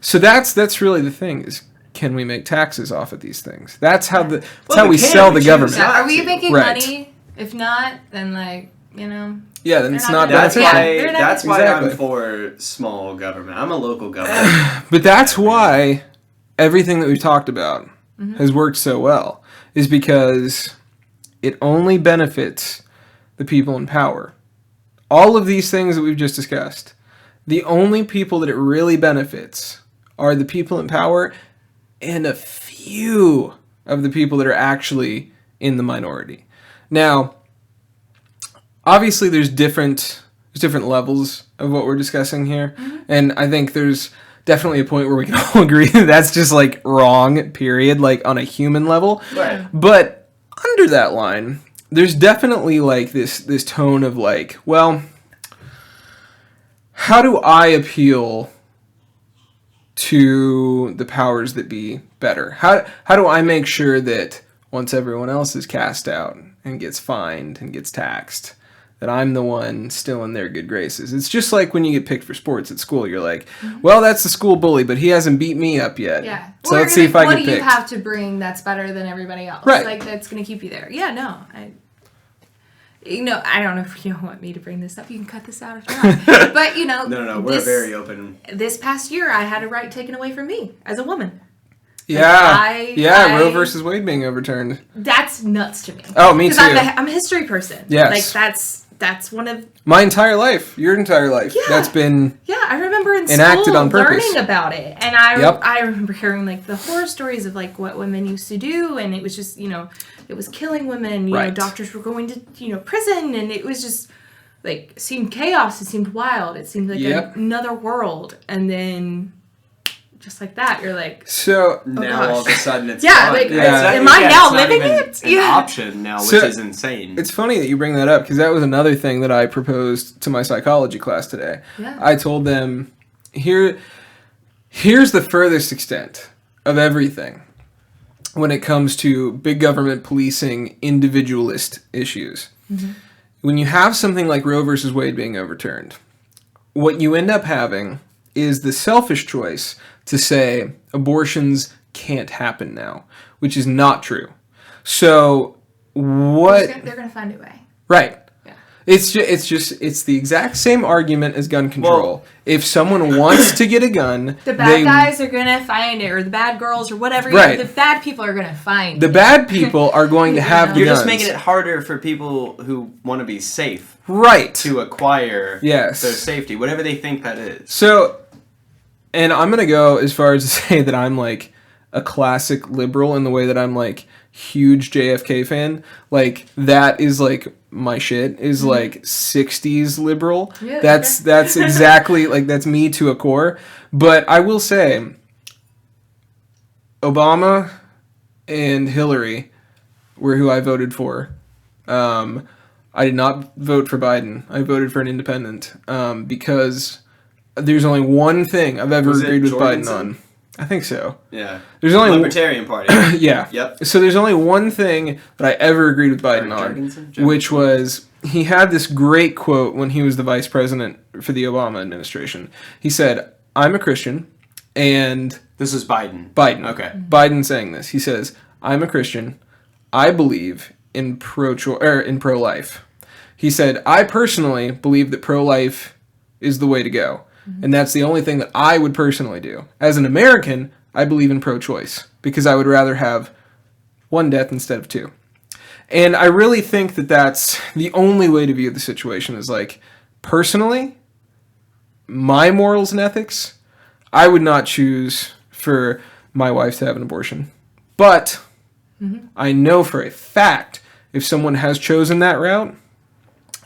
So that's really the thing is, can we make taxes off of these things? That's how Well, we we can, sell we the choose government. not. Are we making Right. money? If not, then Yeah, then it's They're not not That's Yeah, beneficial. they're not- that's why Exactly. I'm for small government. I'm a local government. But that's why everything that we've talked about has worked so well, is because it only benefits the people in power. All of these things that we've just discussed, the only people that it really benefits are the people in power and a few of the people that are actually in the minority. Now, obviously there's different levels of what we're discussing here, and I think there's definitely a point where we can all agree that that's just like wrong, period, like on a human level. Right. But under that line, there's definitely like this tone of like, well, how do I appeal to the powers that be better? How do I make sure that once everyone else is cast out and gets fined and gets taxed, that I'm the one still in their good graces? It's just like when you get picked for sports at school. You're like, well, that's the school bully, but he hasn't beat me up yet. yeah. So let's see if I what get do you picked. have to bring that's better than everybody else? Right. Like that's gonna keep you there. Yeah. No. I don't know if you want me to bring this up. You can cut this out if you want. But No, we're very open. This past year, I had a right taken away from me as a woman. Roe versus Wade being overturned. That's nuts to me. Oh, me too. Because I'm a history person. Yes. Like, that's one of... My entire life. Your entire life. Yeah. That's been... Yeah, I remember in enacted school on purpose. learning about it. And I remember hearing, like, the horror stories of, like, what women used to do. And it was just, you know, it was killing women. You know, doctors were going to, you know, prison. And it was just, like, it seemed chaos. It seemed wild. It seemed like another world. And then... just like that, you're like... So, now all of a sudden it's gone. Like, am I now living it? An option now, which is insane. It's funny that you bring that up, because that was another thing that I proposed to my psychology class today. Yeah. I told them, here's the furthest extent of everything when it comes to big government policing individualist issues. Mm-hmm. When you have something like Roe versus Wade being overturned, what you end up having is the selfish choice to say abortions can't happen now, which is not true. So what... They're going to find a way. Right. Yeah. It's the exact same argument as gun control. Well, if someone wants to get a gun... The bad guys are going to find it, or the bad girls, or whatever. Right. The bad people are going to find it. The bad people are going to have the You're guns. just making it harder for people who want to be safe. Right. To acquire their safety, whatever they think that is. So... And I'm going to go as far as to say that I'm, like, a classic liberal in the way that I'm, like, huge JFK fan. Like, that is, like, my shit, is, like, 60s liberal. Yeah, that's exactly, like, that's me to a core. But I will say, Obama and Hillary were who I voted for. I did not vote for Biden. I voted for an independent because... There's only one thing I've ever agreed with Biden on. I think so. Yeah. There's only Libertarian Party. Yeah. Yep. So there's only one thing that I ever agreed with Biden on, which was he had this great quote when he was the vice president for the Obama administration. He said, "I'm a Christian," and this is Biden. Biden. Okay. Biden saying this. He says, "I'm a Christian. I believe in pro-life." He said, "I personally believe that pro-life is the way to go. And that's the only thing that I would personally do. As an American, I believe in pro-choice because I would rather have one death instead of two." And I really think that that's the only way to view the situation is like, personally, my morals and ethics, I would not choose for my wife to have an abortion. But I know for a fact if someone has chosen that route,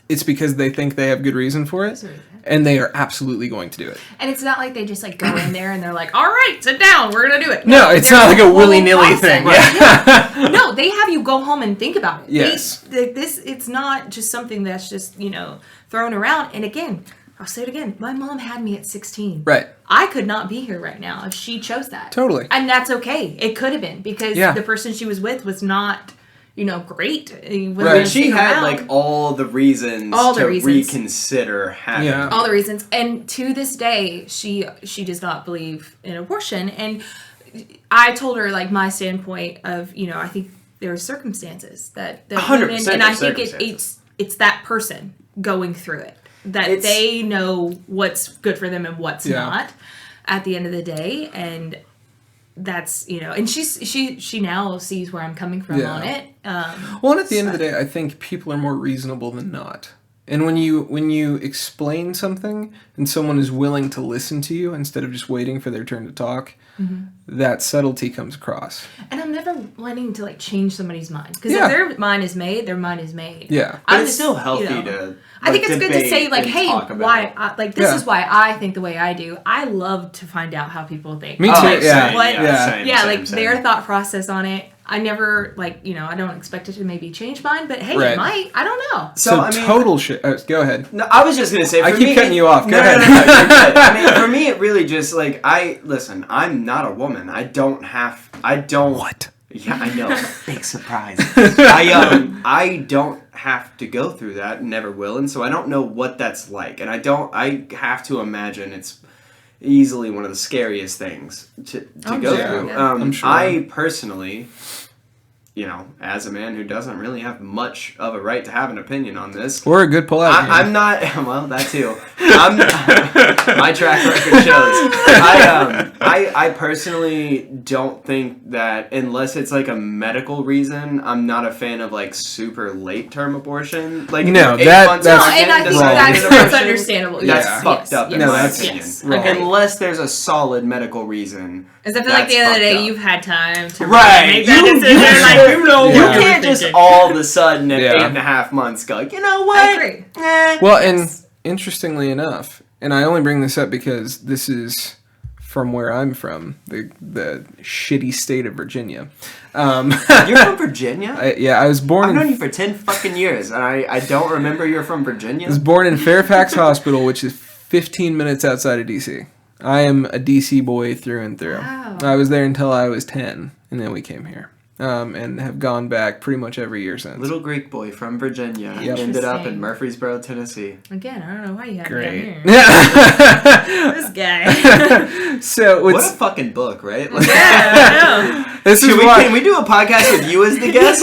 it's because they think they have good reason for it. And they are absolutely going to do it. And it's not like they just like go in there and they're like, "All right, sit down, we're gonna do it." No, it's not like a willy-nilly thing. Yeah. No, they have you go home and think about it. Yes. It's not just something that's just, you know, thrown around. And again, I'll say it again. My mom had me at 16. Right. I could not be here right now if she chose that. Totally. And that's okay. It could have been because the person she was with was not, you know, great. Right. She had like all the reasons to reconsider having. Yeah. All the reasons. And to this day, she does not believe in abortion. And I told her like my standpoint of, you know, I think there are circumstances that 100% women, and I think it's that person going through it. That they know what's good for them and what's not at the end of the day. And that's, you know, and she now sees where I'm coming from on it. Well, and at the end of the day, I think people are more reasonable than not. And when you explain something and someone is willing to listen to you instead of just waiting for their turn to talk, that subtlety comes across. And I'm never wanting to like change somebody's mind because if their mind is made, their mind is made. Yeah, but it's still healthy to. I think it's good to say like, hey, why? This is why I think the way I do. I love to find out how people think. Me too. Like, Same. Their thought process on it. I never like, you know, I don't expect it to maybe change mine, but hey, it might. I don't know. So I mean, total shit. Go ahead. No, I was just gonna say. I keep cutting you off. Go ahead. No, you're good. I mean, for me, it really just like I'm not a woman. I don't. What? Yeah, I know. Big surprise. I don't have to go through that, never will, and so I don't know what that's like. And I have to imagine it's easily one of the scariest things to go through. Yeah. I'm sure. I personally, you know, as a man who doesn't really have much of a right to have an opinion on this. Or a good pull-out. I'm not, well, that too. My track record shows. I personally don't think that unless it's like a medical reason, I'm not a fan of like super late term abortion. Like No, if you're 8 that- months that's- No, and I think wrong. that's understandable. That's Yes, fucked yes, up. yes, in No, my that's- opinion. yes. wrong. Agreed. Unless there's a solid medical reason. Because I feel like at the end of the That's day, fucked you've had time to Right. make that You- decision. you- Like, you know Yeah. You what you're can't just thinking. all of a sudden at Yeah. 8.5 months go, you know what? I agree. Well, and interestingly enough, and I only bring this up because this is from where I'm from, the shitty state of Virginia. You're from Virginia? I was born I've known in you for 10 fucking years, and I don't remember you're from Virginia. I was born in Fairfax Hospital, which is 15 minutes outside of DC. I am a DC boy through and through. Wow. I was there until I was 10, and then we came here. And have gone back pretty much every year since. Little Greek boy from Virginia Yep. ended up in Interesting. Murfreesboro, Tennessee. Again, I don't know why you have Great. me down Yeah. here. This guy. So What a what's fucking book, right? Yeah, I this is Can we why do a podcast with you as the guest?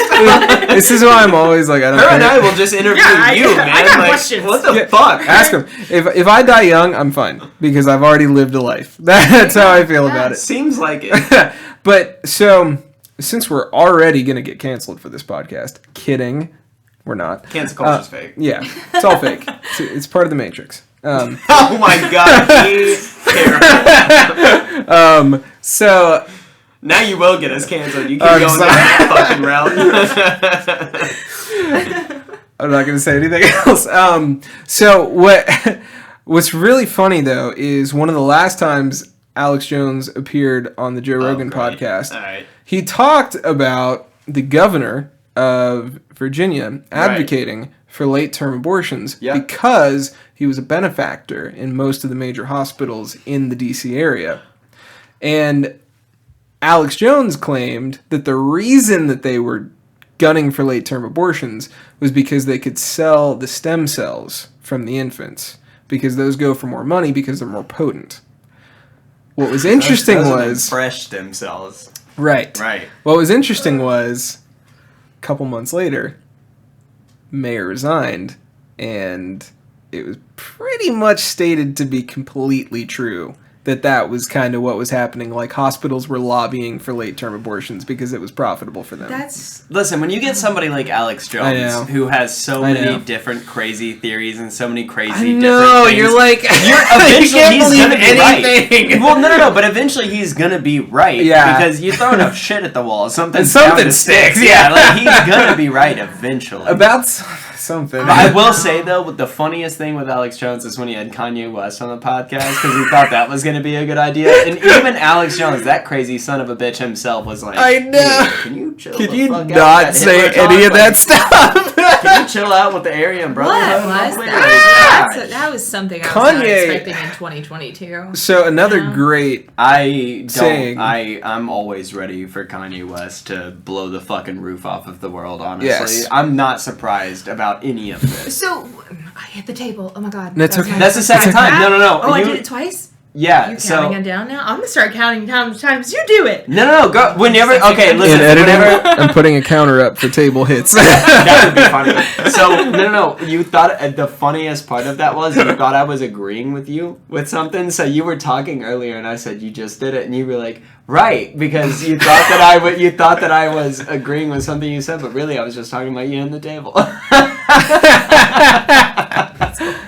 this is why I'm always like I don't Her and care. I will just interview Yeah, you, man. I got like, questions. what the Yeah, fuck? Ask him if I die young, I'm fine because I've already lived a life. That's how I feel about it. Seems like it. But so since we're already gonna get canceled for this podcast, kidding, we're not. Cancel culture's fake. Yeah, it's all fake. It's part of the Matrix. Oh my god, he's terrible. So Now you will get us canceled. You keep going down sorry. that fucking route. I'm not gonna say anything else. So what's really funny though is one of the last times Alex Jones appeared on the Joe Rogan great. podcast. All right. He talked about the governor of Virginia advocating for late-term abortions Yeah. because he was a benefactor in most of the major hospitals in the D.C. area. And Alex Jones claimed that the reason that they were gunning for late-term abortions was because they could sell the stem cells from the infants because those go for more money because they're more potent. What was interesting was... fresh stem cells. Right. Right. What was interesting was a couple months later, Mayor resigned, and it was pretty much stated to be completely true that was kind of what was happening. Like, hospitals were lobbying for late-term abortions because it was profitable for them. Listen, when you get somebody like Alex I know. Jones, who has so I many know. different crazy theories and so many crazy I different know, things, you're like... you're eventually can't he's believe gonna be anything. right. Well, no, but eventually he's gonna be right. Yeah. Because you throw enough shit at the wall, something And something bound to stick. sticks, Yeah, yeah. like he's gonna be right eventually. About something. But I will say though, with the funniest thing with Alex Jones is when he had Kanye West on the podcast because he thought that was going to be a good idea, and even Alex Jones, that crazy son of a bitch himself, was like, I know. "Hey, can you chill? Could the you fuck out with not that say Hitler any talk? of that stuff? Can you chill out with the Aryan What Brotherhood? was Like, that? gosh. That was something I was not Kanye- expecting in 2022. So another Yeah. great... I don't. Saying. I'm always ready for Kanye West to blow the fucking roof off of the world. Honestly, Yes. I'm not surprised about any of this. So, I hit the table. Oh my god. That's That was okay. my That's the first second time. No. Oh, I You- did it twice? Yeah. You're so counting it down now? I'm gonna start counting times you do it. no. Go whenever. Okay, listen. In editing, Whenever, I'm putting a counter up for table hits. that would be funny. So no. You thought the funniest part of that was you thought I was agreeing with you with something. So you were talking earlier, and I said you just did it, and you were like, right, because you thought that I was agreeing with something you said, but really I was just talking about you and the table.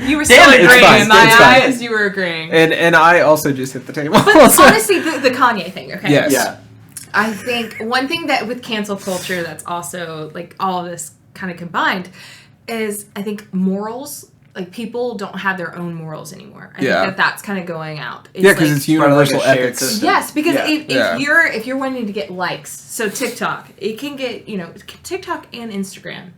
You were Damn still it, it's agreeing fine, in my it's fine. eyes. You were agreeing. and I also just hit the table. But honestly, the Kanye thing, okay? Yes. Yeah. I think one thing that with cancel culture that's also like all of this kind of combined is I think morals. Like people don't have their own morals anymore. I Yeah. think that's kind of going out. Yeah, because like- it's universal shared ethics. system. Yes, because Yeah. if you're wanting to get likes, so TikTok, it can get TikTok and Instagram.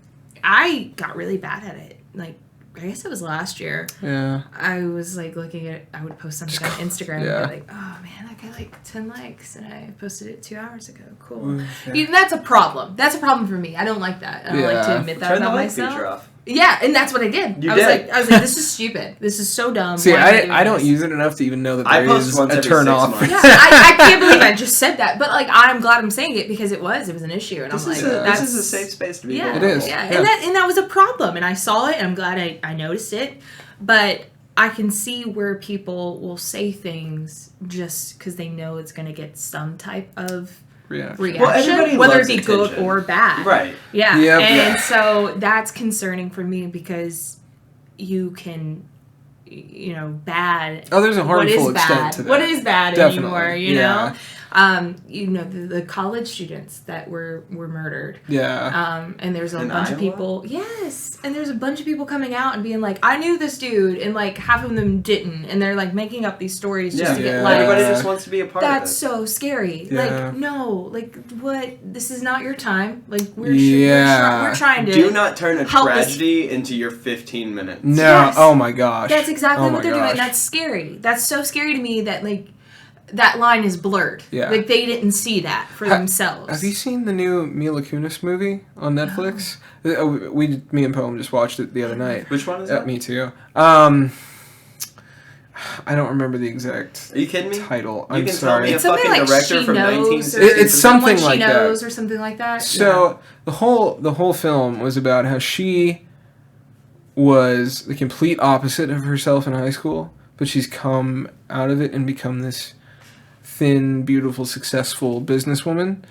I got really bad at it. Like I guess it was last year. Yeah. I was like looking at I would post something on Instagram Yeah. and be like, oh man, that got like 10 likes and I posted it 2 hours ago. Cool. That's a problem. That's a problem for me. I don't like that. I don't like to Yeah. admit that Turn the about like myself. feature off. Yeah, and that's what I did. You I was did. like, this is stupid. This is so dumb. See, Why am doing I don't this? use it enough to even know that I there post is once a every turn 6 off. months. Yeah, I can't believe I just said that. But like, I'm glad I'm saying it because it was an issue, and This I'm like, this is a safe space to be. yeah, It is. yeah. Yeah. And that was a problem, and I saw it, and I'm glad I noticed it. But I can see where people will say things just because they know it's going to get some type of reaction, Well, everybody whether it loves be attention. good or bad. Right. Yeah. Yep. And so that's concerning for me because you can, bad. Oh, there's a harmful what is extent bad? to that. What is bad Definitely. anymore? Yeah. The college students that were murdered. Yeah. And there's a In bunch of Iowa? people. Yes. And there's a bunch of people coming out and being like, I knew this dude. And like half of them didn't. And they're like making up these stories just to get Yeah. likes. Everybody just wants to be a part of it. That's so scary. Yeah. Like, no. Like, what? This is not your time. Like, we're trying to. Do not turn a help us. tragedy into your 15 minutes. No. Yes. Oh my gosh. That's exactly Oh what my they're doing. gosh. That's scary. That's so scary to me that, like, that line is blurred. Yeah. Like, they didn't see that for themselves. Have you seen the new Mila Kunis movie on Netflix? Me and Poem just watched it the other night. Which one is that? Me too. I don't remember the exact Are you kidding me? title. You I'm can sorry. tell me a It's something fucking like director She from Knows, 1960s. or It's something Someone like She that. Knows, or something like that. So the whole film was about how she was the complete opposite of herself in high school, but she's come out of it and become this thin, beautiful, successful businesswoman.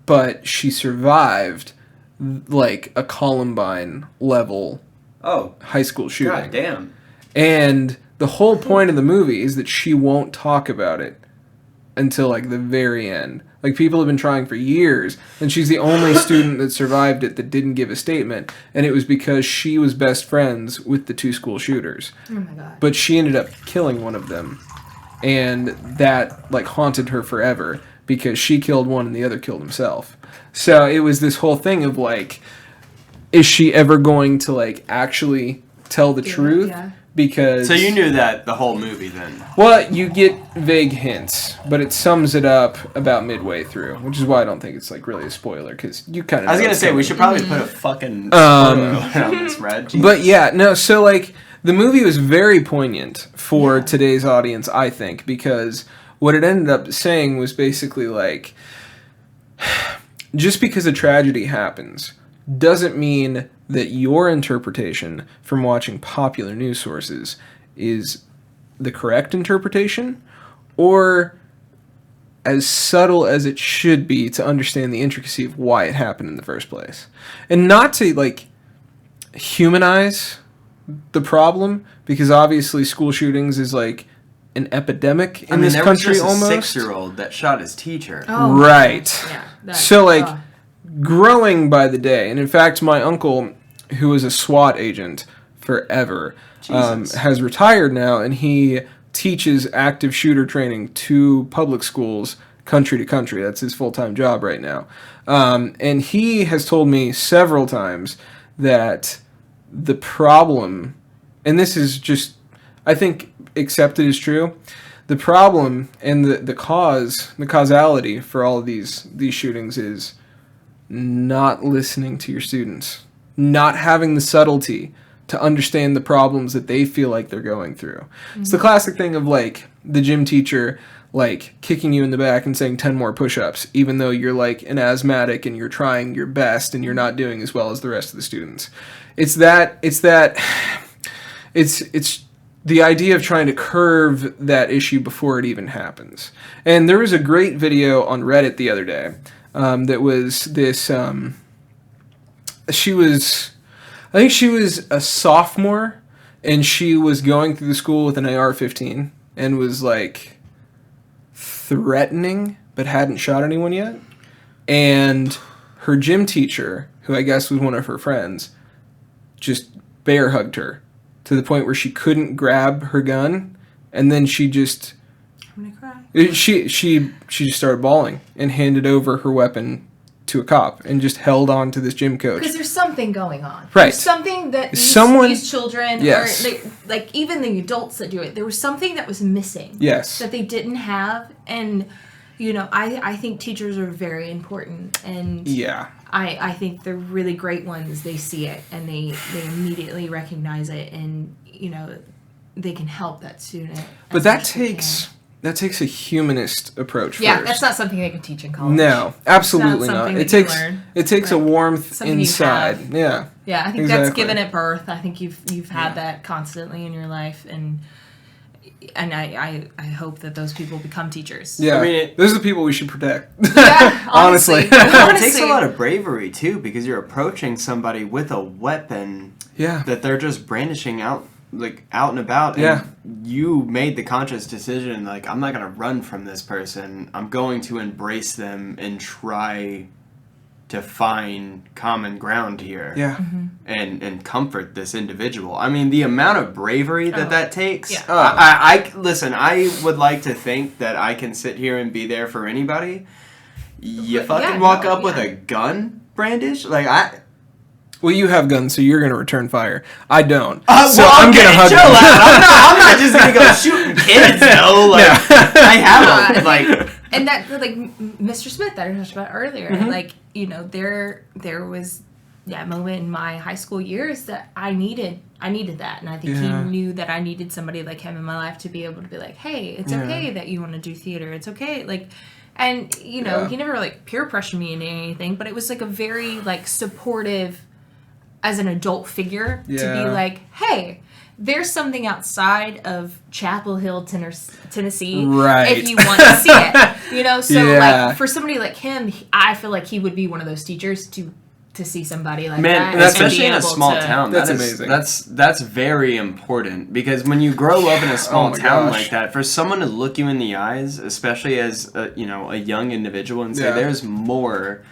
But she survived like a Columbine level Oh, high school shooting. god damn. And the whole point of the movie is that she won't talk about it until like the very end. Like people have been trying for years, and she's the only student that survived it that didn't give a statement, and it was because she was best friends with the two school shooters. Oh my god. But she ended up killing one of them, and that like haunted her forever because she killed one and the other killed himself. So it was this whole thing of like, is she ever going to like actually tell the truth? Yeah. Because So you knew that the whole movie then? well, you get vague hints, but it sums it up about midway through, which is why I don't think it's like really a spoiler because you kind of. I was gonna say we should probably put a fucking Um, spoiler alert on this, Red. Jesus. But yeah, no. So like the movie was very poignant for today's audience, I think, because what it ended up saying was basically like, just because a tragedy happens doesn't mean that your interpretation from watching popular news sources is the correct interpretation or as subtle as it should be to understand the intricacy of why it happened in the first place. And not to like humanize the problem, because obviously school shootings is like an epidemic in this country almost. A 6-year-old that shot his teacher. Oh, Right. Yeah. So like growing by the day, and in fact my uncle, who was a SWAT agent forever, Jesus. has retired now, and he teaches active shooter training to public schools country to country. That's his full-time job right now. And he has told me several times that the problem, and this is just, I think, accepted as true, the problem and the causality for all of these shootings is not listening to your students, not having the subtlety to understand the problems that they feel like they're going through. Mm-hmm. It's the classic thing of like the gym teacher like kicking you in the back and saying 10 more push-ups, even though you're like an asthmatic and you're trying your best and you're not doing as well as the rest of the students. It's the idea of trying to curve that issue before it even happens. And there was a great video on Reddit the other day that was this, I think she was a sophomore, and she was going through the school with an AR-15 and was like threatening but hadn't shot anyone yet. And her gym teacher, who I guess was one of her friends, just bear hugged her to the point where she couldn't grab her gun, and then she just I'm gonna cry. she just started bawling and handed over her weapon to a cop and just held on to this gym coach. Because there's something going on. Right. There's something that these children, Yes. or like even the adults that do it, there was something that was missing. Yes. That they didn't have. And, I think teachers are very important. And Yeah. I think the really great ones, they see it and they immediately recognize it, and, they can help that student. But that takes that takes a humanist approach Yeah, first. that's not something they can teach in college. No, absolutely not. something It that you takes learn. it takes a Like, warmth something you inside. have. Yeah. Yeah, I think Exactly. that's given at birth. I think you've had that constantly in your life, and I hope that those people become teachers. Yeah. I mean, those are the people we should protect. Yeah, Honestly. It takes a Honestly. lot of bravery too, because you're approaching somebody with a weapon Yeah. that they're just brandishing out and about. And Yeah. you made the conscious decision, like, I'm not gonna run from this person. I'm going to embrace them and try to find common ground here. Yeah. And comfort this individual. I mean, the amount of bravery that takes. Yeah. I listen. I would like to think that I can sit here and be there for anybody. You fucking walk up with a gun brandish, like Well, you have guns, so you're going to return fire. I don't. so I'm okay, going to hug chill you. out. I'm not just gonna go shooting kids though. Like I have a, like. And that, like Mr. Smith that I talked about earlier, like, you know, there was that moment in my high school years that I needed that, and I think he knew that I needed somebody like him in my life to be able to be like, hey, it's okay that you want to do theater, it's okay, like, and you know, he never like peer pressured me into anything, but it was like a very like supportive as an adult figure to be like, hey, there's something outside of Chapel Hill, Tennessee, Right. if you want to see it. You know, so Yeah. like for somebody like him, I feel like he would be one of those teachers to see somebody like Man, that. especially in a and be small able to- town, That's that is- amazing. That's very important, because when you grow up in a small my town gosh. like that, for someone to look you in the eyes, especially as a young individual, and say Yeah. there's more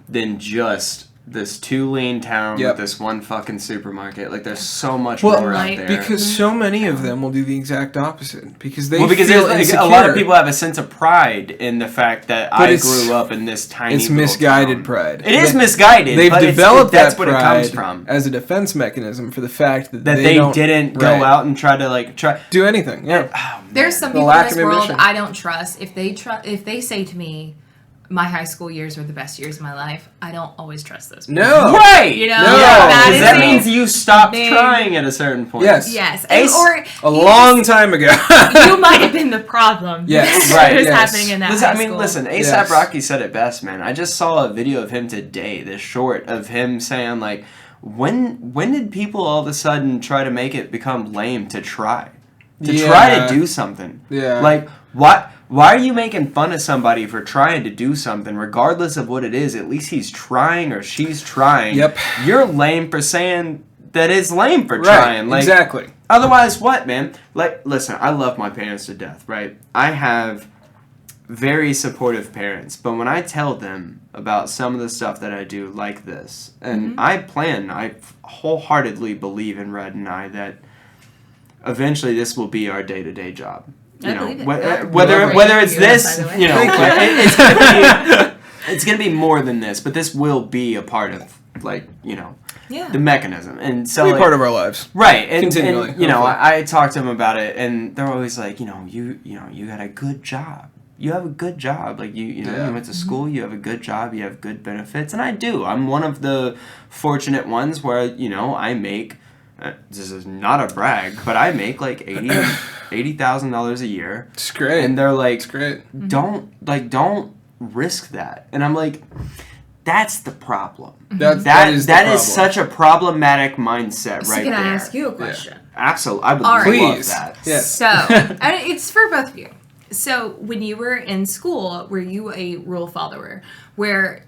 than just this 2-lane town Yep. with this one fucking supermarket. Like, there's so much Well, more out Right. there. Because so many of them will do the exact opposite. Because they because feel there's, insecure. a lot of people have a sense of pride in the fact that But I it's- grew up in this tiny It's little misguided town. pride. It is They- misguided. They've but developed that's that what it pride comes from. as a defense mechanism for the fact that That they they don't didn't go right, out and try to like try. do anything. Yeah. Oh, There's man. some The people in lack this of world ambition. I don't trust. If they say to me, my high school years were the best years of my life, I don't always trust those people. No. Right. You know, No. that Because is that a- means you stopped big- trying at a certain point. Yes. Yes. Ace- Or A long time ago. you might have been the problem. Yes. that Right, was yes. happening in that Listen, high I mean, school. listen. ASAP Yes. Rocky said it best, man. I just saw a video of him today. This short of him saying like, when did people all of a sudden try to make it become lame to try Yeah. to do something? Yeah. Like what? Why are you making fun of somebody for trying to do something, regardless of what it is? At least he's trying or she's trying. Yep. You're lame for saying that it's lame for Right. trying. Like, Exactly. otherwise, what, man? Like, listen, I love my parents to death, right? I have very supportive parents, but when I tell them about some of the stuff that I do like this, and I wholeheartedly believe in Red and I that eventually this will be our day-to-day job. You I know, believe it. whether it's By this, the way. you know, it's gonna be, it's gonna be more than this, but this will be a part of, like, you know, Yeah. the mechanism. And so, Be like, part of our lives. right, and Continually, you know, hopefully. I talk to them about it, and they're always like, you got a good job. You have a good job. Like, you know, Yeah. you went to school, you have a good job, you have good benefits, and I do. I'm one of the fortunate ones where, you know, I make, this is not a brag, but I make like $80,000 a year. It's great. And they're like, It's great. don't risk that. And I'm like, that's the problem. That is the that problem. is such a problematic mindset So right can there. I ask you a question? Absolutely, I would All love right. Please. that. Yes. So, and it's for both of you. So, when you were in school, were you a rule follower? Where,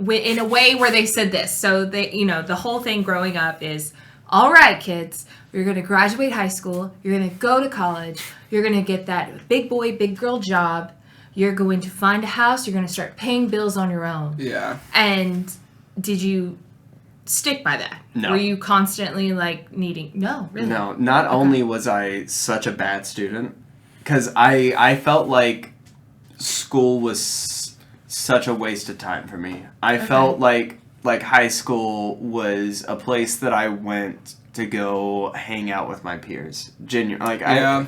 in a way where they said this, so they, you know, the whole thing growing up is, all right, kids, you're going to graduate high school, you're going to go to college, you're going to get that big boy, big girl job, you're going to find a house, you're going to start paying bills on your own. Yeah. And did you stick by that? No. Were you constantly like needing? No, really. No, not only was I such a bad student, because I felt like school was such a waste of time for me. I felt like high school was a place that I went to go hang out with my peers. Yeah.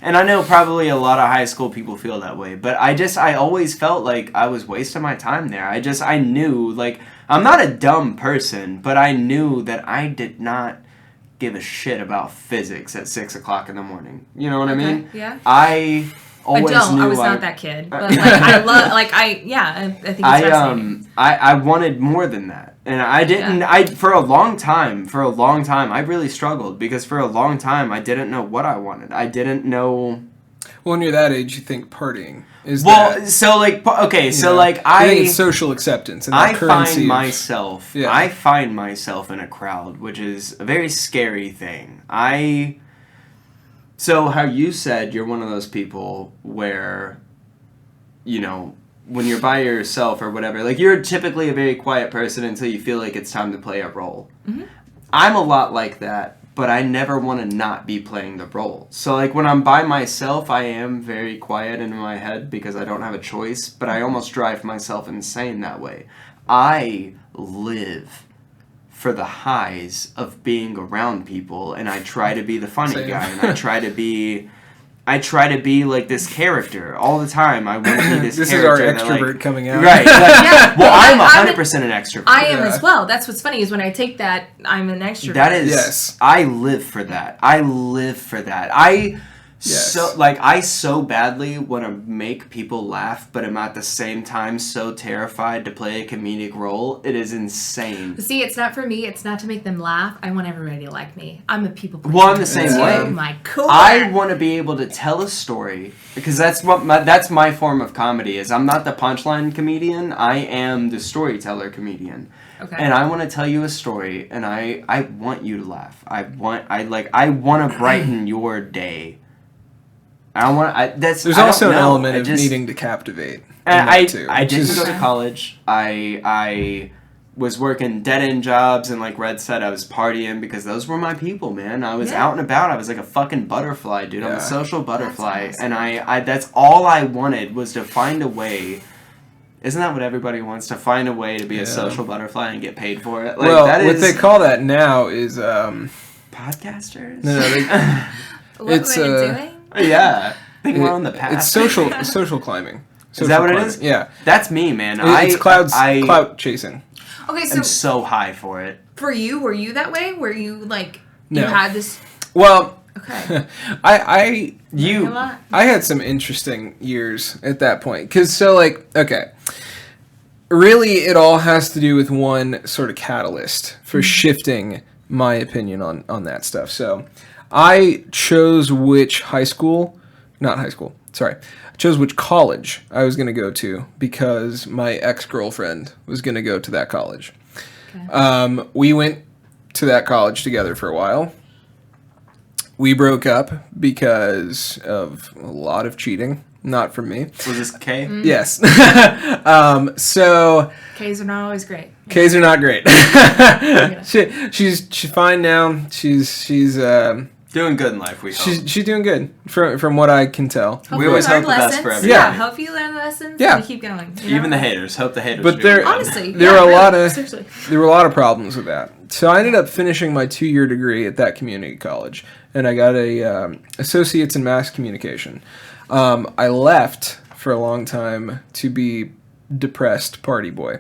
And I know probably a lot of high school people feel that way, but I always felt like I was wasting my time there. I knew, like, I'm not a dumb person, but I knew that I did not give a shit about physics at 6 o'clock in the morning. You know what I mean? Yeah. always I don't. knew I was not that kid. But like, I love, like, I think it's fascinating. I wanted more than that. And I didn't, for a long time, I really struggled because for a long time, I didn't know what I wanted. I didn't know. Well, when you're that age, you think partying is so like, okay, so like, I think it's social acceptance. And I find myself in a crowd, which is a very scary thing. So how you said you're one of those people where, you know, when you're by yourself or whatever, like you're typically a very quiet person until you feel like it's time to play a role. Mm-hmm. I'm a lot like that, but I never want to not be playing the role. So like when I'm by myself, I am very quiet in my head because I don't have a choice, but I almost drive myself insane that way. I live for the highs of being around people, and I try to be the funny guy, and I try to be like this character all the time. I want to be this. This is our extrovert coming out, right? Like, well, I'm 100% an extrovert. I am as well. That's what's funny is when I take that, I'm an extrovert. That is, yes. I live for that. I so badly want to make people laugh, but I'm at the same time so terrified to play a comedic role. It is insane. See, it's not for me. It's not to make them laugh. I want everybody to like me. I'm a people person. Well, I'm the same way. Oh my God. I want to be able to tell a story because that's my form of comedy. Is I'm not the punchline comedian. I am the storyteller comedian. Okay. And I want to tell you a story, and I want you to laugh. I want to brighten your day. There's also an element of needing to captivate. And I didn't go to college. I was working dead-end jobs, and like Red said, I was partying because those were my people, man. I was out and about. I was like a fucking butterfly, dude. I'm a social butterfly. Awesome. And I that's all I wanted was to find a way. Isn't that what everybody wants? To find a way to be a social butterfly and get paid for it? Like, well, what they call that now is... podcasters? No, what were you doing? Yeah, I think we're on the path. It's social climbing. Is that what it is? Yeah, that's me, man. It's clout chasing. Okay, so I'm so high for it. For you, were you that way? Were you like no. you had this? Well, okay. I had some interesting years at that point because really it all has to do with one sort of catalyst for shifting my opinion on that stuff. So. I chose which which college I was going to go to because my ex-girlfriend was going to go to that college. Okay. We went to that college together for a while. We broke up because of a lot of cheating. Not from me. Was this K? Mm-hmm. Yes. So... K's are not always great. K's are not great. She's fine now. She's doing good in life, we hope. She's doing good, from what I can tell. Hopefully we always hope the best for everybody. Yeah, hope you learn the lessons and you keep going. You know? Even the haters. Hope the haters but there were a lot of problems with that. So I ended up finishing my 2-year degree at that community college, and I got a associate's in mass communication. I left for a long time to be depressed party boy.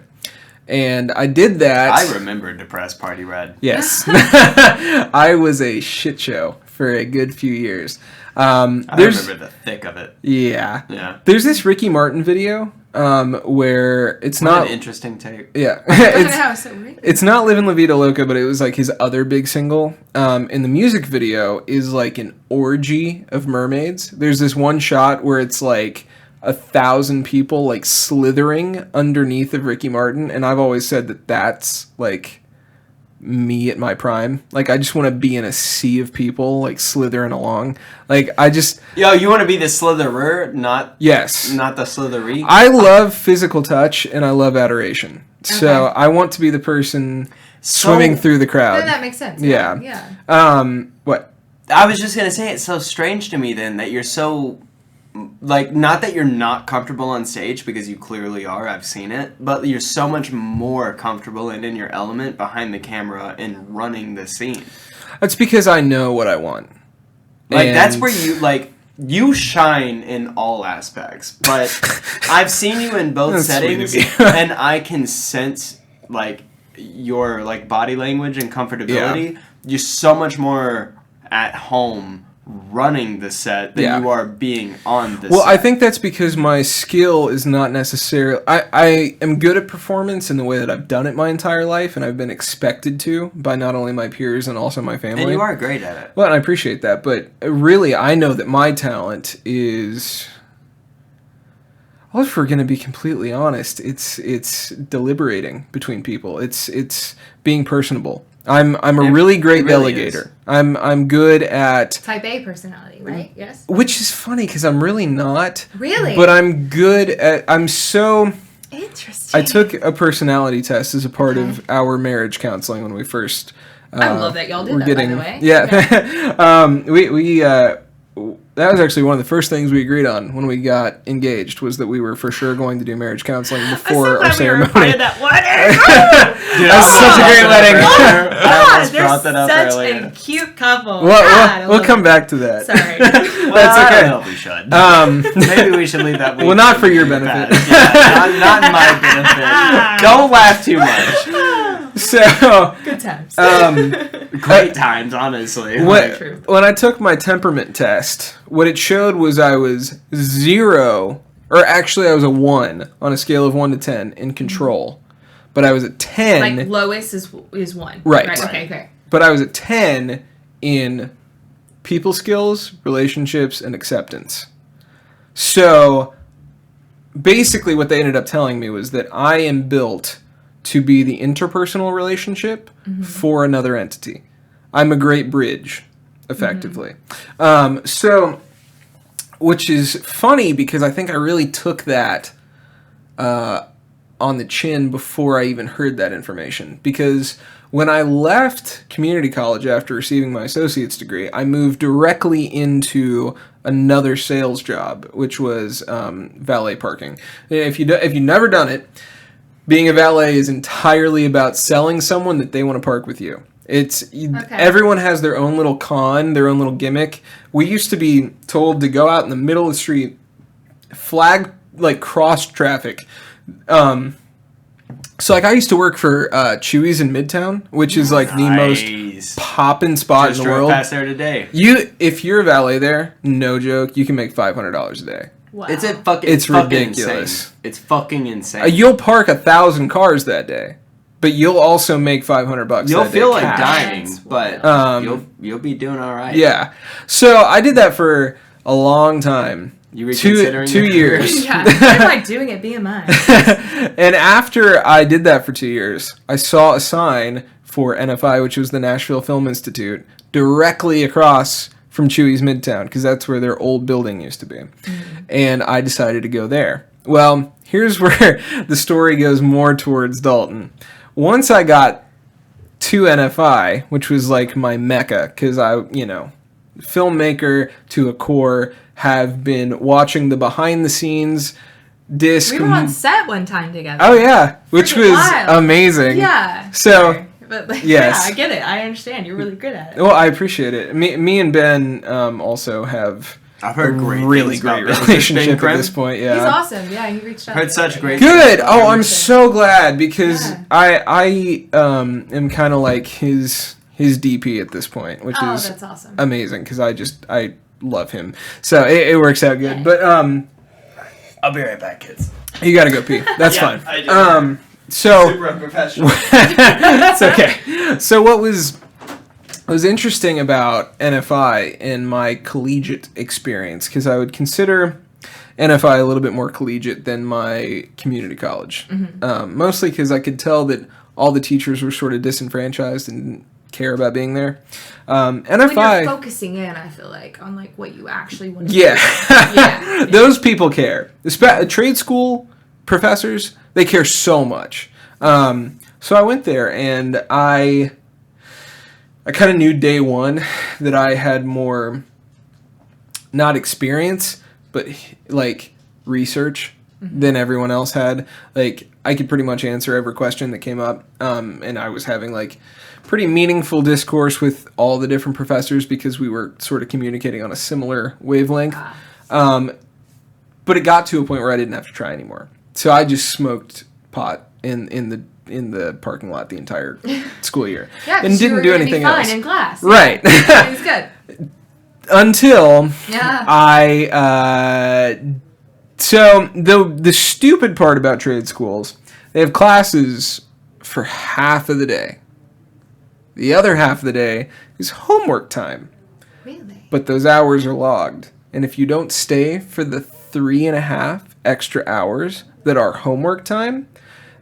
And I did that. I remember Depressed Party Red. Yes. I was a shit show for a good few years. I remember the thick of it. Yeah. Yeah. There's this Ricky Martin video where it's not... an interesting take. Yeah. It's not Livin' La Vida Loca, but it was like his other big single. And the music video is like an orgy of mermaids. There's this one shot where it's like 1,000 people like slithering underneath of Ricky Martin, and I've always said that that's like me at my prime. Like I just want to be in a sea of people like slithering along. Like I just you want to be the slitherer, not the slithery. I love physical touch and I love adoration. Okay. So I want to be the person swimming through the crowd. No, that makes sense. Yeah. What? I was just gonna say it's so strange to me then that you're so. Like, not that you're not comfortable on stage, because you clearly are, I've seen it, but you're so much more comfortable and in your element behind the camera and running the scene. That's because I know what I want. Like, that's where you shine in all aspects, but I've seen you in both settings, and I can sense, like, your, like, body language and comfortability. Yeah. You're so much more at home running the set than you are being on the set. Well, I think that's because my skill is not necessarily... I am good at performance in the way that I've done it my entire life, and I've been expected to by not only my peers and also my family. And you are great at it. Well, and I appreciate that, but really, I know that my talent is... Well, if we're going to be completely honest, it's deliberating between people. It's being personable. I'm a really great delegator. I'm good at Type A personality, right? Yes. which is funny because I'm really not. Really? But I'm good at. I'm so. Interesting. I took a personality test as a part of our marriage counseling when we first. I love that y'all did that, by the way. Yeah. we that was actually one of the first things we agreed on when we got engaged, was that we were for sure going to do marriage counseling before our ceremony. That wedding. Dude, that was such a great wedding. I almost They're brought that up such earlier. a cute couple. We'll come back to that. Sorry. That's I okay. don't know if we should. Maybe we should leave that. Well, not for your benefit. Yeah, not my benefit. Don't laugh too much. So, Good times. Great times, honestly. when I took my temperament test, what it showed was I was 0, or actually I was a 1 on a scale of 1 to 10 in control. But I was a 10. Like lowest is 1. Right. Okay. But I was a 10 in people skills, relationships, and acceptance. So basically what they ended up telling me was that I am built to be the interpersonal relationship for another entity. I'm a great bridge, effectively. So, which is funny because I think I really took that on the chin before I even heard that information. Because when I left community college after receiving my associate's degree, I moved directly into another sales job, which was valet parking. If you've never done it, being a valet is entirely about selling someone that they want to park with you. Everyone has their own little con, their own little gimmick. We used to be told to go out in the middle of the street, flag, like, cross traffic. So, like, I used to work for Chewy's in Midtown, which is, like, the most poppin' spot in the world. Just drove past there today. If you're a valet there, no joke, you can make $500 a day. Wow. It's ridiculous. Insane. It's fucking insane. You'll park 1,000 cars that day, but you'll also make $500. You'll that feel day like cash. dying, but you'll be doing all right. Yeah. So I did that for a long time. You reconsidering 2 years. Yeah. I'm like doing it BMI. And after I did that for 2 years, I saw a sign for NFI, which was the Nashville Film Institute, directly across from Chewy's Midtown, because that's where their old building used to be. And I decided to go there. Well, here's where the story goes more towards Dalton. Once I got to NFI, which was like my mecca, because filmmaker to a core, have been watching the behind the scenes disc. We were on set one time together. Oh yeah, which was wild. amazing. Yeah. So, but like, yes. Yeah, I get it. I understand. You're really good at it. Well, I appreciate it. Me and Ben also have I've heard really great relationship at this point. Yeah, he's awesome. Yeah, he reached out. Heard such great. Good. Oh, I'm so glad because I am kind of like his DP at this point, which is that's awesome. amazing because I love him. So it works out good. Yeah. But I'll be right back, kids. You gotta go pee. That's fine. I do. So super unprofessional. It's okay. So what was interesting about NFI in my collegiate experience, because I would consider NFI a little bit more collegiate than my community college, mostly because I could tell that all the teachers were sort of disenfranchised and didn't care about being there. NFI, when you're focusing in, I feel like, on like what you actually want to do. Yeah. Those people care. Trade school professors, they care so much. So I went there and I kind of knew day one that I had more, not experience, but like research than everyone else had. Like I could pretty much answer every question that came up. And I was having like pretty meaningful discourse with all the different professors because we were sort of communicating on a similar wavelength. But it got to a point where I didn't have to try anymore. So I just smoked pot in the parking lot the entire school year. Yeah, and didn't do anything else. Fine in class. Right. It's good. Until Yeah. So the stupid part about trade schools, they have classes for half of the day. The other half of the day is homework time. Really? But those hours are logged. And if you don't stay for the 3.5 extra hours that are homework time,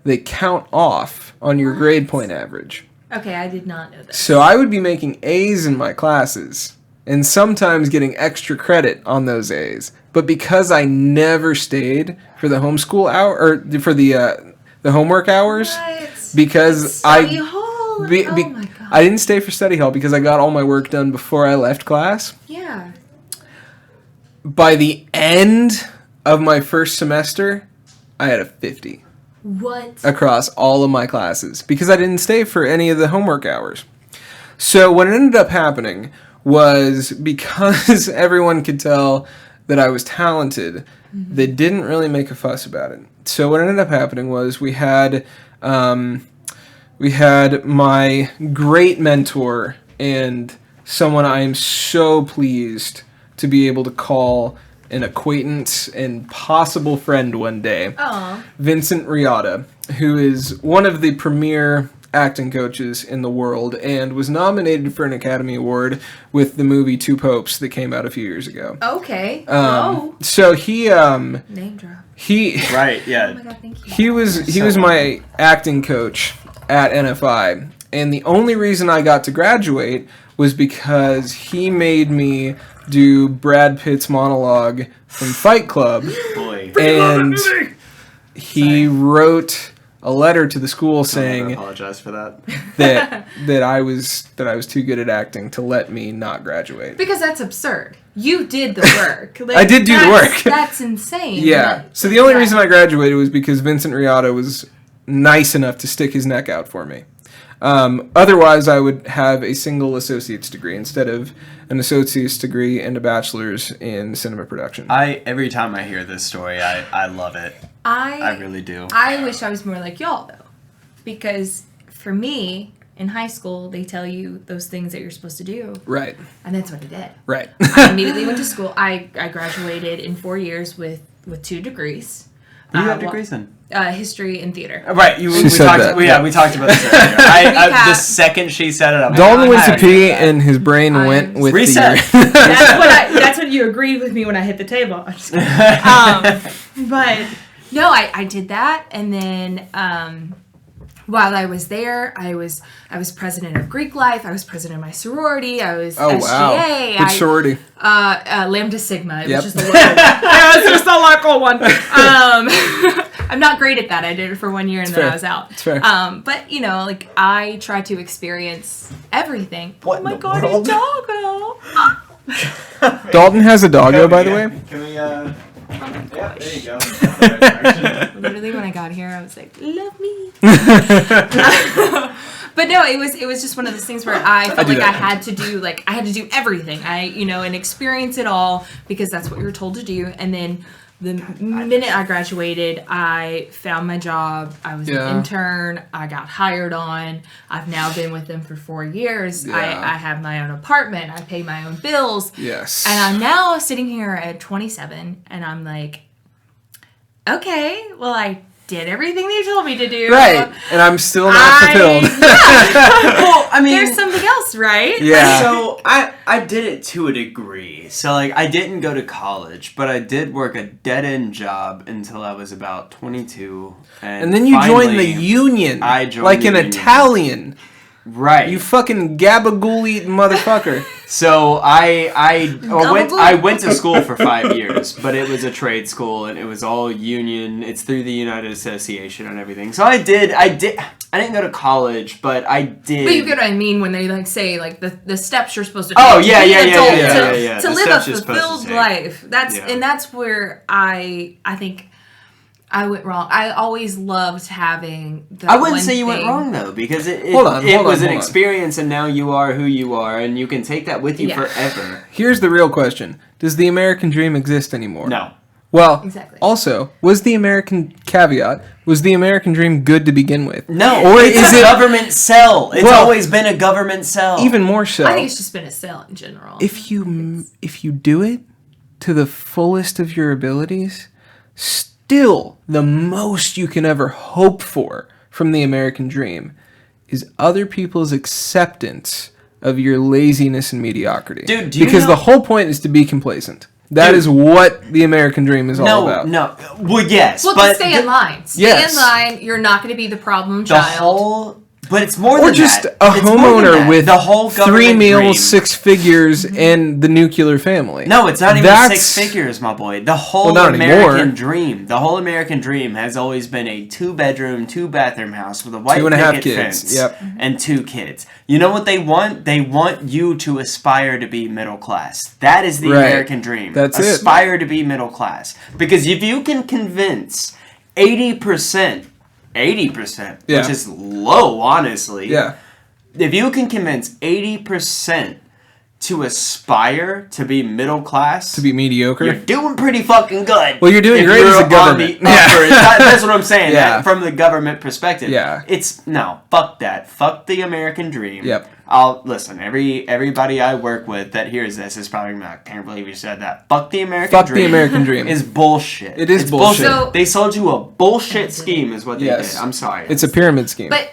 they count off on your grade point average. Okay, I did not know that. So I would be making A's in my classes and sometimes getting extra credit on those A's. But because I never stayed for the homeschool hour or for the homework hours, What? because Study hall? Oh my God. I didn't stay for study hall because I got all my work done before I left class. Yeah. By the end of my first semester, I had a 50 What? across all of my classes because I didn't stay for any of the homework hours. So what ended up happening was because everyone could tell that I was talented, they didn't really make a fuss about it. So what ended up happening was we had my great mentor and someone I am so pleased to be able to call an acquaintance and possible friend one day, Oh. Vincent Riotta, who is one of the premier acting coaches in the world and was nominated for an Academy Award with the movie Two Popes that came out a few years ago. Okay. So he Name drop. Right, Oh yeah. my God, thank you. he was my acting coach at NFI, and the only reason I got to graduate was because he made me do Brad Pitt's monologue from Fight Club, Boy. and he wrote a letter to the school I saying apologize for that. that I was too good at acting to let me not graduate. Because that's absurd. You did the work. Like, I did do the work. That's insane. Yeah. So the only reason I graduated was because Vincent Riotta was nice enough to stick his neck out for me. Otherwise, I would have a single associate's degree instead of an associate's degree and a bachelor's in cinema production. Every time I hear this story, I love it. I really do. I wish I was more like y'all, though. Because for me, in high school, they tell you those things that you're supposed to do. Right. And that's what I did. Right. I immediately went to school. I graduated in 4 years with 2 degrees. What do you have degrees in? History and theater. Right, we said talked. that. We talked about this earlier. The second she said it, I'm Dalton like, went to I pee know that. and his brain went with Reset. the That's what you agreed with me when I hit the table. I'm just kidding. But no, I did that, and then while I was there, I was president of Greek Life. I was president of my sorority. I was Oh SGA. wow! Which sorority? Lambda Sigma. It Yep. was just a little. It was just a local one. I'm not great at that. I did it for 1 year and then fair. I was out. It's fair. But like I try to experience everything. What oh my in the God, world? a doggo! Dalton has a doggo, by the way. Can we? Yeah, there you go. Literally, when I got here, I was like, "Love me." But no, it was just one of those things where I felt do like that. I had to do everything. And experience it all because that's what you're told to do. And then the minute I graduated, I found my job. I was Yeah. an intern. I got hired on. I've now been with them for 4 years. Yeah. I have my own apartment. I pay my own bills. Yes. And I'm now sitting here at 27, and I'm like, okay, well, I did everything they told me to do. Right, and I'm still not fulfilled. Well, I mean, There's something else, right? Yeah. So I did it to a degree. So like I didn't go to college, but I did work a dead end job until I was about 22. And then you joined the union. I joined like the an union. Italian. Right. You fucking gabagool eating motherfucker. So I Gabagool. went to school for 5 years, but it was a trade school and it was all union. It's through the United Association and everything. So I didn't go to college, but I did. But you get what I mean when they say the steps you're supposed to Oh, take yeah, to be yeah, an yeah, adult, yeah, yeah. to The live steps a you're supposed to fulfilled take. life. Yeah. That's where I think I went wrong. I always loved having the I wouldn't one say you went thing. wrong though, because it Hold on, was an hold on. experience, and now you are who you are, and you can take that with you Yeah. forever. Here's the real question. Does the American dream exist anymore? No. Well, Exactly. also, was the American dream good to begin with? No, Or it's is a it government sell. It's Well, always been a government sell. even more so? I think it's just been a sale in general. if you do it to the fullest of your abilities, still the most you can ever hope for from the American dream is other people's acceptance of your laziness and mediocrity. Dude, do you because know- the whole point is to be complacent. That Dude. is what the American dream is all about. No. Well, yes, well, but to stay in line. Stay Yes. in line. You're not going to be the problem the child. whole. But it's more Or than just that. a It's more than homeowner that. with the whole 3 government meals, dream. 6 figures, and the nuclear family. No, it's not even That's- 6 figures, my boy. The whole Well, not American anymore. dream. The whole American dream has always been a 2-bedroom, 2-bathroom house with a white 2.5 picket kids. fence Yep. and 2 kids. You know what they want? They want you to aspire to be middle class. That is the Right. American dream. That's it. Aspire to be middle class. Because if you can convince 80%, Yeah. which is low, honestly. Yeah. If you can convince 80% to aspire to be middle class, To be mediocre. you're doing pretty fucking good. Well, you're doing if great you're as a on government. the upper- that's what I'm saying. Yeah. That, from the government perspective. Yeah. It's no, fuck that. Fuck the American dream. Yep. I'll listen. Everybody I work with that hears this is probably like, I can't believe you said that. Fuck the American Fuck dream. the American dream. Is bullshit. It is It's bullshit. So- they sold you a bullshit scheme, is what they Yes. did. I'm sorry. It's a pyramid scheme. But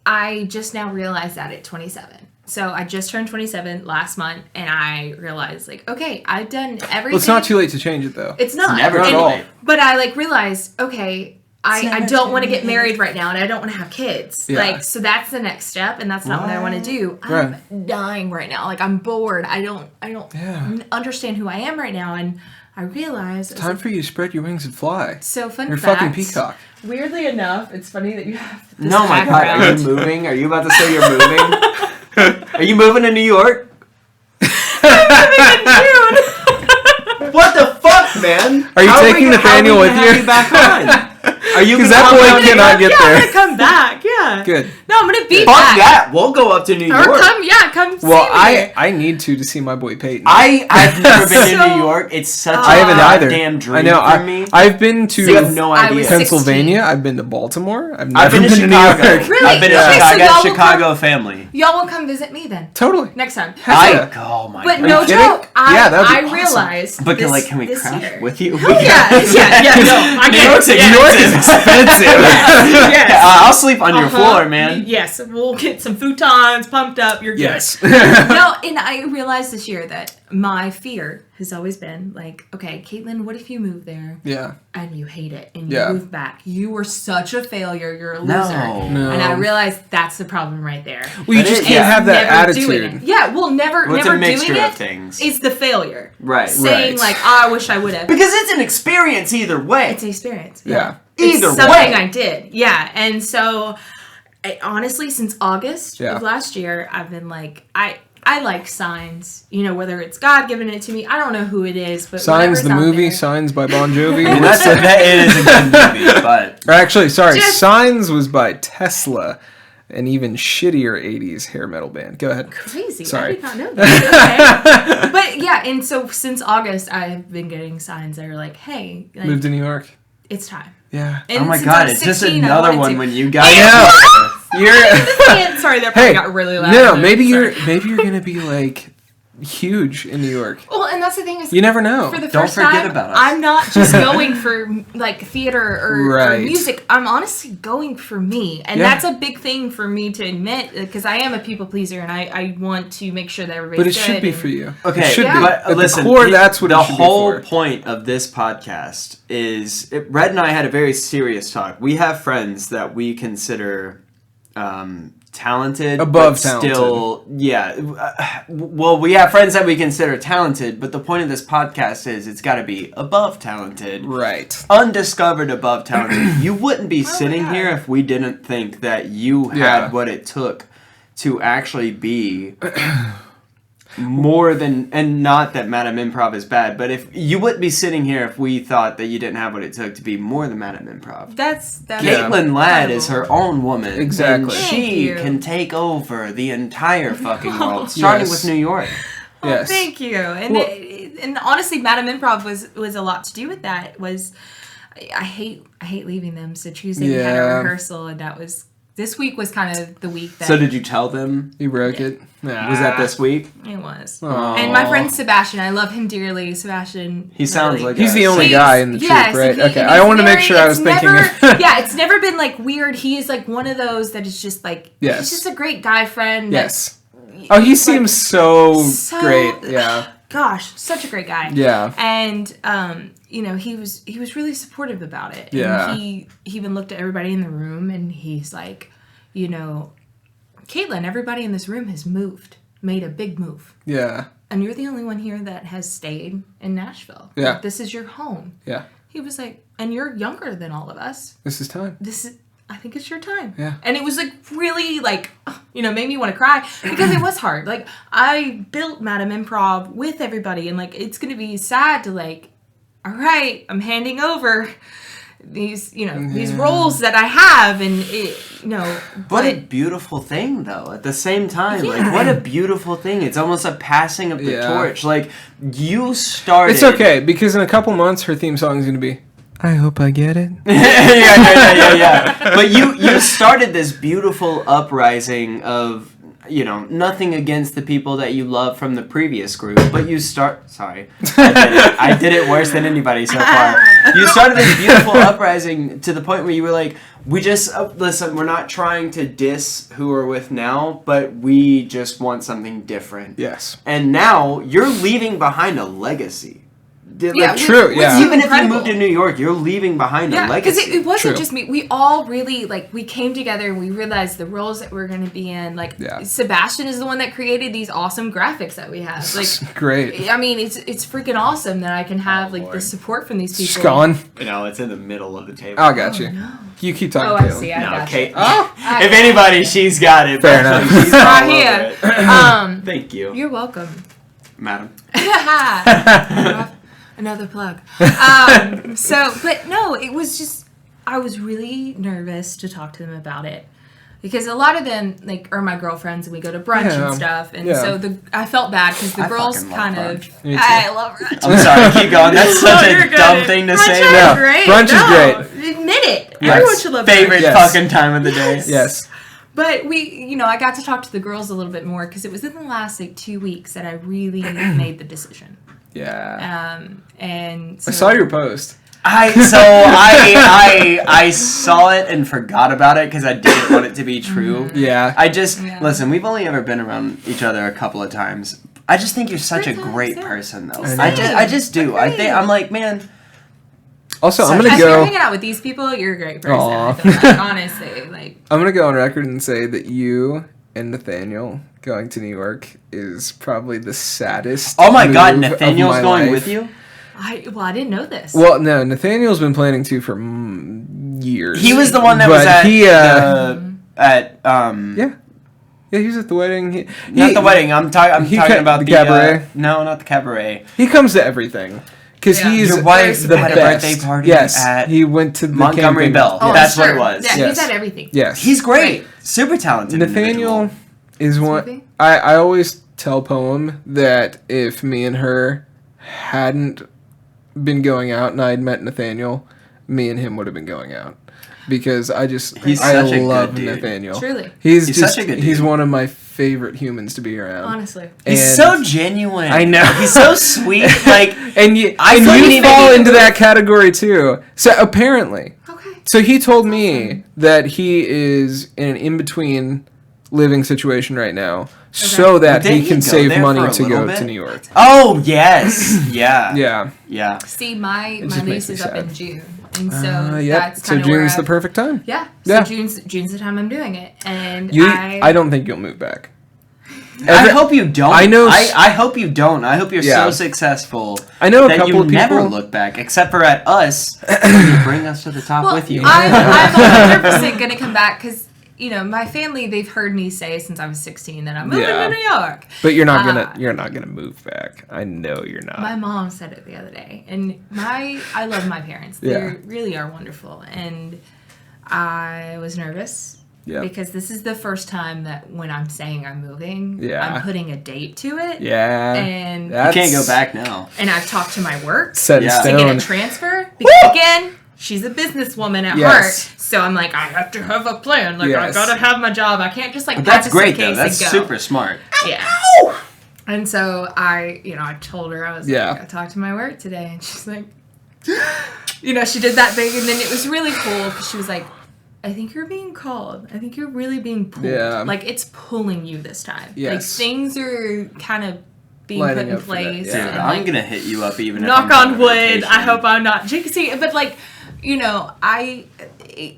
I just now realized that at 27. So I just turned 27 last month, and I realized, like, okay, I've done everything. Well, it's not too late to change it, though. It's not. never Not at too all. late. But I, like, realized, okay, I never don't too want to get late. married right now, and I don't want to have kids. Yeah. Like, so that's the next step, and that's not what I want to do. I'm Right. dying right now. Like, I'm bored. I don't Yeah. understand who I am right now, and I realized... Time for you to spread your wings and fly. So fun You're fact, fucking peacock. Weirdly enough, it's funny that you have this No, my God, are background. you moving? Are you about to say you're moving? Are you moving to New York? What the fuck, man? Are you How taking we- Nathaniel how are we with gonna have you? back on? Are you Because gonna that come boy down here? cannot get Yeah, I'm there. gonna come back. Yeah. Good. No, I'm gonna be Fuck back. that. We'll go up to New Or York. come see Well, me. I need to see my boy Peyton. I've never been to So- New York. It's such I a haven't either. goddamn dream I know. for me. I've been to You have no I idea. was Pennsylvania. 16. I've been to Baltimore. I've never I've been to New Chicago. York. Really? I've been to Okay, so Chicago. I got y'all will Chicago family. Y'all will come visit me then Totally. next time. Yeah. Oh my But god. no you kidding? joke. Yeah, that'd be I awesome. realized. But this, like, can we this crash year. with you? Oh, yeah, no, I New get York's it. New York is expensive. Yes. I'll sleep on your Uh-huh. floor, man. Yes, we'll get some futons pumped up. You're good. Yes. No, and I realized this year that my fear has always been like, okay, Kaitlin, what if you move there Yeah. and you hate it and you Yeah. move back? You were such a failure. You're a loser. No. And I realized that's the problem right there. Well, you That just is- can't yeah. have that Never doing attitude. it. Yeah, well, never Well, it's a doing mixture it of things. is the failure. Right. Saying Right. like, oh, I wish I would have. Because it's an experience either way. It's an experience. Yeah. Either it's something way. I did. Yeah. And so, honestly, since August Yeah. of last year, I've been like, I like signs. You know, whether it's God giving it to me, I don't know who it is, but Signs the whatever's out movie. there. Signs by Bon Jovi. And that it is a good movie, but Or actually, sorry. Just- Signs was by Tesla, an even shittier '80s hair metal band. Go ahead. Crazy. Sorry. I did not know that. Okay. But yeah, and so since August, I've been getting signs that are like, hey, like, Moved to New York. it's time. Yeah. And oh my since I god, was it's just 16, I another wanted one to- when you guys. I know. You're. And sorry, that probably Hey. got really loud. No, I'm maybe sorry. you're gonna be like huge in New York. Well, and that's the thing is, You never know. for the Don't first forget time, about us. I'm not just going for like theater or Right. music. I'm honestly going for me, and Yeah. that's a big thing for me to admit because I am a people pleaser, and I want to make sure that everybody's But it good should be and- for you. Okay, It should Yeah. be. but At listen, the core, that's what the it should whole be for. point of this podcast is Red and I had a very serious talk. We have friends that we consider talented, Above but talented. still, yeah. Well, we have friends that we consider talented, but the point of this podcast is it's got to be above talented. Right. Undiscovered above talented. You wouldn't be sitting God. here if we didn't think that you Yeah. had what it took to actually be more than, and not that Madam Improv is bad, but if you wouldn't be sitting here if we thought that you didn't have what it took to be more than Madam Improv. That's Yeah. Kaitlin Ladd is her own woman. Exactly. And Thank she you. can take over the entire fucking world, starting Yes. with New York. Oh, Yes. thank you. And Well- and honestly, Madam Improv was a lot to do with that. I hate leaving them. So Tuesday we had a Yeah. rehearsal, and this week was kind of the week that. So did you tell them? You broke it. Was that this week? It was. Aw. And my friend Sebastian, I love him dearly. Sebastian. He sounds really- like He's the only He's- guy in the yes, troupe, right? and Okay, and I he's want to make very- sure I was it's thinking never- of... yeah, it's never been like weird. He is like one of those that is just like Yes. he's just a great guy friend. that- Yes. Oh, he seems so so- great. Yeah. Gosh, such a great guy. Yeah. And he was really supportive about it. Yeah. And he even looked at everybody in the room and he's like, Kaitlin, everybody in this room has made a big move. Yeah. And you're the only one here that has stayed in Nashville. Yeah. Like, this is your home. Yeah. He was like, and you're younger than all of us. This is time. I think it's your time. Yeah. And it was like really like, made me want to cry because it was hard. Like I built Madam Improv with everybody and like, it's going to be sad to like, all right, I'm handing over these, these roles that I have and What a beautiful thing, though. At the same time, like, Yeah. what a beautiful thing. It's almost a passing of the Yeah. torch. Like, you started... It's okay, because in a couple months, her theme song is going to be, I hope I get it. yeah. But you started this beautiful uprising of, nothing against the people that you love from the previous group, but sorry. I did it worse than anybody so far. You started this beautiful uprising to the point where you were like, we just, listen, we're not trying to diss who we're with now, but we just want something different. Yes. And now you're leaving behind a legacy. Yeah, true, which yeah. is Even if you incredible. moved to New York, you're leaving behind a Yeah, because legacy. it wasn't True. just me. We all really, we came together and we realized the roles that we're going to be in. Like, Yeah. Sebastian is the one that created these awesome graphics that we have. Like, Great. I mean, it's freaking awesome that I can have, the Lord. support from these people. Gone. It's in the middle of the table. I got you. You keep talking Oh, to I him. see. I No, got Kate. you. Oh, I- If anybody, she's got it. Fair but enough. She's all Right over here. it. Thank you, You're welcome. madam. Another plug. But no, it was just, I was really nervous to talk to them about it. Because a lot of them, are my girlfriends, and we go to brunch Yeah. and stuff. And Yeah. so I felt bad because the I girls fucking love kind brunch. of, Me too. I love brunch. I'm sorry, keep going. That's such You're a good. dumb thing to Brunch say. is No, great. brunch is No, admit it. Yes. Everyone should love Favorite brunch. Yes. fucking time of the day. yes. But I got to talk to the girls a little bit more because it was in the last 2 weeks that I really made the decision. Yeah. And so, Oh, I saw your post. I saw it and forgot about it because I didn't want it to be true. Yeah. Yeah. Listen, we've only ever been around each other a couple of times. I just think you're such a Great times, great yeah. person, though. I know. I just do. I'm like, man. Also, I'm As going As to you're go... hanging out with these people, you're a great person. Aw. I feel like, honestly, I'm going to go on record and say that you and Nathaniel going to New York is probably the saddest Oh my God, move of Nathaniel's my going life. with you? I didn't know this. Well, no, Nathaniel's been planning to for years. He was the one that But was at he, yeah. Yeah, he was at the wedding. Not the wedding. I'm talking about the the cabaret. No, not the cabaret. He comes to everything because Yeah. he's Your wife the had a best. birthday party Yes, at he went to the Montgomery camping. Bell. Oh, I'm That's what sure. it was. Yeah, Yes. he's at everything. Yes, He's great. Super talented. Nathaniel individual. is one. Sleeping? I always tell Poem that if me and her hadn't been going out and I'd met Nathaniel, me and him would have been going out because I He's I such a good love dude. Nathaniel. Truly. He's He's just such a good he's dude. one of my favorite humans to be around. Honestly. He's And- so genuine. I know. He's so sweet. Like, And you I and feel you he fall made- into that category too. So apparently. Okay. So he told me that he is in an in-between living situation right now so that Didn't he he can go save there money for a to little go bit? to New York. oh yes, yeah, Yeah. yeah. See, my just makes lease me is up sad. in June. And so Yep. that's So kind of where June's the I've- perfect time. Yeah. So Yeah. June's the time I'm doing it. And I don't think you'll move back. I hope you don't. I know I hope you don't. I hope you're Yeah. so successful. I know a that couple you of people. never look back, except for at us. when you bring us to the top Well, with you. I'm 100% going to come back because, my family, they've heard me say since I was 16 that I'm moving Yeah. to New York. But you're not gonna move back. I know you're not. My mom said it the other day. And I love my parents. They Yeah. really are wonderful. And I was nervous. Yeah. Because this is the first time that when I'm saying I'm moving, Yeah. I'm putting a date to it. Yeah. And You can't go back now. And I've talked to my work Set in Yeah. to get stone. a transfer. Because again, she's a businesswoman at heart. So I'm like, I have to have a plan. Like, I Yes. gotta have my job. I can't just like But pack that's a great though. suitcase That's and go. super smart. Yeah. And so I told her, I was like, I talked to my work today. And she's like, she did that thing. And then it was really cool because she was like, I think you're being called. I think you're really being pulled. Yeah. Like, it's pulling you this time. Yes. Like, things are kind of being Lighting put in up for that, place. yeah. Dude, And, I'm like, gonna hit you up even. knock if I'm on on wood. vacation. I hope I'm not jinxing. But, like,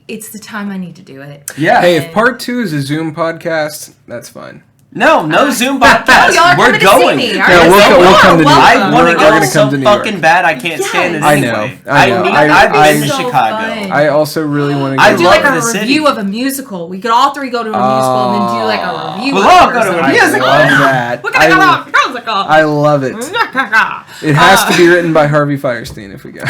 it's the time I need to do it. Yeah. Hey, if part 2 is a Zoom podcast, that's fine. No Zoom podcast. y'all are We're coming to see going. me. No, All right, we'll come to New York. I want to We're go gonna so come to New York. fucking bad. I can't stand it Yes. I know. anyway. I know. I've been to so Chicago. fun. I also really want to go. I do love like a the city. review of a musical. We could all three go to a musical and then do like a review. We'll of all it go or to a something. musical. I love that. We're gonna go to a musical. I love it. It has to be written by Harvey Firestein if we go.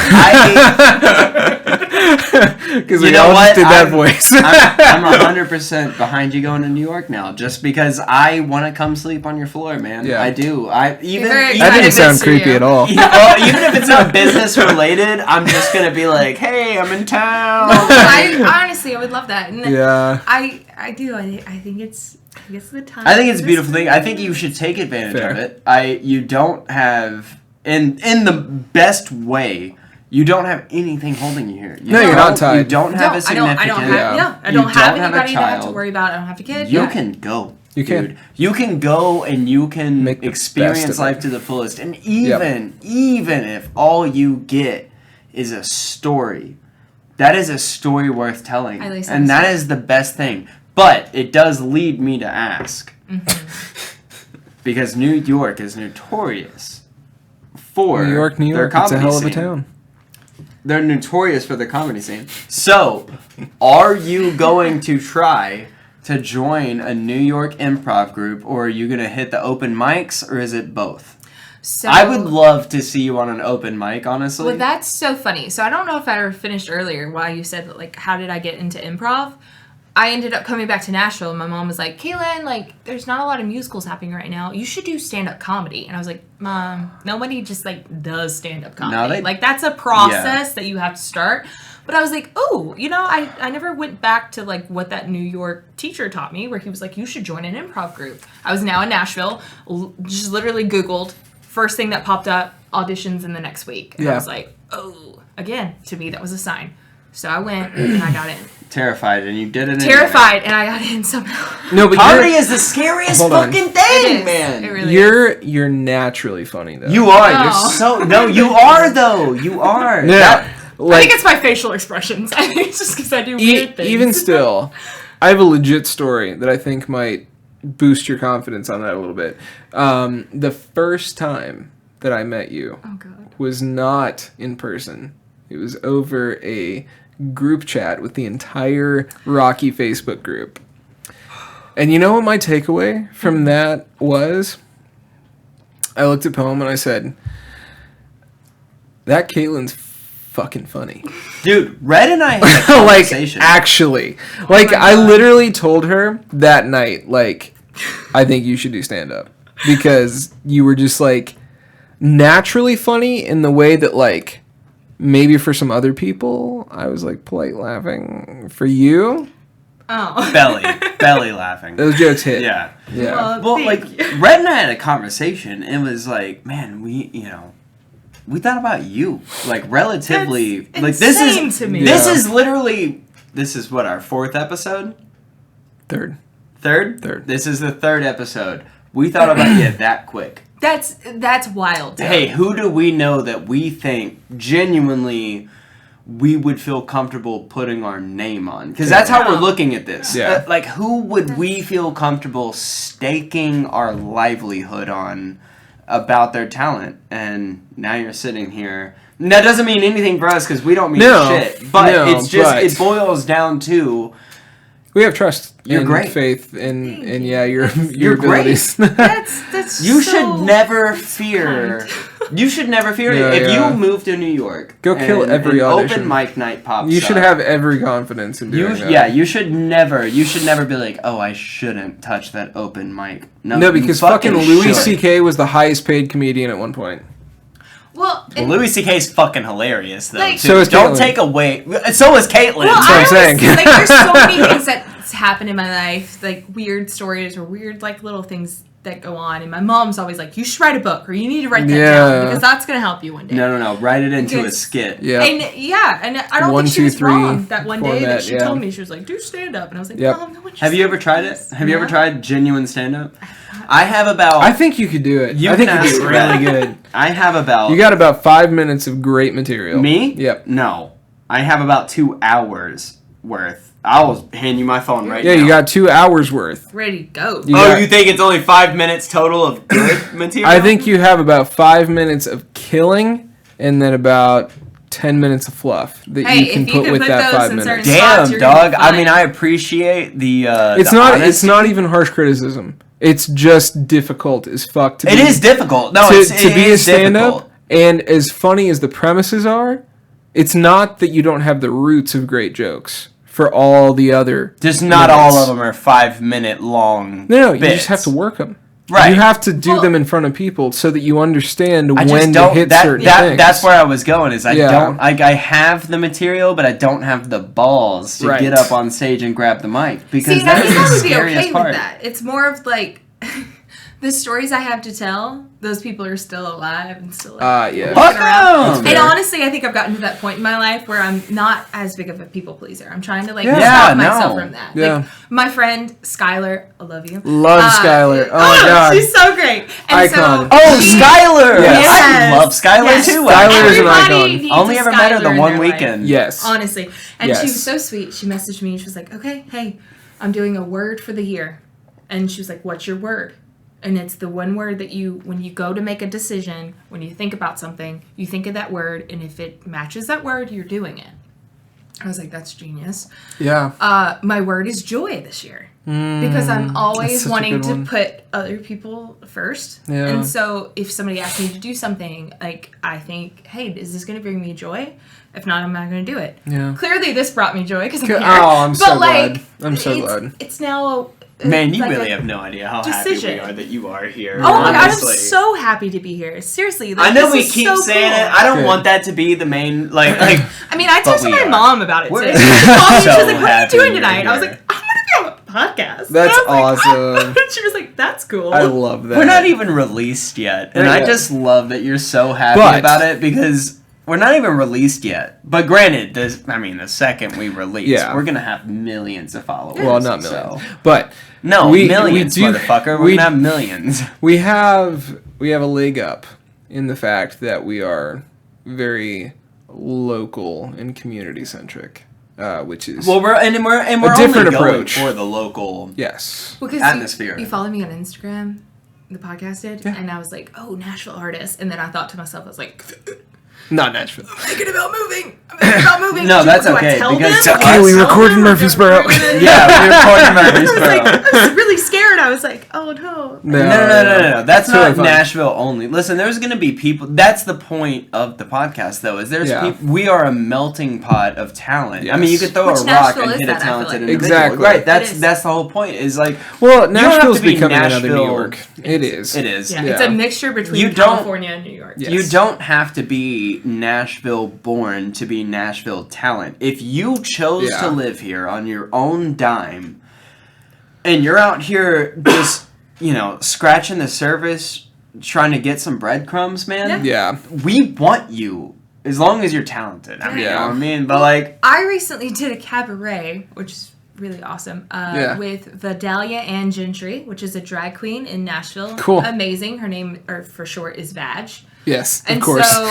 Because You we know all what? just did that I'm- voice. I'm 100% behind you going to New York now, just because I want to come sleep on your floor, man. Yeah. I do. Even very even That didn't if sound it's, creepy at all. even if it's not business related, I'm just gonna be like, hey, I'm in town. I honestly, I would love that. And Yeah. I do. I think it's the time. I think it's a beautiful thing. I think you should take advantage Fair. of it. You don't have in the best way. You don't have anything holding you here. No, you're not tied. You don't have a significant. I don't have. Yeah. No, I You don't have don't have a anybody to have to child. worry about. I don't have a kid. You Yeah. can go. You can. Dude. You can go and you can Make the best experience of it. life to the fullest. And even if all you get is a story, that is a story worth telling. At least And that's that is the best thing. But it does lead me to ask. Because New York is notorious for New York, their it's a comedy hell of a scene. town. They're notorious for their comedy scene. So, are you going to try to join a New York improv group, or are you going to hit the open mics, or is it both? So, I would love to see you on an open mic, honestly. Well, that's so funny. So I don't know if I ever finished earlier while you said, like, how did I get into improv? I ended up coming back to Nashville, and my mom was like, Kaitlin, like, there's not a lot of musicals happening right now. You should do stand-up comedy. And I was like, Mom, nobody just, like, does stand-up comedy. Like, that's a process that you have to start. But I was like, oh, I never went back to, like, what that New York teacher taught me, where he was like, you should join an improv group. I was now in Nashville, just literally Googled. First thing that popped up, auditions in the next week. And I was like, oh, again, to me, that was a sign. So I went, and I got in. Terrified, and you did it. Terrified, and I got in somehow. No, but Comedy is the scariest Hold on. fucking It thing, is. man. It really is. you're naturally funny though. You are. No. You're so no. You are though. You are. Yeah. That- I Like think it's my facial expressions. I think it's just because I do weird things. even still, I have a legit story that I think might boost your confidence on that a little bit. The first time that I met you Oh, God. was not in person. It was over a group chat with the entire Rocky Facebook group. And you know what my takeaway from that was? I looked at Poem and I said, that Caitlin's fucking funny. Dude, Red and I had a Like, conversation. actually. Oh Like, my I God. literally told her that night, like, I think you should do stand-up. Because you were just, like, naturally funny in the way that, like, maybe for some other people, I was, like, polite laughing. For you, Oh. belly laughing. those jokes hit. Yeah. Yeah. Well, Thank like, you. Red and I had a conversation, and it was like, man, we thought about you, like, relatively. That's like, this insane is to me. This Yeah. is literally. This is what, our 4th episode? Third. Third. This is the 3rd episode. We thought about you that quick. That's wild. Dude. Hey, who do we know that we think genuinely we would feel comfortable putting our name on? Because that's how we're looking at this. Yeah. Like, who would we feel comfortable staking our livelihood on about their talent? And now you're sitting here. And that doesn't mean anything for us because we don't mean shit. But it's just, it boils down to, We have trust You're and great. faith in, Thank and you. yeah, your You're great. abilities. That's you so should never fear kind. You should never fear Yeah, it. If yeah. you move to New York, Go kill and every an audition. open mic night pops You should up, have every confidence in doing that. Yeah, you should never be like, oh, I shouldn't touch that open mic. No, you because fucking should. Louis C.K. was the highest paid comedian at one point. Well, Well, Louis C.K.'s fucking hilarious, though. Like- too. So is Don't Kaitlin. take away. So is Kaitlin. well, That's what I'm saying. like, there's so many things that's happened in my life, like weird stories or weird like little things that go on, and my mom's always like, you should write a book, or you need to write that down, because that's going to help you one day. No. Write it into a Because- skit. Yeah. And I don't 1, think she 2, was 3 wrong that one day format, that she yeah. told me. She was like, do stand up, and I was like, Yep. Mom, no one Have you ever tried it? Have you ever tried genuine stand-up? I have about... I think you could do it. You I think can you'd be ask really that. good. I have about... You got about 5 minutes of great material. Me? Yep. No. I have about 2 hours worth. I'll hand you my phone right now. Yeah, you got 2 hours worth. ready to go. You Oh, got- you think it's only 5 minutes total of good material? I think you have about 5 minutes of killing, and then about 10 minutes of fluff that Hey, you can if you put can with put that those 5 in minutes. certain spots, Damn, you're gonna dog. be I fine. mean, I appreciate the It's the not. honesty. It's not even harsh criticism. It's just difficult as fuck to. It be, is difficult. No, to, it to be a is stand-up, difficult. and as funny as the premises are, it's not that you don't have the roots of great jokes for all the other. Just not minutes. all of them are 5 minute long. No, you bits. just have to work them. Right. You have to do Well- them in front of people so that you understand I just when to don't. hit That, certain that things. that's where I was going. Is I Yeah. don't. Like I have the material, but I don't have the balls to Right. get up on stage and grab the mic because See, and I that's think I the would be scariest okay part. with that. It's more of like the stories I have to tell. Those people are still alive and still yeah. walking around. Welcome! And honestly, I think I've gotten to that point in my life where I'm not as big of a people pleaser. I'm trying to like Yeah. Yeah, stop myself no. from that. Yeah. Like my friend Skylar, I love you. Love Skylar. Oh my god. she's so great. And Icon. Oh, she- Skylar! Yes. I love Skylar Yes. too. Skylar is an Everybody icon. needs Only a ever met her Skylar the in one their life. weekend. Yes. Honestly. And Yes. she was so sweet. She messaged me and she was like, okay, hey, I'm doing a word for the year. And she was like, what's your word? And it's the one word that you, when you go to make a decision, when you think about something, you think of that word. And if it matches that word, you're doing it. I was like, that's genius. Yeah. My word is joy this year. Because I'm that's always such a wanting good to one. put other people first. Yeah. And so if somebody asks me to do something, like I think, hey, is this going to bring me joy? If not, I'm not going to do it. Yeah. Clearly, this brought me joy because I'm Good- here. oh, I'm so but like, glad. I'm so it's, glad. It's now a, Man, you like really a- have no idea how decision. happy we are that you are here. Oh my god, I'm honestly. so happy to be here. Seriously, I like, know this we is keep so saying cool. it. I don't Good. want that to be the main like. I mean, I But texted we my are. mom about it We're today. She called me. She so was like, "What are you happy doing you're tonight?" I was here. like, "I'm gonna be on a podcast." That's And I was like, awesome. she was like, "That's cool." I love that. We're not even released yet, and Yeah. I just love that you're so happy But- about it because we're not even released yet. But granted, the second we release, Yeah. we're gonna have millions of followers. Well, not so- millions, but No, We- millions, we do- motherfucker. We're we- gonna have millions. we have a leg up in the fact that we are very local and community centric, which is Well, we're only different going approach. for the local. yes. Because atmosphere. You follow me on Instagram, the podcast did, Yeah. and I was like, "Oh, Nashville artist," and then I thought to myself, I was like, Not Nashville. "I'm thinking about moving. I'm thinking about moving." No, Do- that's do I okay, tell because them? it's Do I okay, we tell recorded them? Murfreesboro. Yeah, we're recording I Murfreesboro. was really scared. I was like, "Oh no." No. That's Totally not fine. Nashville only. Listen, there's going to be people. That's the point of the podcast, though. Is there's Yeah. people. We are a melting pot of talent. I Yes. mean, you could throw Which a rock Nashville and is hit that, a I feel talented like. individual. Exactly. Right. It That's is. that's the whole point. Is like Well, don't have Nashville's to be becoming another New Nashville. York. It is. it is. Yeah, Yeah. it's a mixture between You don't- California and New York. Yeah. You Yes. don't have to be Nashville born to be Nashville talent. If you chose Yeah. to live here on your own dime, and you're out here just scratching the surface, trying to get some breadcrumbs, man. Yeah. We want you as long as you're talented. I mean, you know Yeah. what I mean? But like, I recently did a cabaret, which is really awesome, Yeah. with Vidalia Ann Gentry, which is a drag queen in Nashville. Cool. Amazing. Her name, or for short, is Vag. Yes. And of course. so,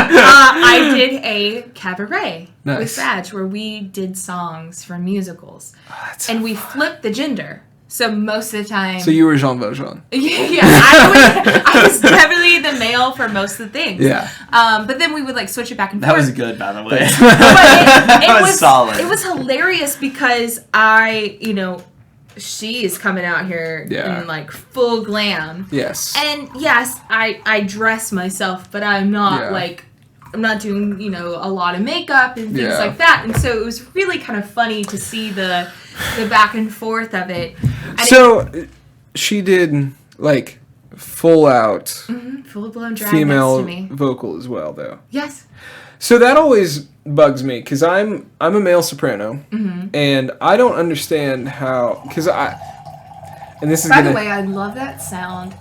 I did a cabaret Nice. with Vag where we did songs from musicals. That's And we flipped the gender. So most of the time... so you were Jean Valjean. yeah, I was definitely the male for most of the things. Yeah. But then we would like switch it back and that forth. was good, by the way. But That was was solid. It was hilarious because I, she is coming out here Yeah. in like full glam. Yes. And yes, I dress myself, but I'm not Yeah. like, I'm not doing, you know, a lot of makeup and things Yeah. like that. And so it was really kind of funny to see the back and forth of it. And So she did like full out full blown drag female next to me. vocal as well, though. Yes. So that always bugs me because I'm a male soprano, and I don't understand how and this is By gonna the way, I love that sound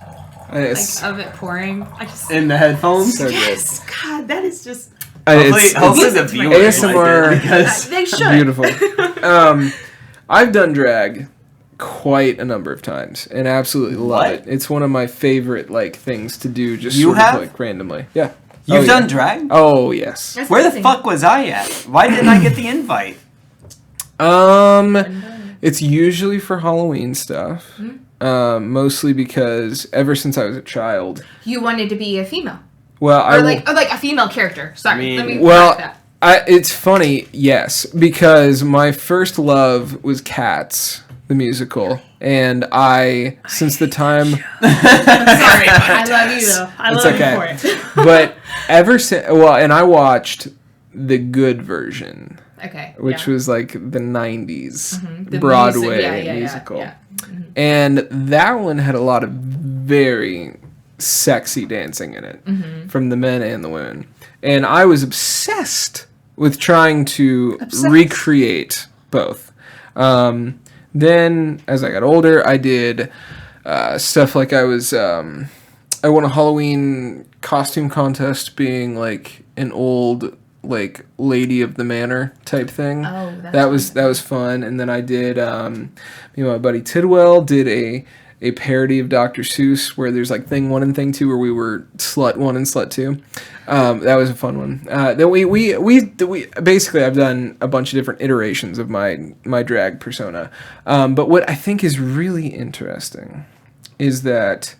it's, of it pouring. I just In the headphones. so good. yes, God, that is just Hopefully the it's viewers ASMR. like it because they should. Beautiful. I've done drag quite a number of times and absolutely love What? it. It's one of my favorite like things to do just You sort have? of like randomly. Yeah. you've Oh, done yeah. drag. Oh yes. That's Where the amazing. fuck was I at? Why didn't I get the invite? It's usually for Halloween stuff. Mostly because ever since I was a child. You wanted to be a female, Well, or like a female character. Sorry, I mean- let me Well, correct that. it's funny, yes, because my first love was Cats, the musical, and since the time, Sorry, I love you though. I It's love okay. you for it. but ever since, and I watched the good version, Okay, which yeah. was like the 90s The Broadway music, musical. yeah. And that one had a lot of very sexy dancing in it, from the men and the women. And I was obsessed with trying to recreate both. Then, as I got older, I did stuff like I won a Halloween costume contest being like an old like lady of the manor type thing. Oh, that's that was fun. And then I did me and my buddy Tidwell did a parody of Dr. Seuss where there's like thing 1 and thing 2 where we were slut 1 and slut 2. That was a fun one. Then we basically I've done a bunch of different iterations of my drag persona. But what I think is really interesting is that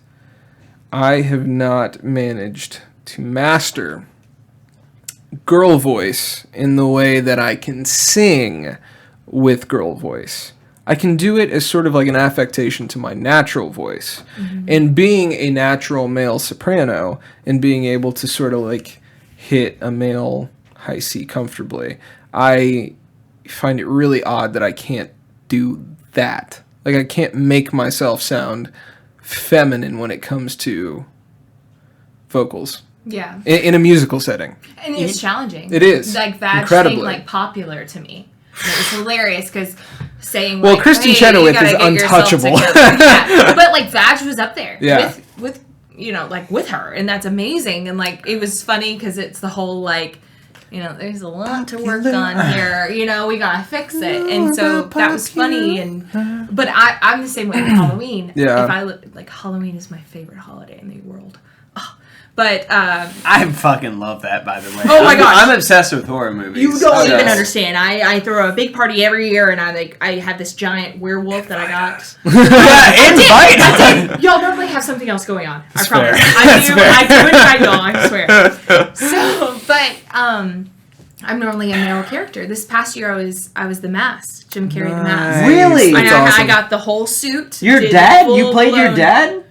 I have not managed to master girl voice in the way that I can sing with girl voice. I can do it as sort of like an affectation to my natural voice. And being a natural male soprano and being able to sort of like hit a male high C comfortably, I find it really odd that I can't do that. Like I can't make myself sound feminine when it comes to vocals Yeah. in a musical setting. And it's challenging. It is. Like that Incredibly. being like popular to me. And it was hilarious because saying Well, like, Kristen hey, Chenoweth you gotta is get yourself untouchable. together. Yeah. But like Vaj was up there Yeah. with you know like with her, and that's amazing. And like it was funny because it's the whole like, you know, there's a lot to work on here. You know, we gotta fix it. And so that was funny. And but I'm the same way with Halloween. Yeah. If I like Halloween is my favorite holiday in the world. Oh. But I fucking love that, by the way. Oh my gosh. I'm obsessed with horror movies. You don't So- even understand. I throw a big party every year, and I have this giant werewolf that I got. Yeah, invite. Y'all normally have something else going on. I fair. promise. That's fair. I do invite y'all. I swear. so, but I'm normally a male character. This past year, I was the Mask, Jim Carrey the Mask. Really? That's And awesome. I got the whole suit. Your did dad? You full played your blown- dad?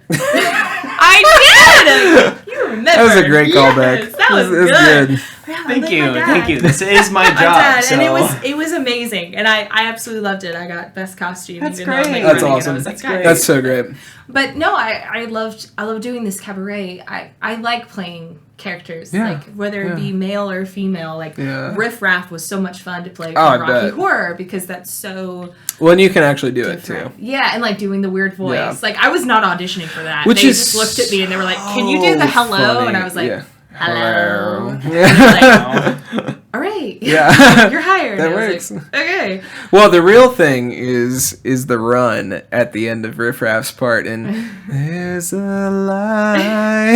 I did. You remember? That was a great callback. Yes, that was That's good. good. Yeah, I Thank like you, my dad. thank you. This is my My job. dad, So. and it was amazing, and I absolutely loved it. I got best costume. That's even though I'm, great. like, That's running, and I awesome. was like, That's "God." great. That's so great. But no, I love doing this cabaret. I like playing characters, Yeah, like whether it be yeah. male or female. Like Yeah. Riff Raff was so much fun to play Oh, I for Rocky bet. Horror because that's so Well, and you can actually do it different. too. Yeah, and like doing the weird voice. Yeah. Like I was not auditioning for that. Which they is just looked at me and they were like, "Can you do the hello?" funny. And I was like, Yeah. "Hello." Yeah. All right. Yeah. You're hired. That And I was works. like, okay. Well, the real thing is the run at the end of Riff Raff's part, and there's a lie.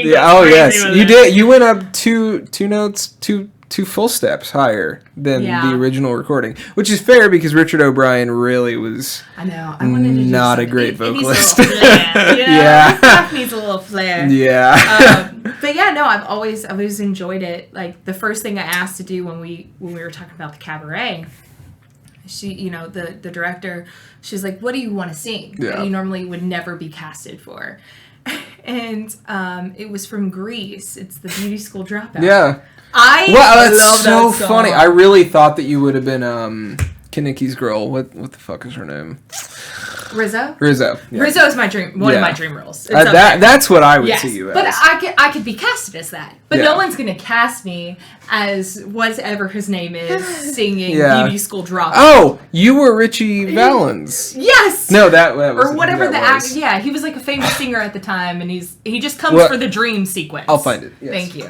Yeah, oh yes, you did. You went up two notes, two full steps higher than Yeah. the original recording, which is fair because Richard O'Brien really was. I know. I wanted to do Not a something. great It needs a vocalist. little flair, you know? Yeah. Stuff needs a little flair. Yeah. But yeah, no, I've always enjoyed it. Like the first thing I asked to do when we were talking about the cabaret, she, the director, she's like, what do you want to sing that you normally would never be casted for? And it was from Grease. It's the Beauty School Dropout. Yeah. That's love so that funny. I really thought that you would have been Kanicki's girl. What the fuck is her name? Rizzo. Yeah. Rizzo is my dream. One of my dream roles. That's what I would see you as. But I could be casted as that. But no one's gonna cast me as whatever his name is singing Beauty School Dropout. Oh, you were Richie Valens. Yes. No, that was or whatever the actor. Yeah, he was like a famous singer at the time, and he just comes for the dream sequence. I'll find it. Yes. Thank you.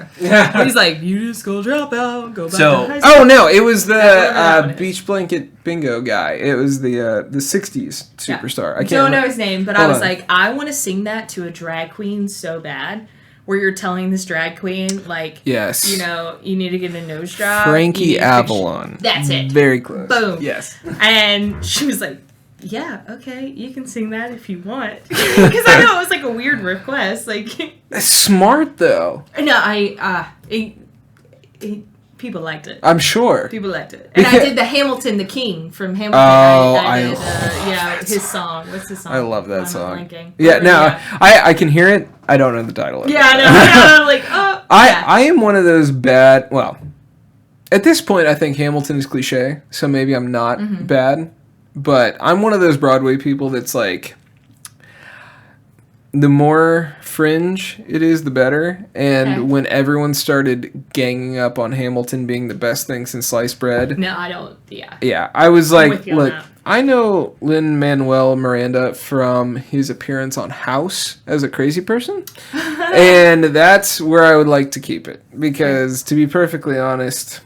He's like Beauty School Dropout. Go back to high school. Oh no, it was the beach blanket bingo guy. It was the '60s superstar. I don't know his name, but I was like, I want to sing that to a drag queen so bad. Where you're telling this drag queen, like, yes, you need to get a nose job. Frankie Avalon. That's it. Very close. Boom. Yes. And she was like, yeah, okay, you can sing that if you want. Because I know it was like a weird request. Like, that's smart, though. No, people liked it. I'm sure. People liked it. And I did the Hamilton, the King from Hamilton. I did his song. What's his song? I love that song. Yeah, I can hear it. I don't know the title of it. Yeah, I know. Like, oh. I am one of those bad, well, at this point, I think Hamilton is cliche, so maybe I'm not bad. But I'm one of those Broadway people that's like, the more fringe it is, the better. And when everyone started ganging up on Hamilton being the best thing since sliced bread. No, I don't. Yeah. Yeah. I was like, look, I know Lin-Manuel Miranda from his appearance on House as a crazy person. And that's where I would like to keep it. Because, to be perfectly honest,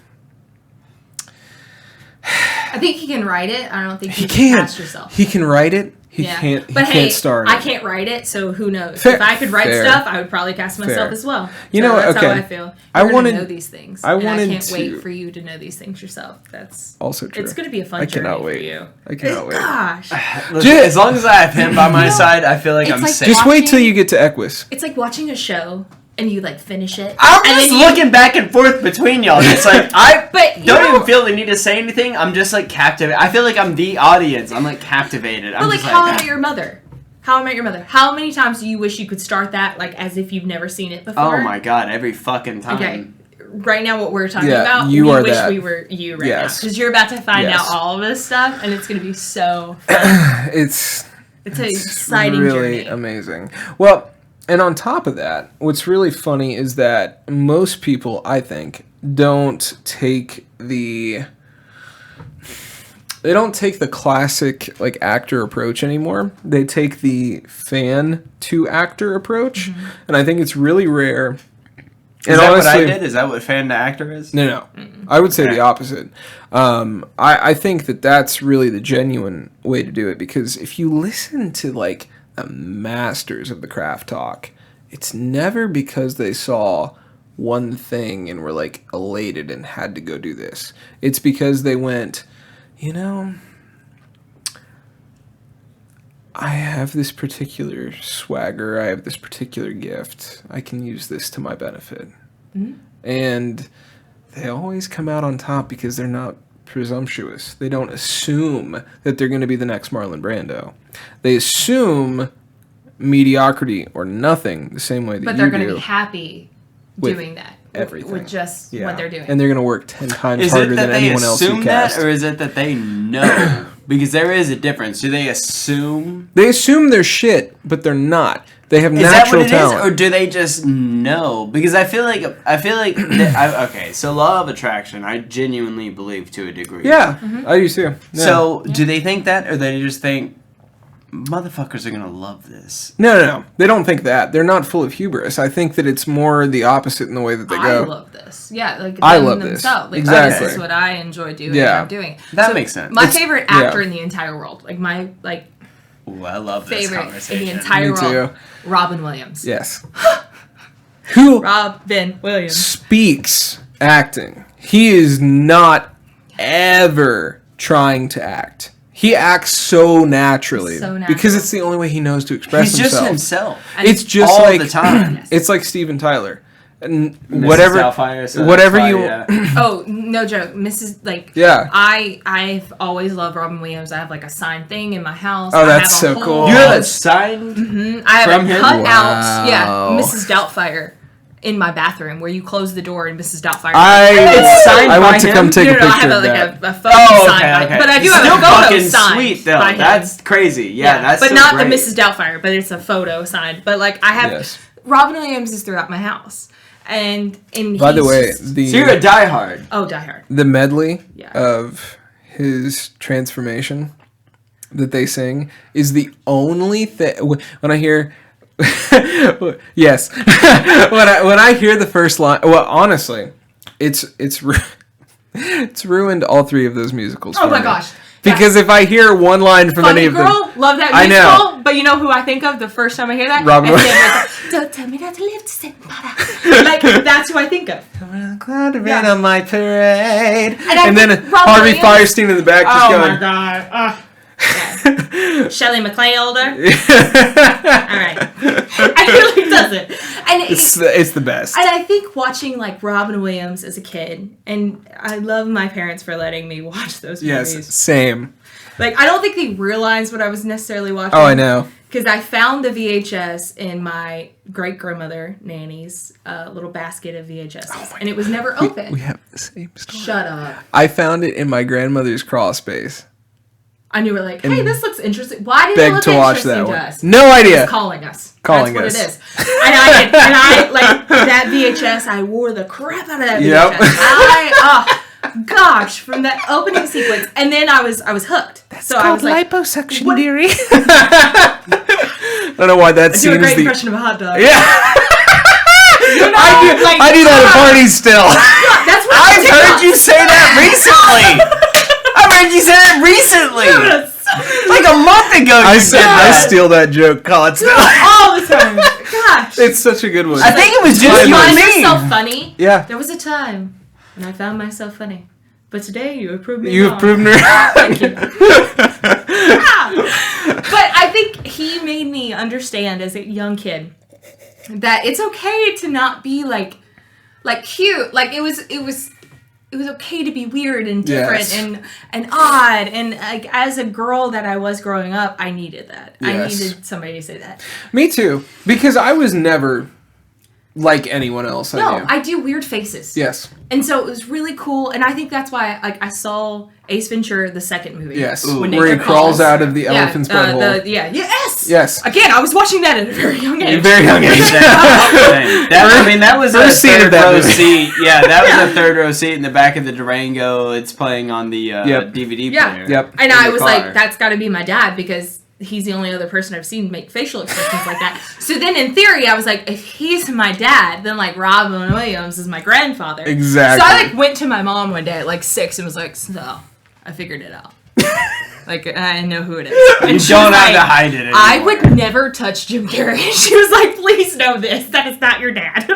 I think he can write it. I don't think he can cast yourself. He can write it. He can't star in it. I can't write it, so who knows? If I could write stuff, I would probably cast myself as well. You know, that's how I feel. You're going to know these things. I can't wait for you to know these things yourself. That's also true. It's going to be a fun journey for you. I cannot wait. Gosh. As long as I have him by my side, I feel like I'm safe. Just wait till you get to Equus. It's like watching a show and you like finish it. I'm just looking back and forth between y'all. It's like I don't even feel the need to say anything. I'm just like captivated. I feel like I'm the audience. I'm like captivated. But like How I Met Your Mother. How I Met Your Mother. How many times do you wish you could start that like as if you've never seen it before? Oh my god, every fucking time. Okay. Right now what we're talking about, we wish we were you right now. Because you're about to find out all of this stuff and it's going to be so fun. It's an exciting really journey. Amazing. Well, and on top of that, what's really funny is that most people, I think, don't take the classic like actor approach anymore. They take the fan to actor approach, and I think it's really rare. Is that honestly, what I did? Is that what fan to actor is? No. I would say the opposite. I think that's really the genuine way to do it, because if you listen to like the masters of the craft talk, it's never because they saw one thing and were like elated and had to go do this. It's because they went, I have this particular swagger, I have this particular gift, I can use this to my benefit. And they always come out on top because they're not presumptuous. They don't assume that they're going to be the next Marlon Brando. They assume mediocrity or nothing the same way that you do. But they're going to be happy doing that. Everything. With just what they're doing. And they're going to work 10 times harder than anyone else you cast. Or is it that they know? Because there is a difference. Do they assume? They assume they're shit, but they're not. They have natural talent. Is that what it is, or do they just know? Because I feel like okay, so law of attraction, I genuinely believe to a degree. Yeah, I do too. Yeah. So do they think that, or they just think motherfuckers are gonna love this? No. They don't think that. They're not full of hubris. I think that it's more the opposite in the way that they go. I love this. Yeah, like I love themselves. This. Exactly. This is what I enjoy doing. Yeah, I'm doing. That makes sense. My favorite actor in the entire world, like my Ooh, I love this favorite conversation. in the entire world, Robin Williams. Yes. Who Robin Williams speaks acting. He is not ever trying to act. He acts so naturally because it's the only way he knows to express himself. He's just himself. It's just all like the time. It's like Steven Tyler. Whatever, Doubtfire, so whatever that's you. why, yeah. Oh, no joke. Mrs. Like, Yeah. I've always loved Robin Williams. I have like a signed thing in my house. Oh, I that's have a so whole- cool. You have a signed. I have from a him? cut Wow. out, yeah, Mrs. Doubtfire in my bathroom where you close the door and Mrs. Doubtfire. It's signed I by want to him? come take no, a no, I picture have of that. a photo Oh, signed okay, by, okay. but I do Still have a photo fucking signed sweet though. by him. That's crazy. Yeah, that's but so not great. the Mrs. Doubtfire, but it's a photo signed. But like I have Yes. Robin Williams is throughout my house, and By the he's way, just- the So you're a diehard. Die Hard. the medley Yeah. of his transformation that they sing is the only thing when I hear yes when I hear the first line. Well, honestly, it's ruined all three of those musicals. Oh for my me. gosh. Because if I hear one line from Funny any of Girl, them, love that I musical. know. But you know who I think of the first time I hear that? Robin And Williams. then don't tell me not to live to sit like that's who I think of. Cloud of Yeah. rain on my parade, I and then think Robin Harvey Williams- Firestein in the back just Oh going. my god. Shelley MacLaine older. All right. I really does it. And It's the best. and I think watching like Robin Williams as a kid, and I love my parents for letting me watch those Yes, movies. same. Like I don't think they realized what I was necessarily watching. Oh, I know. Because I found the VHS in my great grandmother Nanny's little basket of VHSs, and it was never open. We have the same story. Shut up. I found it in my grandmother's crawl space. I knew we're like, hey, this looks interesting. Why did it Begged look to watch interesting that to one. us? No idea. It's calling us. Calling That's us. what it is. And I like that VHS. I wore the crap out of that VHS. Yep. Gosh, from that opening sequence, and then I was hooked. So I was like, liposuction, what- dearie. I don't know why that I do scene a is great the. impression of a hot dog. Yeah. I do that at parties still. That's what I've TikTok- heard you say that recently. I've heard you say that recently. Like a month ago, you I said I that. steal that joke constantly. all the time. Gosh. It's such a good one. I think it was just You you and find me. yourself funny. Yeah. There was a time when I found myself funny, but today you have proved me You've wrong. proven her. But I think he made me understand as a young kid that it's okay to not be like cute. Like it was okay to be weird and different Yes. and odd. And like as a girl that I was growing up, I needed that. Yes. I needed somebody to say that. Me too. Because I was never like anyone else I No, knew. I do weird faces. Yes. And so it was really cool, and I think that's why I saw Ace Ventura, the second movie. Yes. Ooh. when Where he nature crawls calls. out of the elephant's butthole. Yes. Yes. Again, I was watching that at a very young age. Very young age. That was a First scene of third that row movie. seat. Yeah, that was a third row seat in the back of the Durango. It's playing on the Yep. DVD Yeah. player. Yep. And in I the was car. like, that's got to be my dad because he's the only other person I've seen make facial expressions like that. So then in theory, I was like, if he's my dad, then like Robin Williams is my grandfather. Exactly. So I like went to my mom one day at like 6 and was like, so I figured it out. Like, I know who it is. And You she don't was have to like, hide it anymore. I would never touch Jim Carrey. She was like, please know this. That is not your dad.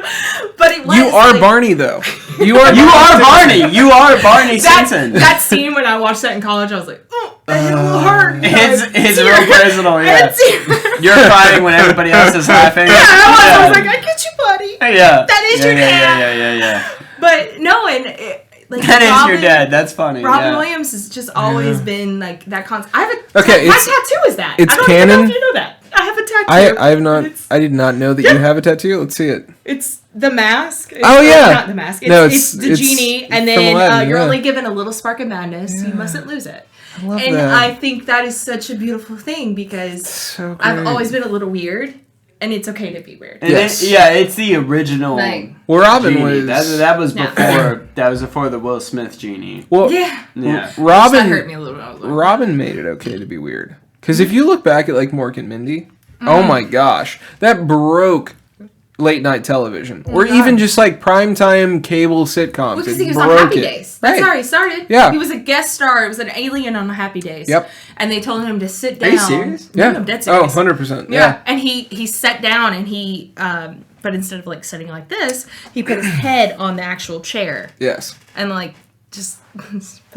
But it was. You are like, Barney, though. You are You are Barney. You are Barney Simpson. that scene when I watched that in college, I was like, oh, it will hurt. It's real personal, yeah. Yeah. You're crying when everybody else is laughing. I was like, I get you, buddy. Yeah. That is your dad. Yeah. But no, and like That is Robin, your dad. That's funny. Robin yeah. Williams has just always been like that concept. I have a Okay, my it's- tattoo is that. it's I don't even know canon. if you know that. I have a tattoo. I have not. It's, I did not know that you have a tattoo. Let's see it. it's the mask. It's, Oh, yeah. not the mask. It's, No, it's the it's genie, and from then Aladdin, you're yeah. only given a little spark of madness. You mustn't lose it. I love And that. I think that is such a beautiful thing because So I've great. always been a little weird, and it's okay to be weird. And Yes. it's the original. Like, Well, Robin genie. was. That was Yeah. before. That was before the Will Smith genie. well, yeah. Yeah. That hurt Robin. me a little bit. Robin made it okay to be weird. Because if you look back at like Mork and Mindy, oh my gosh, that broke late night television, or God. even just like primetime cable sitcoms. Well, because It he was on broke Happy it. Days. That's Right. how he started. Yeah. He was a guest star. It was an alien on Happy Days. Yep. And they told him to sit Are down. you serious? Yeah. I'm dead Oh, serious. 100%. Yeah. Yeah. And he sat down and he, but instead of like sitting like this, he put his head on the actual chair Yes. and like just put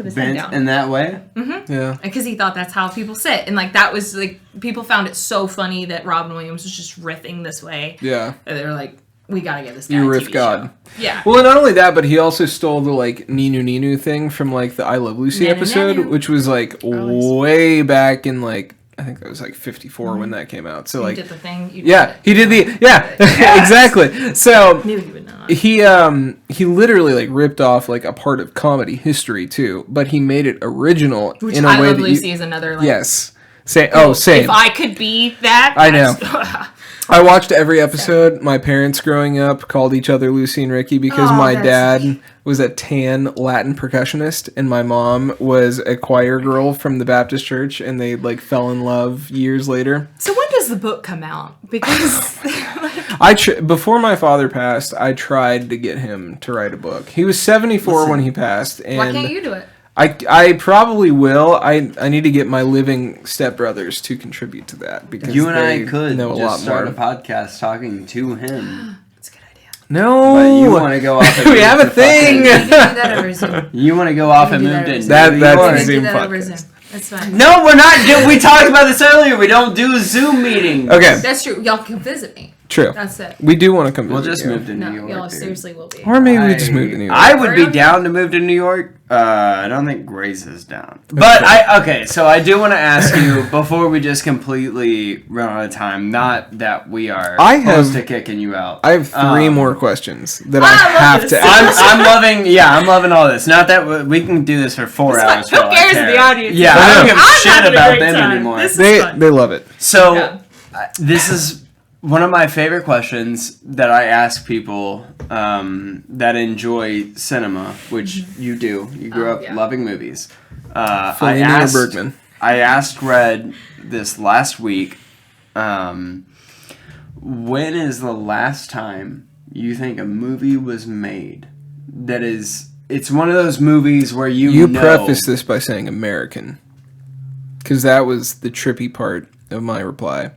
his head Bent down. in that way. Yeah. Because he thought that's how people sit. And like that was like, people found it so funny that Robin Williams was just riffing this way. Yeah. And they were like, we gotta get this guy You a riff TV god. show. Yeah. Well, and not only that, but he also stole the like Ninu Ninu thing from like the I Love Lucy Nanu episode, Nanu. which was like way back in like I think that was like 54 when that came out. So You like did the thing. You yeah, did it. he did the yeah exactly. So Knew you would not. he literally like ripped off like a part of comedy history too, but he made it original Which in a I way Love that Lucy you is another like. yes. Same. Oh, same. If I could be that, I know. that's- I watched every episode. My parents growing up called each other Lucy and Ricky because Oh, my that's dad sweet. was a tan Latin percussionist and my mom was a choir girl from the Baptist church, and they like fell in love years later. So when does the book come out? Because Before my father passed, I tried to get him to write a book. He was 74 when he passed, and why can't you do it? I probably will. I need to get my living stepbrothers to contribute to that because You and they I could know a lot just start more. a podcast talking to him. That's a good idea. No, But you want to go off and we move have a to thing. We can do that over Zoom. You want to go off We and can do move that to over That- New that's York. a We can Zoom do that over podcast. Zoom. That's fine. No, we're not. We talked about this earlier. We don't do Zoom meetings. Okay, That's true. Y'all can visit me. true. That's it. We do want to come. We'll visit just you. move to No, New York. y'all dude. seriously will be. Or maybe we just move to New York. I would be Really? down to move to New York. I don't think Grace is down. But so I do want to ask you before we just completely run out of time. Not that we are close to kicking you out. I have three more questions that I I love have this. to ask. I'm loving all this. Not that we can do this for 4 hours. Who for all I cares care. the audience? Yeah, I I don't know. give a I'm shit having a about great them time. anymore. This is They fun. love it. So Yeah. this is one of my favorite questions that I ask people that enjoy cinema, which you do. You grew up yeah. loving movies. Fellini or Bergman? I asked Red this last week, when is the last time you think a movie was made that is... It's one of those movies where you know... preface this by saying American, because that was the trippy part of my reply.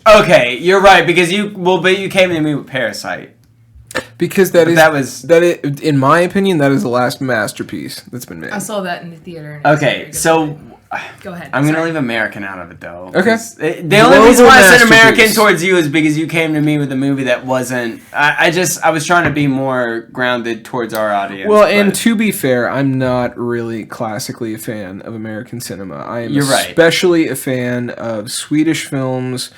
Okay, you're right, because but you came to me with Parasite. Because in my opinion, that is the last masterpiece that's been made. I saw that in the theater. And it was a very Okay, good so movie. Go ahead. I'm going to Sorry. leave American out of it, though. Okay. 'Cause the only reason Global why I said American masterpiece. towards you is because you came to me with a movie that wasn't... I was trying to be more grounded towards our audience. Well, and but- to be fair, I'm not really classically a fan of American cinema. I am You're right. especially a fan of Swedish films,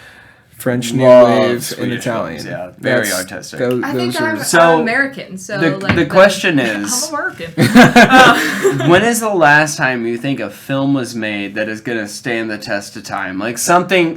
French New Love Wave, and Swedish Italian. films, yeah. Very That's- artistic. I think I'm So, American, so the question is... I'm American. When is the last time you think a film was made that is going to stand the test of time? Like something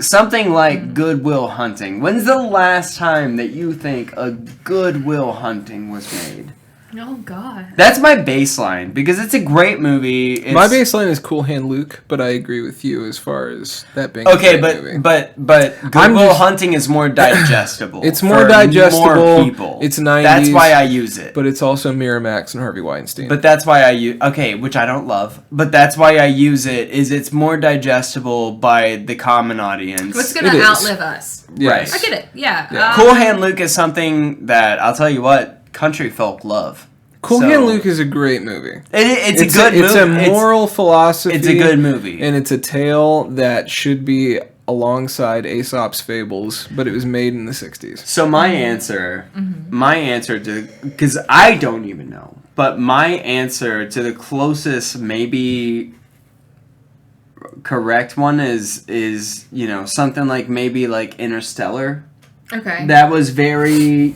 like Good Will Hunting. When's the last time that you think a Good Will Hunting was made? Oh God. That's my baseline because it's a great movie. My baseline is Cool Hand Luke, but I agree with you as far as that being Okay, a great movie. but Good Will Hunting is more digestible. It's more for digestible. More people. It's 90s. That's why I use it. But it's also Miramax and Harvey Weinstein. But that's why I use which I don't love. But that's why I use it. Is it's more digestible by the common audience. What's gonna It is. outlive us? Yes. I get it. Yeah. Yeah. Cool Hand Luke is something that I'll tell you what country folk love. Cool So- Hand Luke is a great movie. It's a good movie. It's a moral philosophy. It's a good movie. And it's a tale that should be alongside Aesop's Fables, but it was made in the 60s. So my answer to, because I don't even know, but my answer to the closest maybe correct one is something like maybe like Interstellar. Okay. That was very,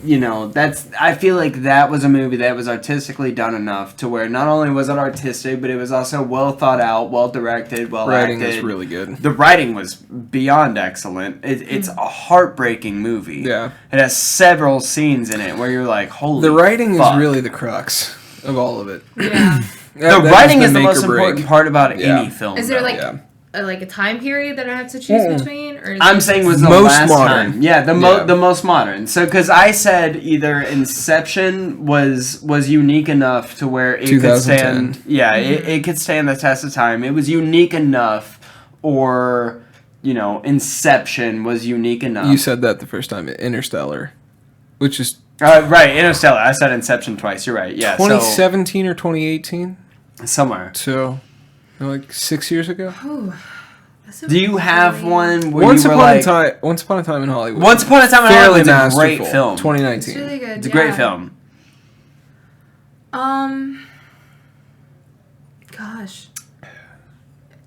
I feel like that was a movie that was artistically done enough to where not only was it artistic, but it was also well thought out, well directed, well Writing acted. was really good. The writing was beyond excellent. It's a heartbreaking movie. Yeah. It has several scenes in it where you're like, holy The writing fuck. is really the crux of all of it. Yeah. The writing is the make most or break. important part about Yeah. any film. Is there though. like Yeah. a time period that I have to choose between, or is I'm it saying was the Most last modern. time. Yeah, the Yeah. most modern. So because I said either Inception was unique enough to where it could 2010. stand. Yeah, it could stand the test of time. It was unique enough, or Inception was unique enough. You said that the first time, Interstellar, which is Right, Interstellar. I said Inception twice. You're right. Yeah, 2017 or 2018. so somewhere. So, like 6 years ago. Ooh, Do you have one where Once you were Upon like... a Time in Hollywood. Once Upon a Time in Fairly Hollywood is a great masterful. film. 2019. It's really good. It's a great film. Gosh.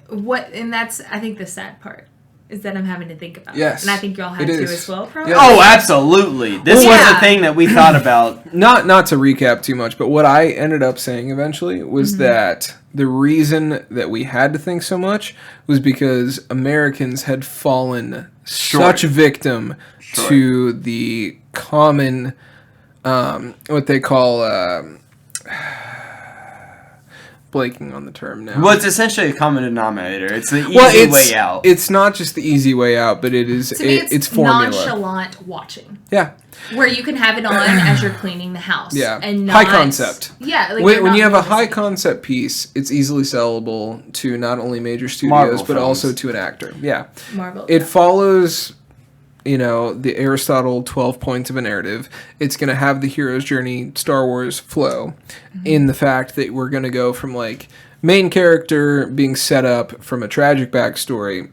What, and that's, I think, the sad part. Is that I'm having to think about Yes, it. And I think y'all have it to is. as well, probably. Yeah. Oh, absolutely. This was Yeah. the thing that we thought about. Not to recap too much, but what I ended up saying eventually was that the reason that we had to think so much was because Americans had fallen such victim to the common, what they call, blanking on the term now. Well, it's essentially a common denominator. It's the easy way out. It's not just the easy way out, but it is. To me, it's formula. nonchalant watching. Yeah. Where you can have it on as you're cleaning the house. Yeah. And not, high concept. Yeah. Like When you're you not have a noticing. high concept piece, it's easily sellable to not only major studios Marvel but films. also to an actor. Yeah. Marvel. It follows, the Aristotle 12 points of a narrative. It's going to have the hero's journey Star Wars flow in the fact that we're going to go from like main character being set up from a tragic backstory.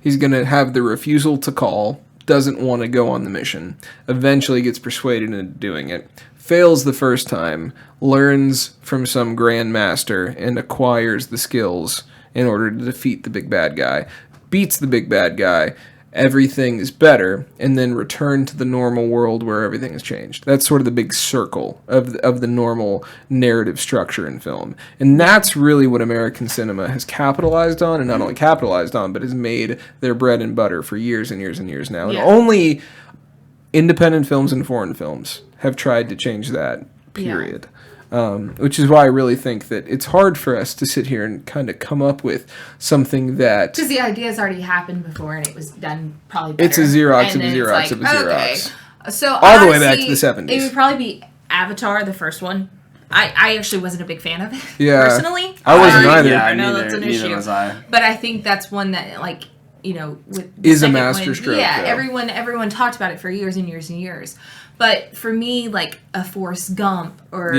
He's going to have the refusal to call, doesn't want to go on the mission, eventually gets persuaded into doing it, fails the first time, learns from some grandmaster and acquires the skills in order to defeat the big bad guy, beats the big bad guy, everything is better, and then return to the normal world where everything has changed. That's sort of the big circle of the normal narrative structure in film. And that's really what American cinema has capitalized on, and not only capitalized on, but has made their bread and butter for years and years and years now. Yeah. And only independent films and foreign films have tried to change that, period. Which is why I really think that it's hard for us to sit here and kind of come up with something that... Because the idea's already happened before and it was done probably better. It's a Xerox And of a then it's Xerox of a Xerox. Okay. So All the way back honestly, to the 70s. It would probably be Avatar, the first one. I actually wasn't a big fan of it, Yeah. personally. I wasn't either. Yeah, I know neither, that's an neither issue. was I. But I think that's one that, like, with the Is a second masterstroke, Yeah, though. everyone talked about it for years and years and years. But for me, like a Forrest Gump or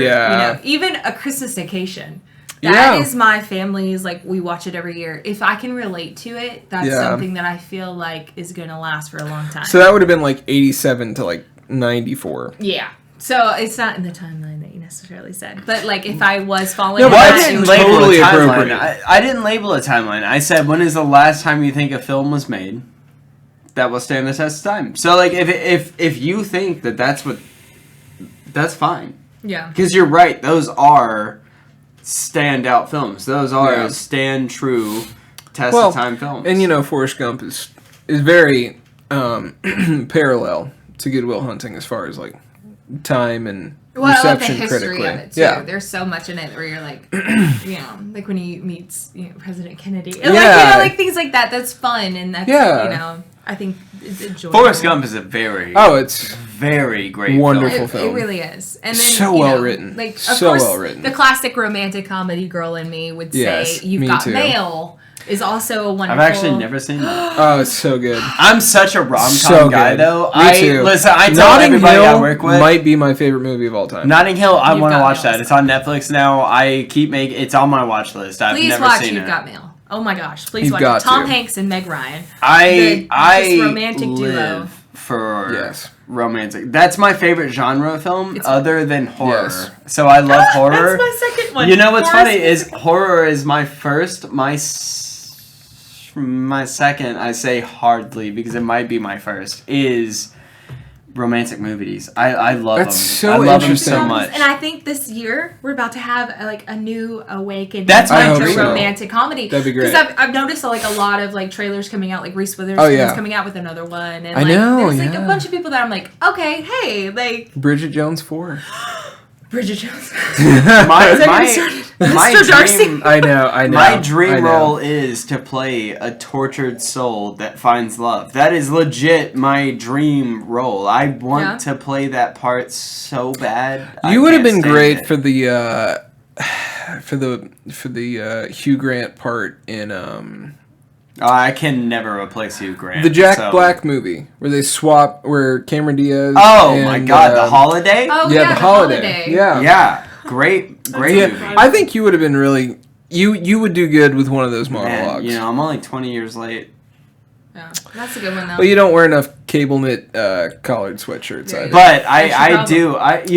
even a Christmas Vacation, that is my family's, like, we watch it every year. If I can relate to it, that's something that I feel like is going to last for a long time. So that would have been like 87 to like 94. Yeah. So it's not in the timeline that you necessarily said. But, like, if I was following No, but that, I that's didn't it would label totally a timeline. appropriate. I didn't label a timeline. I said, when is the last time you think a film was made that will stand the test of time? So, like, if you think that's what... That's fine. Yeah. Because you're right. Those are standout films. Those are Yeah. stand true test of time films. And Forrest Gump is very parallel to Good Will Hunting as far as like time and Well, I love the reception history critically. of it, too. Yeah. There's so much in it where you're like, like when he meets President Kennedy. Yeah. Like, like things like that. That's fun. And that's, I think it's enjoyable. Forrest Gump is a very, It's very great wonderful film. It really is. And then, So well written. Like, of So course, well written. the classic romantic comedy girl in me would say, Yes, You've me Got too. Mail is also a wonderful... I've actually never seen that. Oh, it's so good. I'm such a rom-com So guy, good. though. Me too. Listen, I tell Notting everybody Hill I work with. might be my favorite movie of all time. Notting Hill, I You've want to Got watch Mail. that. It's on Netflix now. I keep making it's on my watch list. I've Please never watch seen You've it. Got Mail. Oh my gosh, please You've watch got it. Tom to. Hanks and Meg Ryan. I this romantic live duo. for Yes. romantic. That's my favorite genre of film, It's- other than horror. Yes. So I love horror. That's my second one. You know what's Horror's funny is horror is my first. My second, I say hardly because it might be my first, is romantic movies. I love them. That's so I love them interesting. so much. And I think this year we're about to have a new awakening. That's my into dream. romantic comedy. That'd be great. Because I've noticed like a lot of like trailers coming out. Like Reese Oh, Witherspoon's yeah. coming out with another one. And I like, know, there's like yeah. a bunch of people that I'm like, okay, hey, like Bridget Jones 4. Bridget Jones. my Mr. Darcy. dream, I know. my I dream know. role is to play a tortured soul that finds love. That is legit my dream role. I want to play that part so bad. You would have been great for the Hugh Grant part in I can never replace Hugh Grant. the Jack so- Black movie where Cameron Diaz. Oh and, my God, The Holiday. Oh yeah, yeah, The Holiday. Yeah. Yeah, great Yeah, movie. I think you would have been really You would do good with one of those Man, monologues. you know, I'm only 20 years late. Yeah, that's a good one though. But you don't wear enough cable knit collared sweatshirts. Yeah, either. But That's I your do.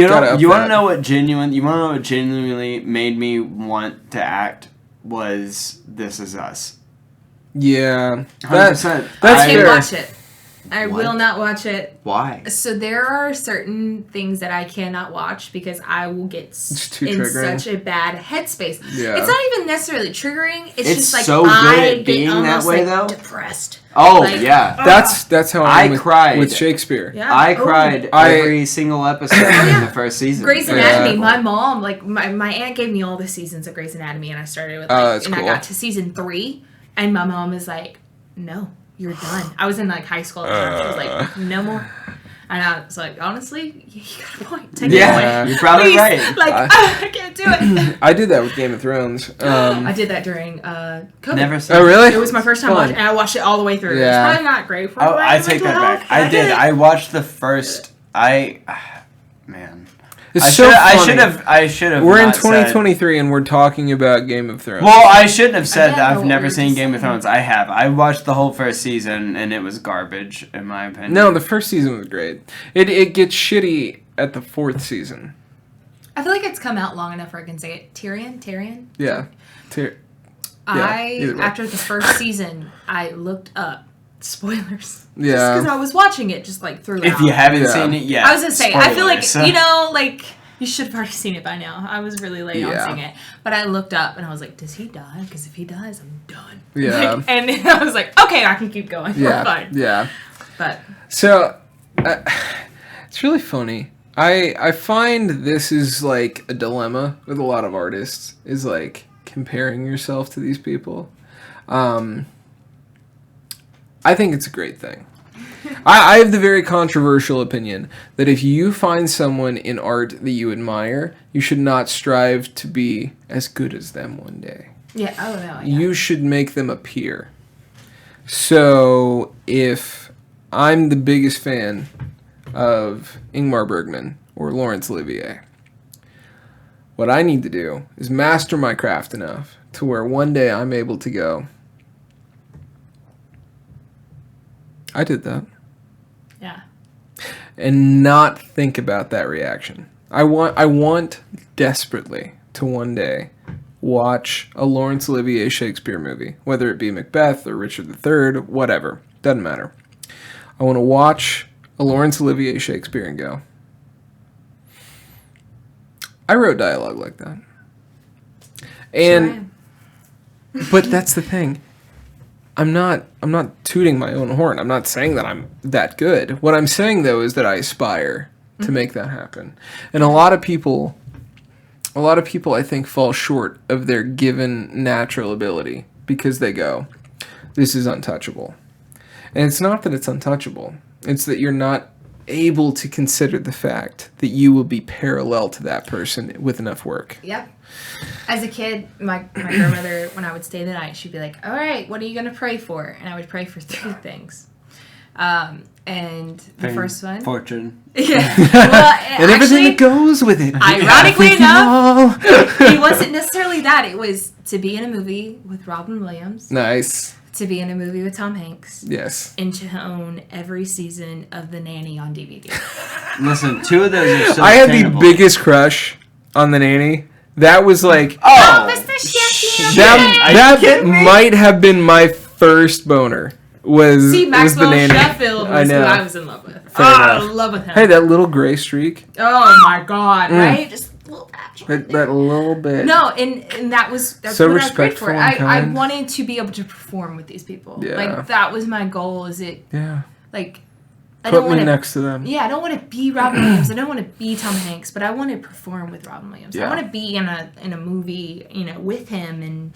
Gotta up You want to that. know what genuinely made me want to act was This Is Us. Yeah, 100%. that's I can't fair. watch it. I What? will not watch it. Why? So there are certain things that I cannot watch because I will get It's too in triggering. such a bad headspace. Yeah. It's not even necessarily triggering. It's It's just like so good I at get being that almost way, like though. depressed. Oh, Like, yeah. That's how I am with, cried. with Shakespeare. Yeah. I Oh. cried every single episode in the first season. Grey's Yeah. Anatomy. My mom, like my aunt, gave me all the seasons of Grey's Anatomy, and I started with that's and cool. I got to season 3, and my mom was like, "No, you're done." I was in like high school at the time. She was like, "No more." And I was like, honestly, you got a point. Take it Yeah, away. you're probably Please. right. Like, I can't do it. I did that with Game of Thrones. I did that during COVID. Never seen Oh, really? It was my first time Fun. watching, and I watched it all the way through. Yeah. It's probably not great for Oh, my I take mental that back. health. I did. it. I watched the first. Man. It's I so should funny. I should have. We're in not said- 2023 and we're talking about Game of Thrones. Well, I shouldn't have said I that don't know I've what never we were seen just Game of saying. Thrones. I have. I watched the whole first season and it was garbage, in my opinion. No, the first season was great. It gets shitty at the 4th season. I feel like it's come out long enough where I can say it. Tyrion? Yeah. either way. After the first season, I looked up spoilers. Yeah. Just because I was watching it just like throughout. If you haven't Yeah. seen it yet. I was going to say, I feel like, spoilers. you know, like, you should have already seen it by now. I was really late Yeah. on seeing it. But I looked up and I was like, does he die? Because if he dies, I'm done. Yeah. Like, and then I was like, okay, I can keep going. We're Yeah. fine. Yeah. But So, it's really funny. I find this is like a dilemma with a lot of artists, is like comparing yourself to these people. I think it's a great thing. I have the very controversial opinion that if you find someone in art that you admire, you should not strive to be as good as them one day. yeah, oh no. Yeah. You should make them a peer. So if I'm the biggest fan of Ingmar Bergman or Laurence Olivier, what I need to do is master my craft enough to where one day I'm able to go, I did that, Yeah. and not think about that reaction. I want desperately to one day watch a Laurence Olivier Shakespeare movie, whether it be Macbeth or Richard III, whatever, doesn't matter. I want to watch a Laurence Olivier Shakespeare and go, I wrote dialogue like that. And but that's the thing. I'm not tooting my own horn. I'm not saying that I'm that good. What I'm saying though is that I aspire to make that happen. And a lot of people I think fall short of their given natural ability because they go, this is untouchable. And it's not that it's untouchable. It's that you're not able to consider the fact that you will be parallel to that person with enough work. Yep. As a kid, my grandmother, when I would stay the night, she'd be like, all right, what are you going to pray for? And I would pray for 3 things. And the Fame, first one. Fortune. Yeah. Well, And everything that goes with it. Ironically enough, enough. it wasn't necessarily that. It was to be in a movie with Robin Williams, Nice. to be in a movie with Tom Hanks, Yes. and to own every season of The Nanny on DVD. Listen, 2 of those are so I had the attainable. biggest crush on the nanny. That was like Oh! Mr. Sheffield! that kidding me? might have been my first boner. Was See, was the Maxwell nanny. Sheffield I was who know. I was in love with. Fair I enough. love with him. Hey, that little gray streak. Oh my god, right? Just a little patch. That little bit. No, and that's So what I was great respectful for. and I kind. wanted to be able to perform with these people. Yeah. Like that was my goal. Is it Yeah. like I Put don't me want to. next to them. Yeah, I don't want to be Robin Williams. I don't want to be Tom Hanks, but I want to perform with Robin Williams. Yeah. I want to be in a movie, with him. And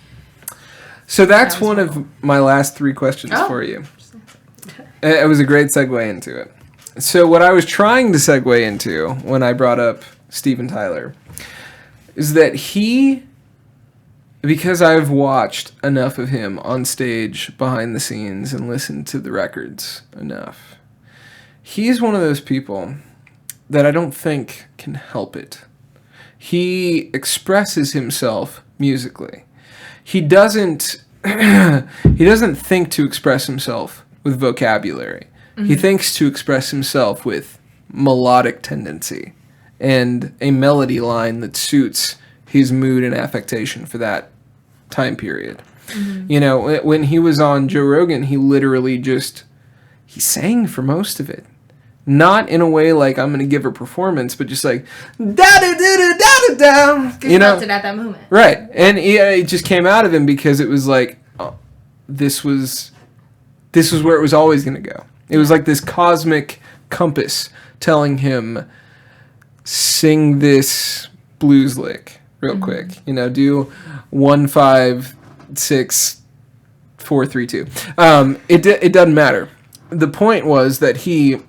So that's That was one cool. of my last 3 questions Oh. for you. It was a great segue into it. So what I was trying to segue into when I brought up Steven Tyler is that because I've watched enough of him on stage, behind the scenes, and listened to the records enough, he's one of those people that I don't think can help it. He expresses himself musically. he doesn't he doesn't think to express himself with vocabulary. He thinks to express himself with melodic tendency and a melody line that suits his mood and affectation for that time period. You know, when he was on Joe Rogan, he literally he sang for most of it. Not in a way like I'm going to give a performance, but just like da-da-da-da-da-da. You felt it at that moment. Right. And it just came out of him because it was like, this was where it was always going to go. It was like this cosmic compass telling him, sing this blues lick real quick. You know, do 1, 5, 6, 4, 3, 2. It doesn't matter. The point was that he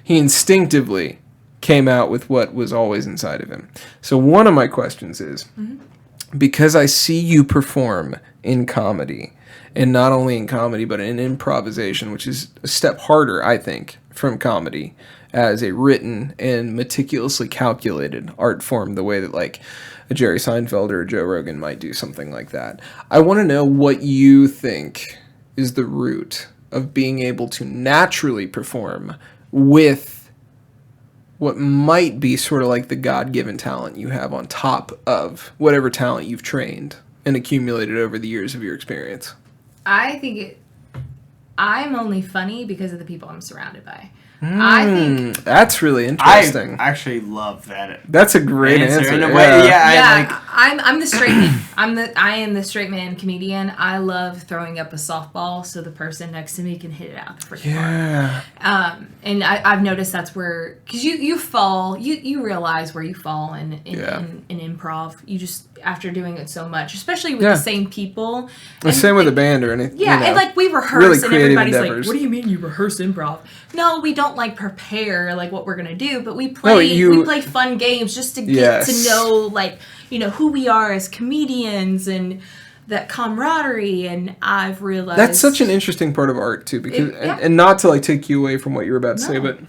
instinctively came out with what was always inside of him. So one of my questions is, because I see you perform in comedy, and not only in comedy, but in improvisation, which is a step harder, I think, from comedy, as a written and meticulously calculated art form, the way that, like, a Jerry Seinfeld or a Joe Rogan might do something like that. I want to know what you think is the root of being able to naturally perform with what might be sort of like the God-given talent you have on top of whatever talent you've trained and accumulated over the years of your experience. I think I'm only funny because of the people I'm surrounded by. I think that's really interesting. I actually love that. That's a great answer. In a way, I'm the straight man. I am the straight man comedian. I love throwing up a softball so the person next to me can hit it out the freaking park. And I've noticed that's where, because you fall, you realize where you fall in improv. You just, after doing it so much, especially with the same people. The same with a band or anything. Yeah, and like we rehearse really and everybody's endeavors. like, what do you mean you rehearse improv? No, we don't like prepare like what we're going to do, but we play fun games just to get to know, like, you know, who we are as comedians and that camaraderie. And I've realized that's such an interesting part of art too, because and not to like take you away from what you were about to say, but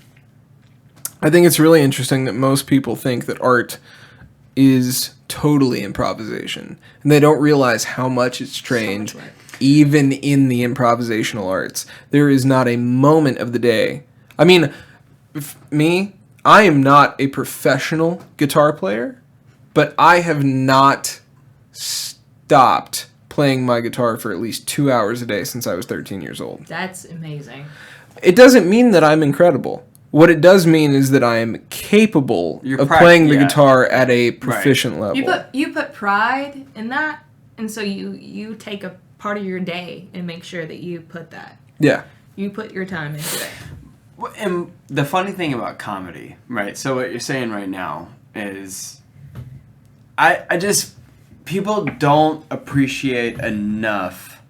I think it's really interesting that most people think that art is totally improvisation, and they don't realize how much it's trained. Even in the improvisational arts, there is not a moment of the day. I mean, I am not a professional guitar player, but I have not stopped playing my guitar for at least 2 hours a day since I was 13 years old. That's amazing. It doesn't mean that I'm incredible. What it does mean is that I am capable of playing the guitar at a proficient level. You put pride in that, and so you take a part of your day and make sure that you put that. Yeah. You put your time into it. And the funny thing about comedy, right? So what you're saying right now is, I just, people don't appreciate enough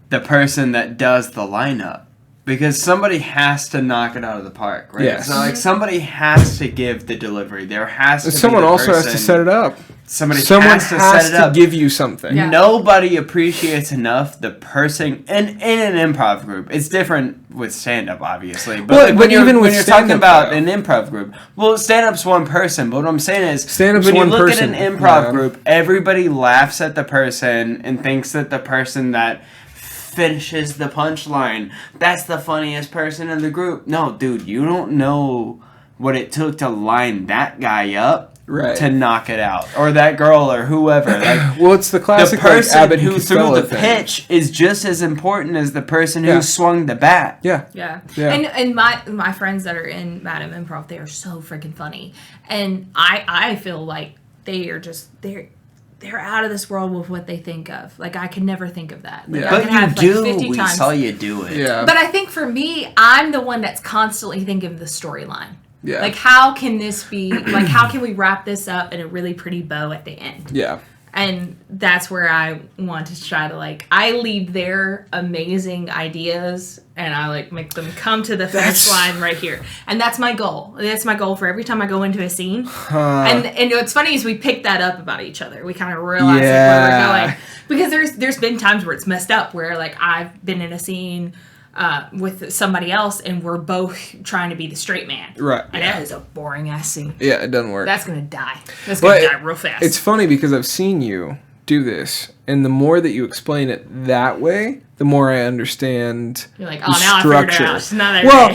the person that does the lineup. Because somebody has to knock it out of the park, right? Yes. So, like, somebody has to give the delivery. There has to someone be also has to set it up. Someone has to set it up. Give you something. Yeah. Nobody appreciates enough the person in an improv group. It's different with stand-up, obviously. But when you're talking about an improv group, well, stand-up's one person. But what I'm saying is, stand-up's when you one look person. at an improv group, everybody laughs at the person and thinks that the person that finishes the punchline, that's the funniest person in the group. No, dude, you don't know what it took to line that guy up to knock it out, or that girl, or whoever. Like, well, it's the classic. The person Abbott who threw the thing. Pitch is just as important as the person who swung the bat. Yeah. And my friends that are in Madam Improv, they are so freaking funny, and I feel like they are just they're out of this world with what they think of. Like, I could never think of that. Like, But you do. We saw you do it. Yeah. But I think for me, I'm the one that's constantly thinking of the storyline. Yeah. Like, how can this be, like, how can we wrap this up in a really pretty bow at the end? Yeah. And that's where I want to try to, like, I lead their amazing ideas and I, like, make them come to the finish line right here. And that's my goal. That's my goal for every time I go into a scene. And what's funny is we pick that up about each other. We kind of realize where we're going. Because there's been times where it's messed up, where, like, I've been in a scene with somebody else and we're both trying to be the straight man. Right. And that is a boring ass scene. Yeah, it doesn't work. That's going to die. That's going to die real fast. It's funny because I've seen you do this. And the more that you explain it that way, the more I understand You're like, the oh, now structure. I figured it out. It's not Well,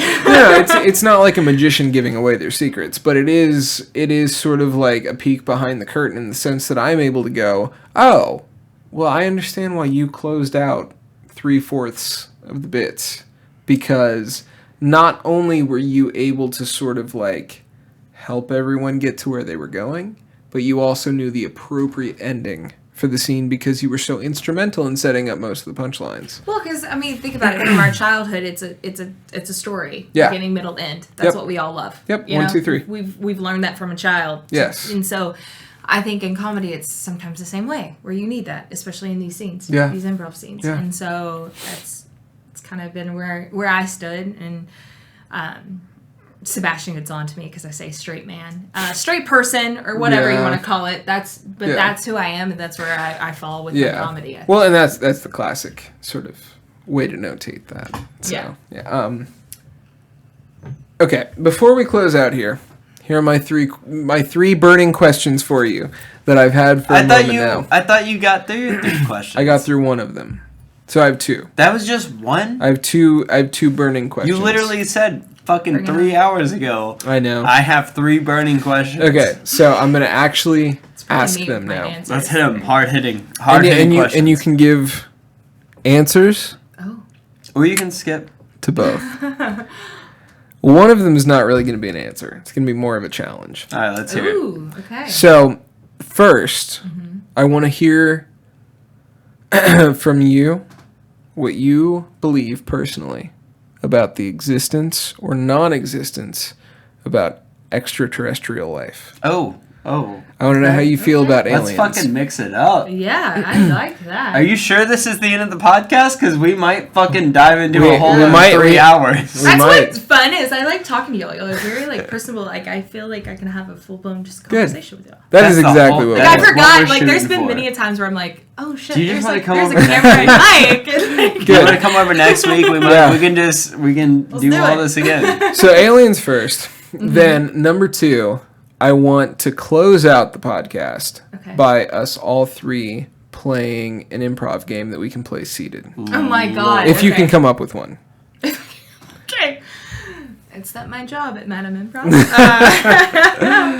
everything. it's not like a magician giving away their secrets, but it is sort of like a peek behind the curtain in the sense that I'm able to go, oh, well, I understand why you closed out 3/4 of the bits, because not only were you able to sort of like help everyone get to where they were going, but you also knew the appropriate ending for the scene because you were so instrumental in setting up most of the punchlines. Well, because I mean, think about it. From our childhood, it's a story, Yeah. beginning, middle, end. That's what we all love. Yep, You 1, know? 2, 3. We've learned that from a child. Yes. And so, I think in comedy, it's sometimes the same way, where you need that, especially in these scenes, Yeah. these improv scenes. Yeah. And so it's kind of been where I stood, and Sebastian gets on to me because I say straight man, straight person, or whatever you Yeah. want to call it. That's who I am, and that's where I fall with my comedy. I think. Well, and that's the classic sort of way to notate that. So, yeah. Okay, before we close out here are my three burning questions for you that I've had for a moment now. I thought you got through your 3 questions. I got through one of them, so I have 2. That was just one? I have two burning questions. You literally said fucking Bring it 3 hours ago. I know. I have 3 burning questions. Okay, so I'm gonna actually It's probably ask me them with my now. answers. Let's hit them. Hard-hitting And questions. you can give answers Oh. Or you can skip. to both. One of them is not really going to be an answer. It's going to be more of a challenge. All right, let's hear it. Ooh, okay. So, first, I want to hear from you what you believe personally about the existence or non-existence about extraterrestrial life. Oh. I want to know how you feel about aliens. Let's fucking mix it up. Yeah, I like that. Are you sure this is the end of the podcast? Because we might fucking dive into We a whole might- 3 hours. we That's might. what's fun is. I like talking to y'all. Y'all are very like personable. Like I feel like I can have a full blown just Good. conversation with y'all. That That's is the exactly whole- what Like That I is what forgot. we're Like there's shooting been for. many a times where I'm like, oh shit, Do you there's just wanna like come there's a over? camera and mic. And, like, You Good. want to come over next week? We might. Yeah. We can Let's do do all it. this again. So aliens first. Then number 2, I want to close out the podcast Okay. by us all 3 playing an improv game that we can play seated. oh my god. If you okay. can come up with one. Okay. Is that my job at Madam Improv?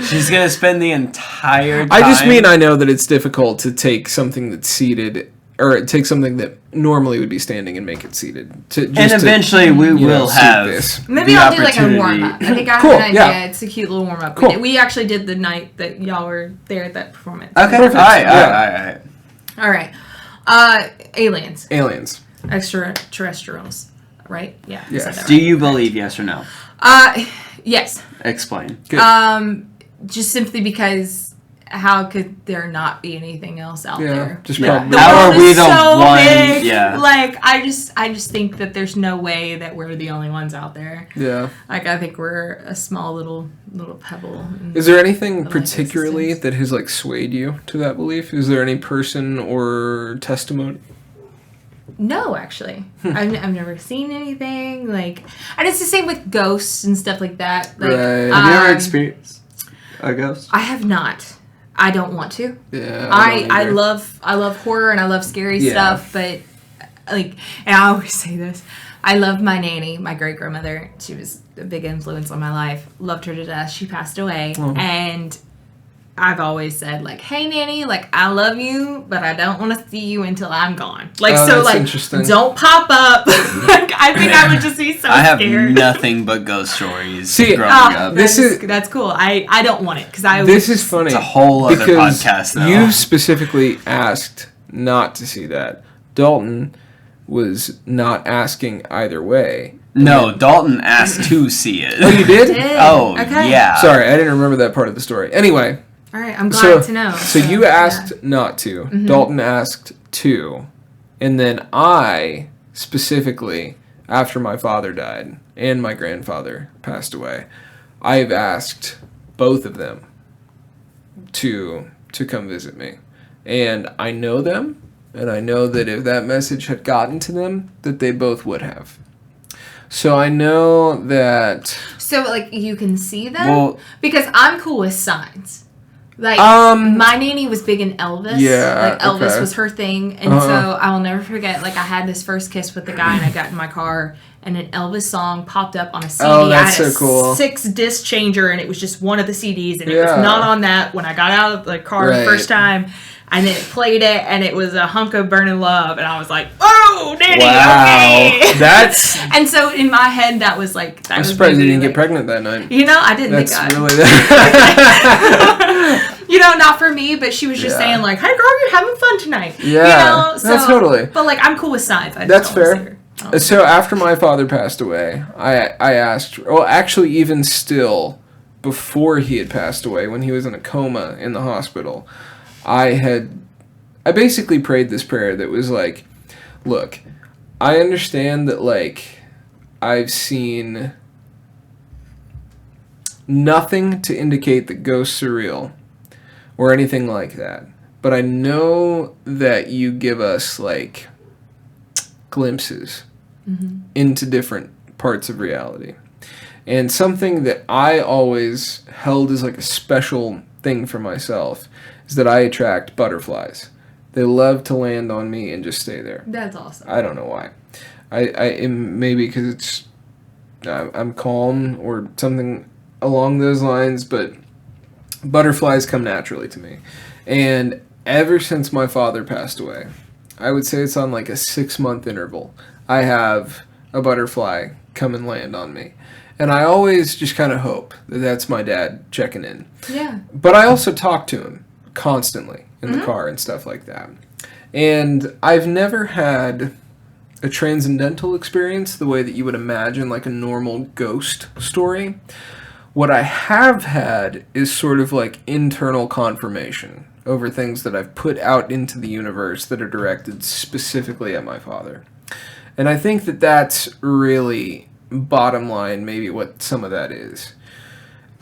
She's gonna spend the entire time. I just mean I know that it's difficult to take something that's seated, or take something that normally would be standing and make it seated. And eventually we will suit have. this. Maybe the I'll do like a opportunity. warm up. I think I have Cool, an idea. yeah. It's a cute little warm up. Cool. We actually did the night that y'all were there at that performance. Okay. Perfect. All right. Yeah. All right. All right. Aliens. Aliens. Extraterrestrials. Right? Yeah. I Yes. said that Do right. you believe yes or no? Yes. Explain. Good. Just simply because how could there not be anything else out Yeah, there? just Yeah. probably. The How world are we is the so one- big. yeah. Like I just think that there's no way that we're the only ones out there. Yeah. Like I think we're a small little pebble. Is there anything Of particularly existence. that has like swayed you to that belief? Is there any person or testimony? No, actually, I've never seen anything like, and it's the same with ghosts and stuff like that. Like, Right. Have you ever experienced a ghost? I have not. I don't want to. Yeah. I love horror and I love scary Yeah. stuff, but like, and I always say this, I love my nanny, my great grandmother. She was a big influence on my life. Loved her to death. She passed away, and I've always said like, "Hey, nanny, like I love you, but I don't want to see you until I'm gone." Like Oh, so, that's like interesting. don't pop up. Like I think I would just be so I have scared. nothing but ghost stories See, growing Oh, up. This is- that's cool. I don't want it because I This is funny. It's a whole other because podcast, though. you specifically asked not to see that. Dalton was not asking either way. No, Dalton asked to see it. Oh, you did? did. Oh, Okay. yeah. Sorry, I didn't remember that part of the story. Anyway, All right, I'm glad to know. So you yeah. asked not to. Dalton asked to. And then I, specifically, after my father died and my grandfather passed away, I've asked both of them to come visit me. And I know them, and I know that if that message had gotten to them, that they both would have. So I know that... So like you can see them Well- because I'm cool with signs. Like, my nanny was big in Elvis. Yeah, Like, Elvis okay. was her thing. And so I will never forget, like, I had this first kiss with the guy, and I got in my car, and an Elvis song popped up on a CD. Oh, that's I had so cool. 6-disc changer, and it was just one of the CDs, and it was Yeah. not on that when I got out of the car the Right. first time. And then it played it, and it was a hunk of Burning Love, and I was like, "Oh, Nanny, okay." That's. And so in my head, that was like. I'm surprised you didn't get pregnant that night. You know, I didn't That's think I. really that. You know, not for me, but she was just Yeah. saying like, "Hey, girl, you're having fun tonight." Yeah, you know, so, that's totally. But like, I'm cool with signs. I just That's don't wanna see fair. her. So after my father passed away, I asked. Well, actually, even still, before he had passed away, when he was in a coma in the hospital, I basically prayed this prayer that was like, look, I understand that, like, I've seen nothing to indicate that ghosts are real or anything like that. But I know that you give us, like, glimpses into different parts of reality. And something that I always held as, like, a special thing for myself is that I attract butterflies. They love to land on me and just stay there. That's awesome. I don't know why. Maybe because it's I'm calm or something along those lines, but butterflies come naturally to me. And ever since my father passed away, I would say it's on like a 6-month interval, I have a butterfly come and land on me. And I always just kind of hope that that's my dad checking in. Yeah. But I also talk to him constantly in the car and stuff like that. And I've never had a transcendental experience the way that you would imagine like a normal ghost story. What I have had is sort of like internal confirmation over things that I've put out into the universe that are directed specifically at my father. And I think that that's really, bottom line, maybe what some of that is.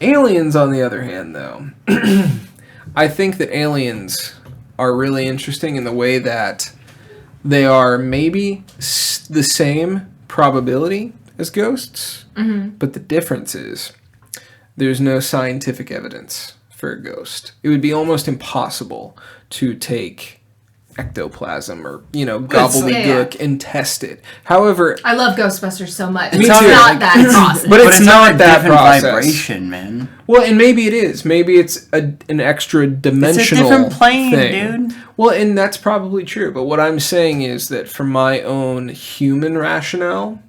Aliens, on the other hand, though, I think that aliens are really interesting in the way that they are maybe the same probability as ghosts, but the difference is there's no scientific evidence for a ghost. It would be almost impossible to take ectoplasm or, gobbledygook and test it. However, I love Ghostbusters so much. Me It's too. not that process. But it's not a that different process. vibration, man. Well, and maybe it is. Maybe it's an extra dimensional It's a different plane, thing. dude. Well, and that's probably true. But what I'm saying is that from my own human rationale,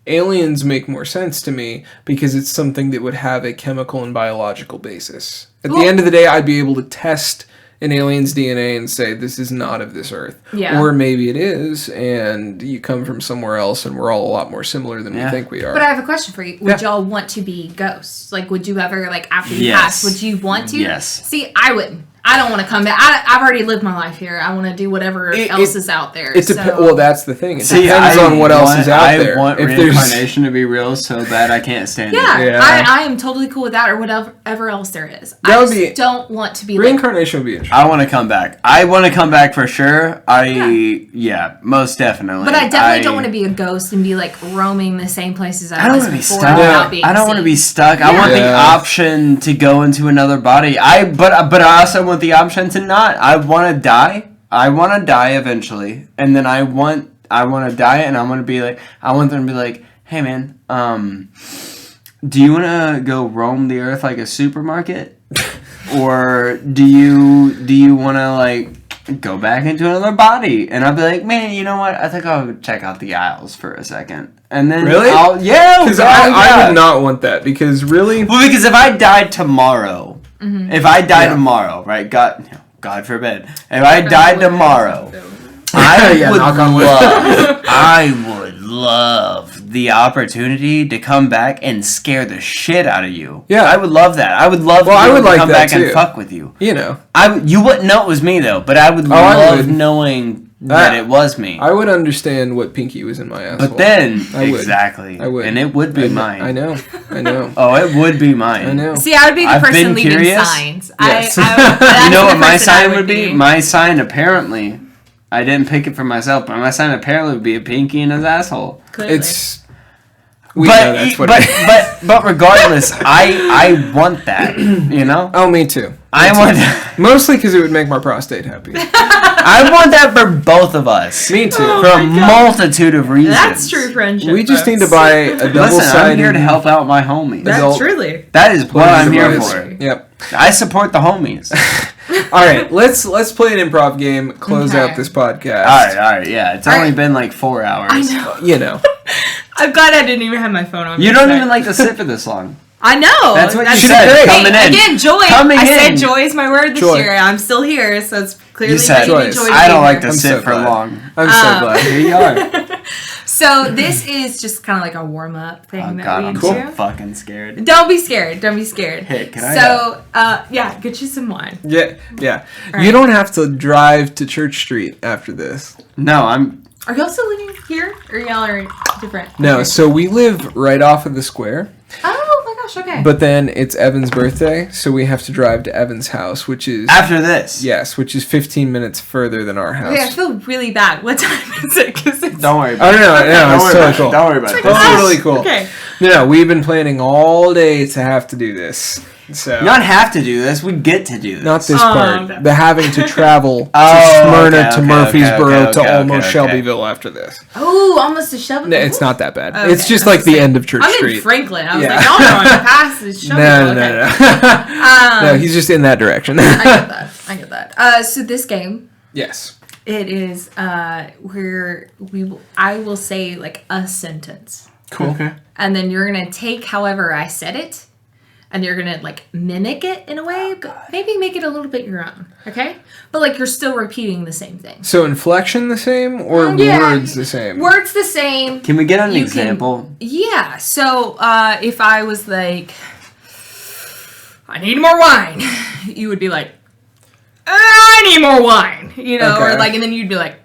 aliens make more sense to me because it's something that would have a chemical and biological basis. At the end of the day, I'd be able to test an alien's DNA and say, this is not of this earth. Yeah. Or maybe it is, and you come from somewhere else, and we're all a lot more similar than we think we are. But I have a question for you. Would y'all want to be ghosts? Like, would you ever, like, after you pass, would you want to? Yes. See, I wouldn't. I don't want to come back. I've already lived my life here. I want to do whatever else is out there. Well, that's the thing. It depends on what else is out there. I want If reincarnation to be real so bad I can't stand it. Yeah. I am totally cool with that or whatever else there is. I just don't want to be reincarnation would be interesting. I want to come back. I want to come back for sure. Most definitely. But I definitely don't want to be a ghost and be like roaming the same places I don't was want to be before stuck. without being I don't want to seen. be stuck. I want the option to go into another body. But I also want the option to not. I want to die. I want to die eventually, and then I want to die, and I want them to be like, hey man, do you want to go roam the earth like a supermarket, or do you want to like go back into another body? And I'll be like, man, you know what? I think I'll check out the aisles for a second. And then really? Because I would not want that, because really... Well, because if I died tomorrow, right, God forbid, if I died tomorrow, I would love the opportunity to come back and scare the shit out of you. Yeah. I would love that. I would love to come back and fuck with you. You know. You wouldn't know it was me, though, but I would love knowing that it was me. I would understand what pinky was in my asshole. But then, I would. exactly. I would. And it would be mine. I know. Oh, it would be mine. I know. See, I would be the I've person been leaving curious. signs. Yes. You know what my sign would be? My sign, apparently, I didn't pick it for myself, but my sign apparently would be a pinky in his asshole. Clearly. We know that's what it is. but regardless, I want that. You know. Oh, me too. I want that. Mostly because it would make my prostate happy. I want that for both of us. Me too. For a multitude of reasons. That's true friendship. We just need to folks. buy a double-sided. Listen, I'm here to help out my homies. That's truly. That is what I'm here device. for. Yep. I support the homies. All right, let's play an improv game. Close out this podcast. All right, yeah. It's only been like 4 hours. I know. You know. I'm glad I didn't even have my phone on me. You don't today. even like to sit for this long. I know. That's what you She's said. great. Coming in. Again, joy. Coming I said in. joy is my word this Joy. year. I'm still here, so it's clearly You said, bringing me Joyce, joy. I don't be like here. to I'm sit so for glad. long. I'm so glad. Here you are. So this is just kind of like a warm up thing Oh that god, we I'm do. so fucking scared. Don't be scared. Don't be scared. Hey, can I? So, yeah, get you some wine. Yeah. All You right. don't have to drive to Church Street after this. No, I'm. Are y'all still living here, or y'all are different? No, Okay. so we live right off of the square, Oh my gosh. Okay. but then it's Evan's birthday, so we have to drive to Evan's house, which is After this. yes, which is 15 minutes further than our house. okay, I feel really bad. What time is it? Because it's Don't worry Oh about it. no, Don't it's worry totally about cool. it. Don't worry about it. That's totally cool. Okay. No, we've been planning all day to have to do this. So Not have to do this. We get to do this. not this Oh, part. okay. The having to travel to Oh, Smyrna okay, to okay, Murfreesboro okay, to okay, almost okay. Shelbyville after this. Oh, almost a Shelby. No, it's not that bad. Okay, It's just I was like the saying, end of Church I'm Street. in Franklin. I was Yeah. like, y'all know I'm past this Shelby. No. No, he's just in that direction. I get that. I get that. So this game, Yes. it is where I will say like a sentence, Cool. Okay. and then you're gonna take however I said it, and you're gonna like mimic it in a way, but maybe make it a little bit your own. Okay, but like you're still repeating the same thing. So inflection the same or Yeah. words the same? Words the same. Can we get an You example? Yeah. So if I was like, I need more wine, you would be like, I need more wine, you know, Okay. or like, and then you'd be like,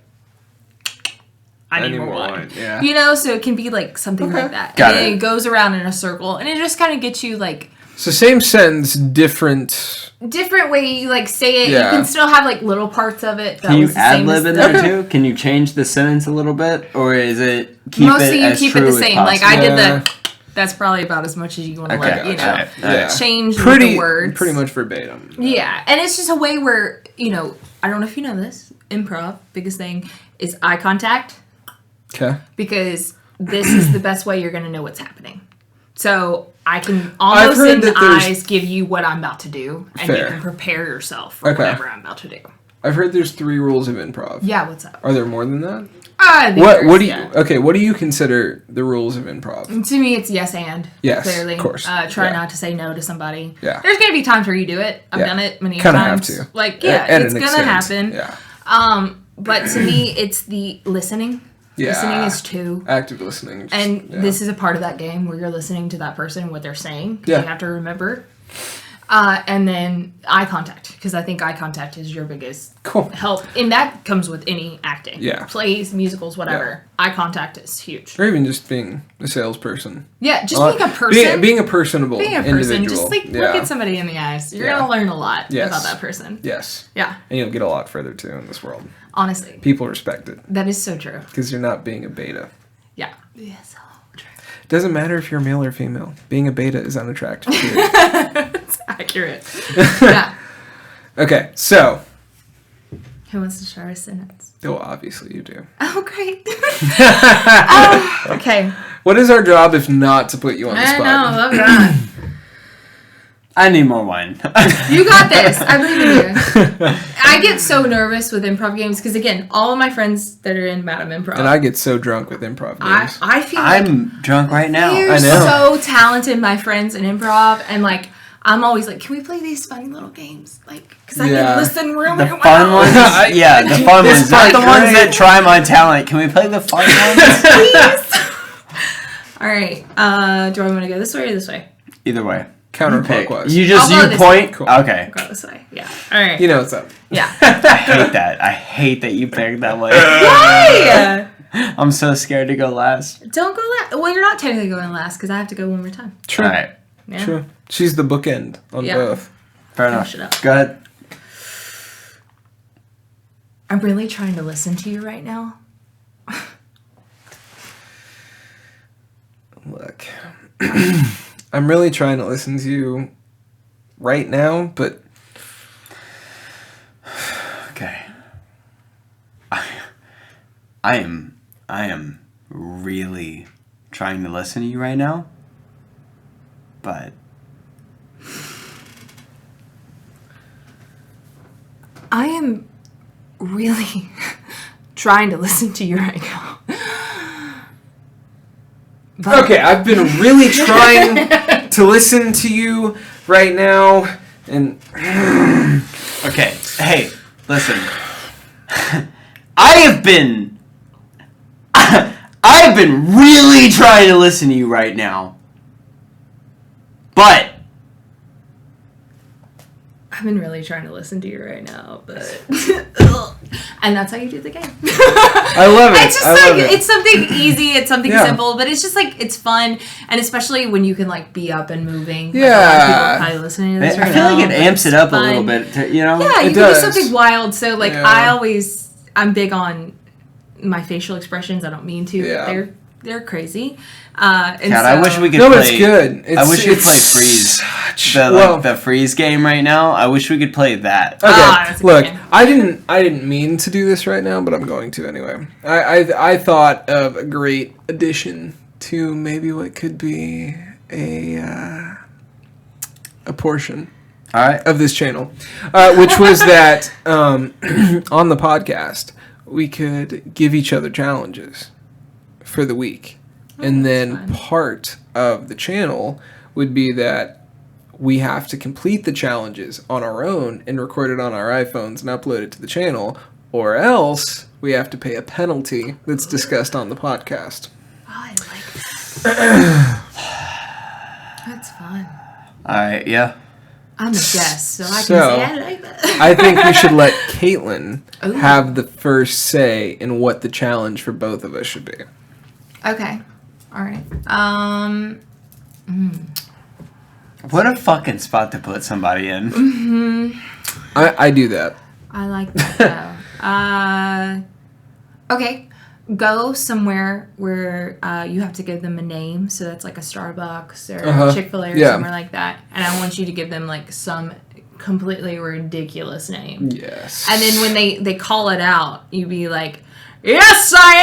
I need more wine. Yeah. You know, so it can be like something Okay. like that. Got and then it. it goes around in a circle, and it just kind of gets you like So same sentence, different. different way you like say it. Yeah. You can still have like little parts of it. That Can you was the same ad as lib in the- there too? Can you change the sentence a little bit, or is it keep Mostly it you as keep it true the as same. Like I possible? did Yeah. the. That's probably about as much as you want to Okay, let, you know. alright, Yeah. Change with Pretty the words. Pretty much verbatim. Yeah, and it's just a way where, you know, I don't know if you know this, improv, biggest thing is eye contact, Okay. because this is the best way you're going to know what's happening. So I can almost heard in the that there's- eyes give you what I'm about to do, and you Fair. can prepare yourself for Okay. whatever I'm about to do. I've heard there's 3 rules of improv. Yeah, what's up? Are there more than that? I think What there's- do you yeah. Okay, what do you consider the rules of improv? To me, it's yes and. Yes, clearly. of course. Try Yeah. not to say no to somebody. Yeah. There's going to be times where you do it. I've Yeah. done it many Kinda have times. to. Like, yeah, At it's an going to extent. happen. Yeah. But to me, it's the listening. Yeah. Listening is 2. Active listening. just- And yeah. this is a part of that game where you're listening to that person, what they're saying. 'Cause Yeah. You have to remember. And then eye contact, because I think eye contact is your biggest Cool. help. And that comes with any acting. Yeah. Plays, musicals, whatever. Eye contact is huge. Or even just being a salesperson. Yeah, just Uh, being a person. Being a personable Being a person, individual. just like yeah. look at somebody in the eyes. You're Yeah. gonna learn a lot Yes. about that person. Yes. Yeah, And you'll get a lot further too in this world. honestly, People respect it that is so true. because you're not being a beta. Yeah, yeah, so true. It doesn't matter if you're male or female. Being a beta is unattractive. Period. It's accurate. Yeah. Okay, so. Who wants to share a sentence? Oh, obviously you do. Oh, great. Okay. What is our job if not to put you on the I spot? know. Love that. I need more wine. You got this. I believe in you. I get so nervous with improv games because, again, all of my friends that are in Madam Improv, And I get so drunk with improv games. I feel like I'm drunk right now. they're I know. so talented, my friends in improv, and like I'm always like, can we play these funny little games? Like, because I Yeah. can listen really The well. fun ones? Yeah, the fun This ones. Not the part's ones great. that try my talent. Can we play the fun ones? Please. All right. Do I want to go this way or this way? Either way. Pick. Counterclockwise. You just, I'll go you this point? Cool. Okay. Go this way. Yeah. All right. You know what's up. Yeah. I hate that. I hate that you picked that way. Why? I'm so scared to go last. Don't go last. Well, you're not technically going last because I have to go one more time. True. Alright. Yeah. True. She's the bookend on Yeah. both. Fair Finish enough. it up. Go ahead. I'm really trying to listen to you right now. Look. I'm really trying to listen to you right now, but Okay. I am really trying to listen to you right now, but I am really trying to listen to you right now. But okay, I've been really trying to listen to you right now, and okay. Hey, listen. I've been really trying to listen to you right now, but I've been really trying to listen to you right now, but and that's how you do the game. I love it. It's just it's something easy, it's something simple, but it's just like it's fun, and especially when you can like be up and moving. Like, a lot of people are probably listening to this I right feel now, like it but amps it it's up a fun. little bit. You know? Yeah, you It can does. do something wild. So like Yeah. I'm big on my facial expressions. I don't mean to. Yeah. But they're crazy. And God, so, I wish we could no, play. it's good. I wish we could play it's Freeze. such- The freeze game right now. I wish we could play that. Okay, that's a good look, game. I didn't mean to do this right now, but I'm going to anyway. I thought of a great addition to maybe what could be a portion All right. of this channel, which was that on the podcast we could give each other challenges for the week, and then fun. part of the channel would be that we have to complete the challenges on our own and record it on our iPhones and upload it to the channel, or else we have to pay a penalty that's discussed on the podcast. Oh, I like that. That's fun. All right. Yeah. I'm a guest, so I can So, say I like that. I think we should let Kaitlin Ooh. have the first say in what the challenge for both of us should be. Okay. All right. What a fucking spot to put somebody in. I do that. I like that though. Okay. Go somewhere where you have to give them a name. So that's like a Starbucks or Chick-fil-A or Yeah. somewhere like that. And I want you to give them like some completely ridiculous name. Yes. And then when they call it out, you be like, "Yes, I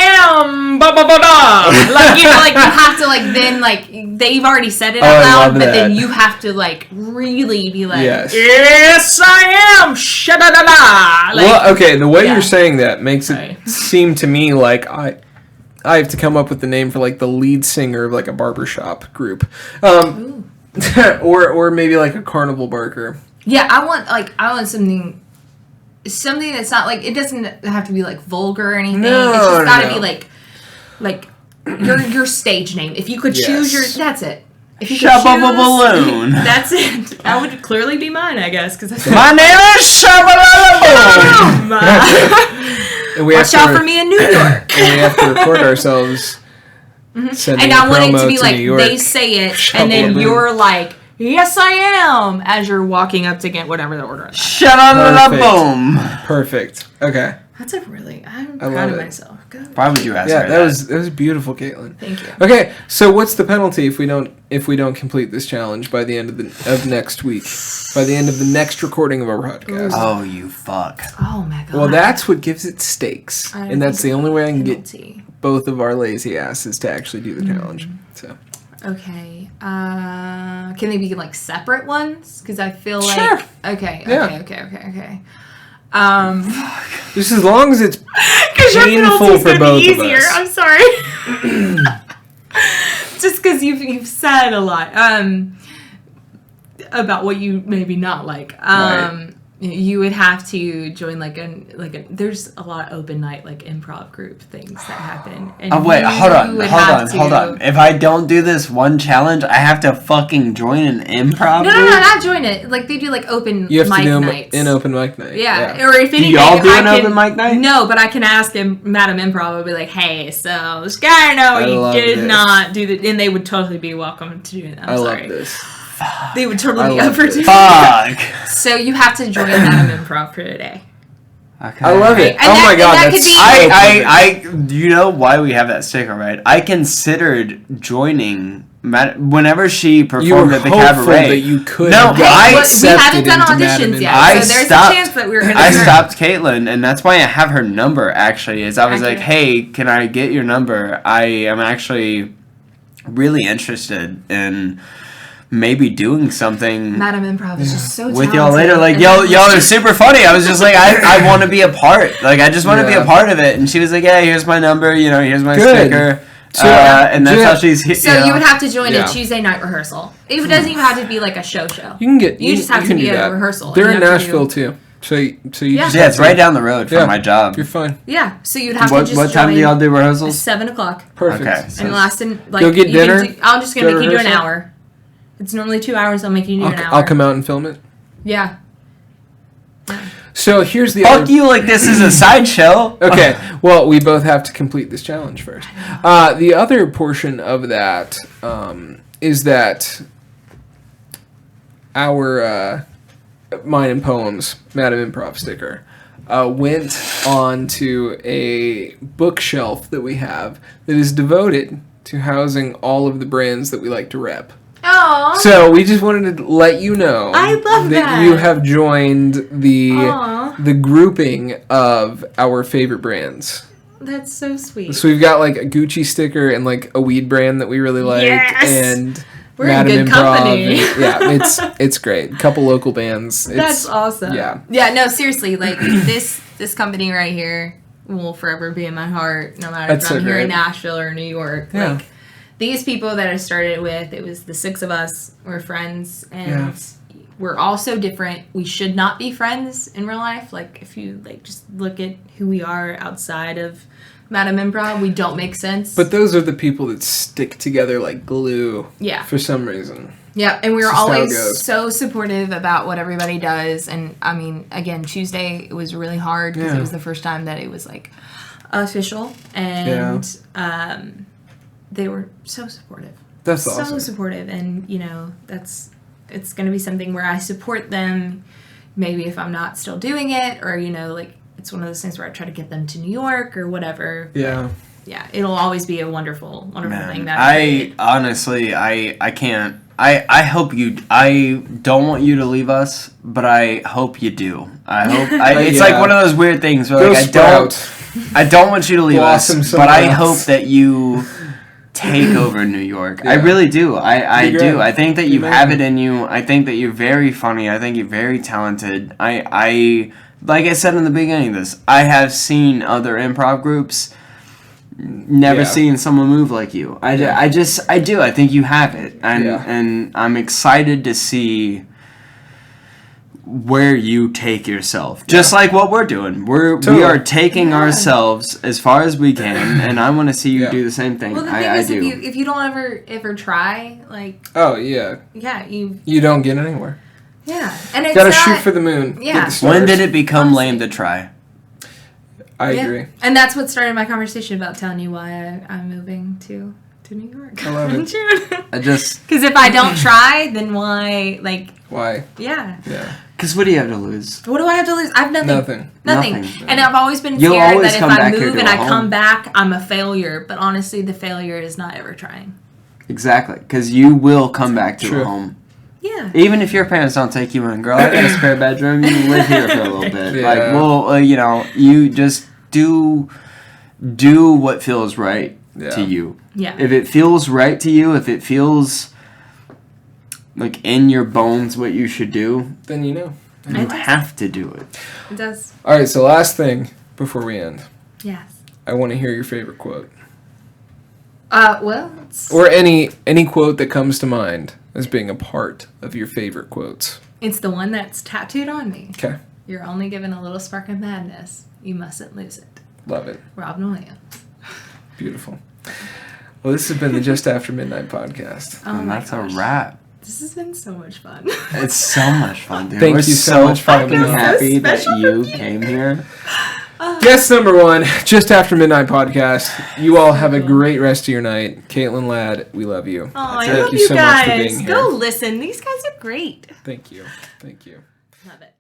am." Ba ba ba ba. Like you know, like you have to like then like they've already said it Oh, out I loud, love but then that. you have to like really be like, Yes. "Yes, I am." Shadadada. Like, Well, okay, the way yeah. you're saying that makes it Right. seem to me like I have to come up with the name for like the lead singer of like a barbershop group. Ooh. or maybe like a carnival barker. Yeah, I want something that's not like it doesn't have to be like vulgar or anything. No, it's just no, gotta no. be like your stage name. If you could choose Yes. that's it. If you could Shabba Balloon. That's it. That would clearly be mine, I guess, because My name is Shabba And we watch have out to, for me in New York. And we have to record ourselves sending And I a want it promo to be like New York. they say it, and then Shabba-ba-boom. you're like, "Yes, I am," as you're walking up to get whatever the order is. Boom. Perfect. Okay. That's a really I'm I proud love of it. myself. Good. Why would you ask Yeah, her that was beautiful, Kaitlin. Thank you. Okay, so what's the penalty if we don't complete this challenge by the end of next week? By the end of the next recording of our podcast. Oh, you fuck. Oh my god. Well, that's what gives it stakes, I don't and that's think the only way I can get penalty. both of our lazy asses to actually do the challenge. So Okay. Can they be like separate ones? Because I feel like Sure. okay, Yeah. okay. just as long as it's Because your painful penalty's for gonna both be of easier. us. I'm sorry. Just because you've said a lot about what you maybe not like. Right. You would have to join like a. There's a lot of open night like improv group things that happen. And Oh wait, you hold on. would have to- If I don't do this one challenge, I have to fucking join an improv No, group? not join it. Like they do like open you have mic to do them nights. in open mic night. Yeah. Or if anything, y'all do I an can, open mic night? No, but I can ask him, Madam Improv. I'll be like, "Hey, so this guy I know I love you did this. not do the," and they would totally be welcome to do that. I'm I sorry. love this. They would totally I be love up for this. doing. Fuck. So you have to join Madam Improv for today. Okay. I love it. And Oh that- my and god, that that's could be- so I, do you know why we have that sticker, right? I considered joining whenever she performed You were at the hopeful cabaret, that you could No, have I- gotten we accepted haven't done into auditions Madam yet. Improv. So there's a chance that we were gonna I start. stopped Kaitlin, and that's why I have her number. Actually, is I was like, Accurate. "Hey, can I get your number? I am actually really interested in maybe doing something Madam Improv is just so with talented. y'all later." Like, And y'all are super funny. I was just like, I want to be a part. Like, I just want to be Yeah. a part of it. And she was like, "Yeah, here's my number. Here's my Good. sticker." So, And that's Jen- how she's. So you would have to join Yeah. a Tuesday night rehearsal. It doesn't even have to be like a show. You can get. You just have to can be do at a that. rehearsal. They're and in you have to Nashville do- too. So you Yeah. just Yeah, have it's to- right down the road from Yeah. my job. You're fine. Yeah, so you'd have to What just time do join y'all do rehearsals? 7 o'clock. Perfect. Okay. So And last in like Go get you can dinner? I'm just gonna Go to make you do an rehearsal? hour. It's normally 2 hours. I'll make you do an hour. I'll come out and film it. Yeah. So here's the Fuck other. you! Like this is a sideshow. Okay, well, we both have to complete this challenge first. The other portion of that is that our Mine and Poems Madam Improv sticker went onto a bookshelf that we have that is devoted to housing all of the brands that we like to rep. Oh. So we just wanted to let you know I love that. you have joined the Aw. the grouping of our favorite brands. That's so sweet. So we've got like a Gucci sticker and like a weed brand that we really like, Yes! and We're in good company. and- yeah, it's great. A couple local bands. That's awesome. Yeah. Yeah. No, seriously, like this company right here will forever be in my heart, no matter That's if I'm so here in great. Nashville or New York. Yeah. Like these people that I started with, it was the 6 of us. We're friends, and we're all so different. We should not be friends in real life. Like if you like just look at who we are outside of Madam Improv, we don't make sense. But those are the people that stick together like glue. Yeah. For some reason. Yeah, and we were It's just how it always goes. so supportive about what everybody does. And I mean, again, Tuesday it was really hard because Yeah. it was the first time that it was like official, and they were so supportive. That's So awesome. supportive, and it's going to be something where I support them. Maybe if I'm not still doing it, or like it's one of those things where I try to get them to New York or whatever. Yeah. Yeah, it'll always be a wonderful, wonderful thing. Man, That I honestly, I can't. I hope you. I don't want you to leave us, but I hope you do. I hope. It's like one of those weird things where Go like Sprout. I don't want you to leave Blossom us, but I somewhere hope else. that you take over New York. I Yeah. really do. I Be do. great. I think that Be you have it amazing. in you. I think that you're very funny. I think you're very talented. I like I said in the beginning of this, I have seen other improv groups. Never Yeah. seen someone move like you. I do. I think you have it, and Yeah. and I'm excited to see where you take yourself. Just like what we're doing. We Totally. are taking ourselves as far as we can, and I want to see you Yeah. do the same thing. Well, the thing I is, do. if you don't ever try, like, Oh yeah. yeah, You don't get anywhere. and it's Gotta not, shoot for the moon. Get Yeah. the stars. When did it become Honestly. lame to try? I yeah. agree. And that's what started my conversation about telling you why I'm moving to New York. I love it. I just Because if I don't try, then why? Like, Why? yeah. Yeah. because what do you have to lose? What do I have to lose? I have nothing. Nothing. Nothing. Nothing. And I've always been You'll scared always that if come I back here move to and a I home. come back, I'm a failure. But honestly, the failure is not ever trying. Exactly, because you will come back to True. a home. Yeah. Even if your parents don't take you in, girl, I got a spare bedroom. You live here for a little bit. Yeah. Like, well, you just do what feels right to you. Yeah. If it feels right to you, if it feels like in your bones what you should do, Then you know. then you have to do it. It does. All right. So last thing before we end, Yes. I want to hear your favorite quote, Well, it's, or any quote that comes to mind as being a part of your favorite quotes. it's the one that's tattooed on me. Okay. You're only given a little spark of madness. You mustn't lose it. Love it. Robin Williams. Beautiful. Well, this has been the Just After Midnight podcast. Oh And my that's gosh. a wrap. This has been so much fun. It's so much fun, dude. Thank We're you so much for fucking coming on. happy So that special you for you. came here. Guest number 1, Just After Midnight podcast. You all have a great rest of your night. Kaitlin Ladd, we love you. Oh, I Thank love you you so much for being guys. here. Go listen. These guys are great. Thank you. Thank you. Love it.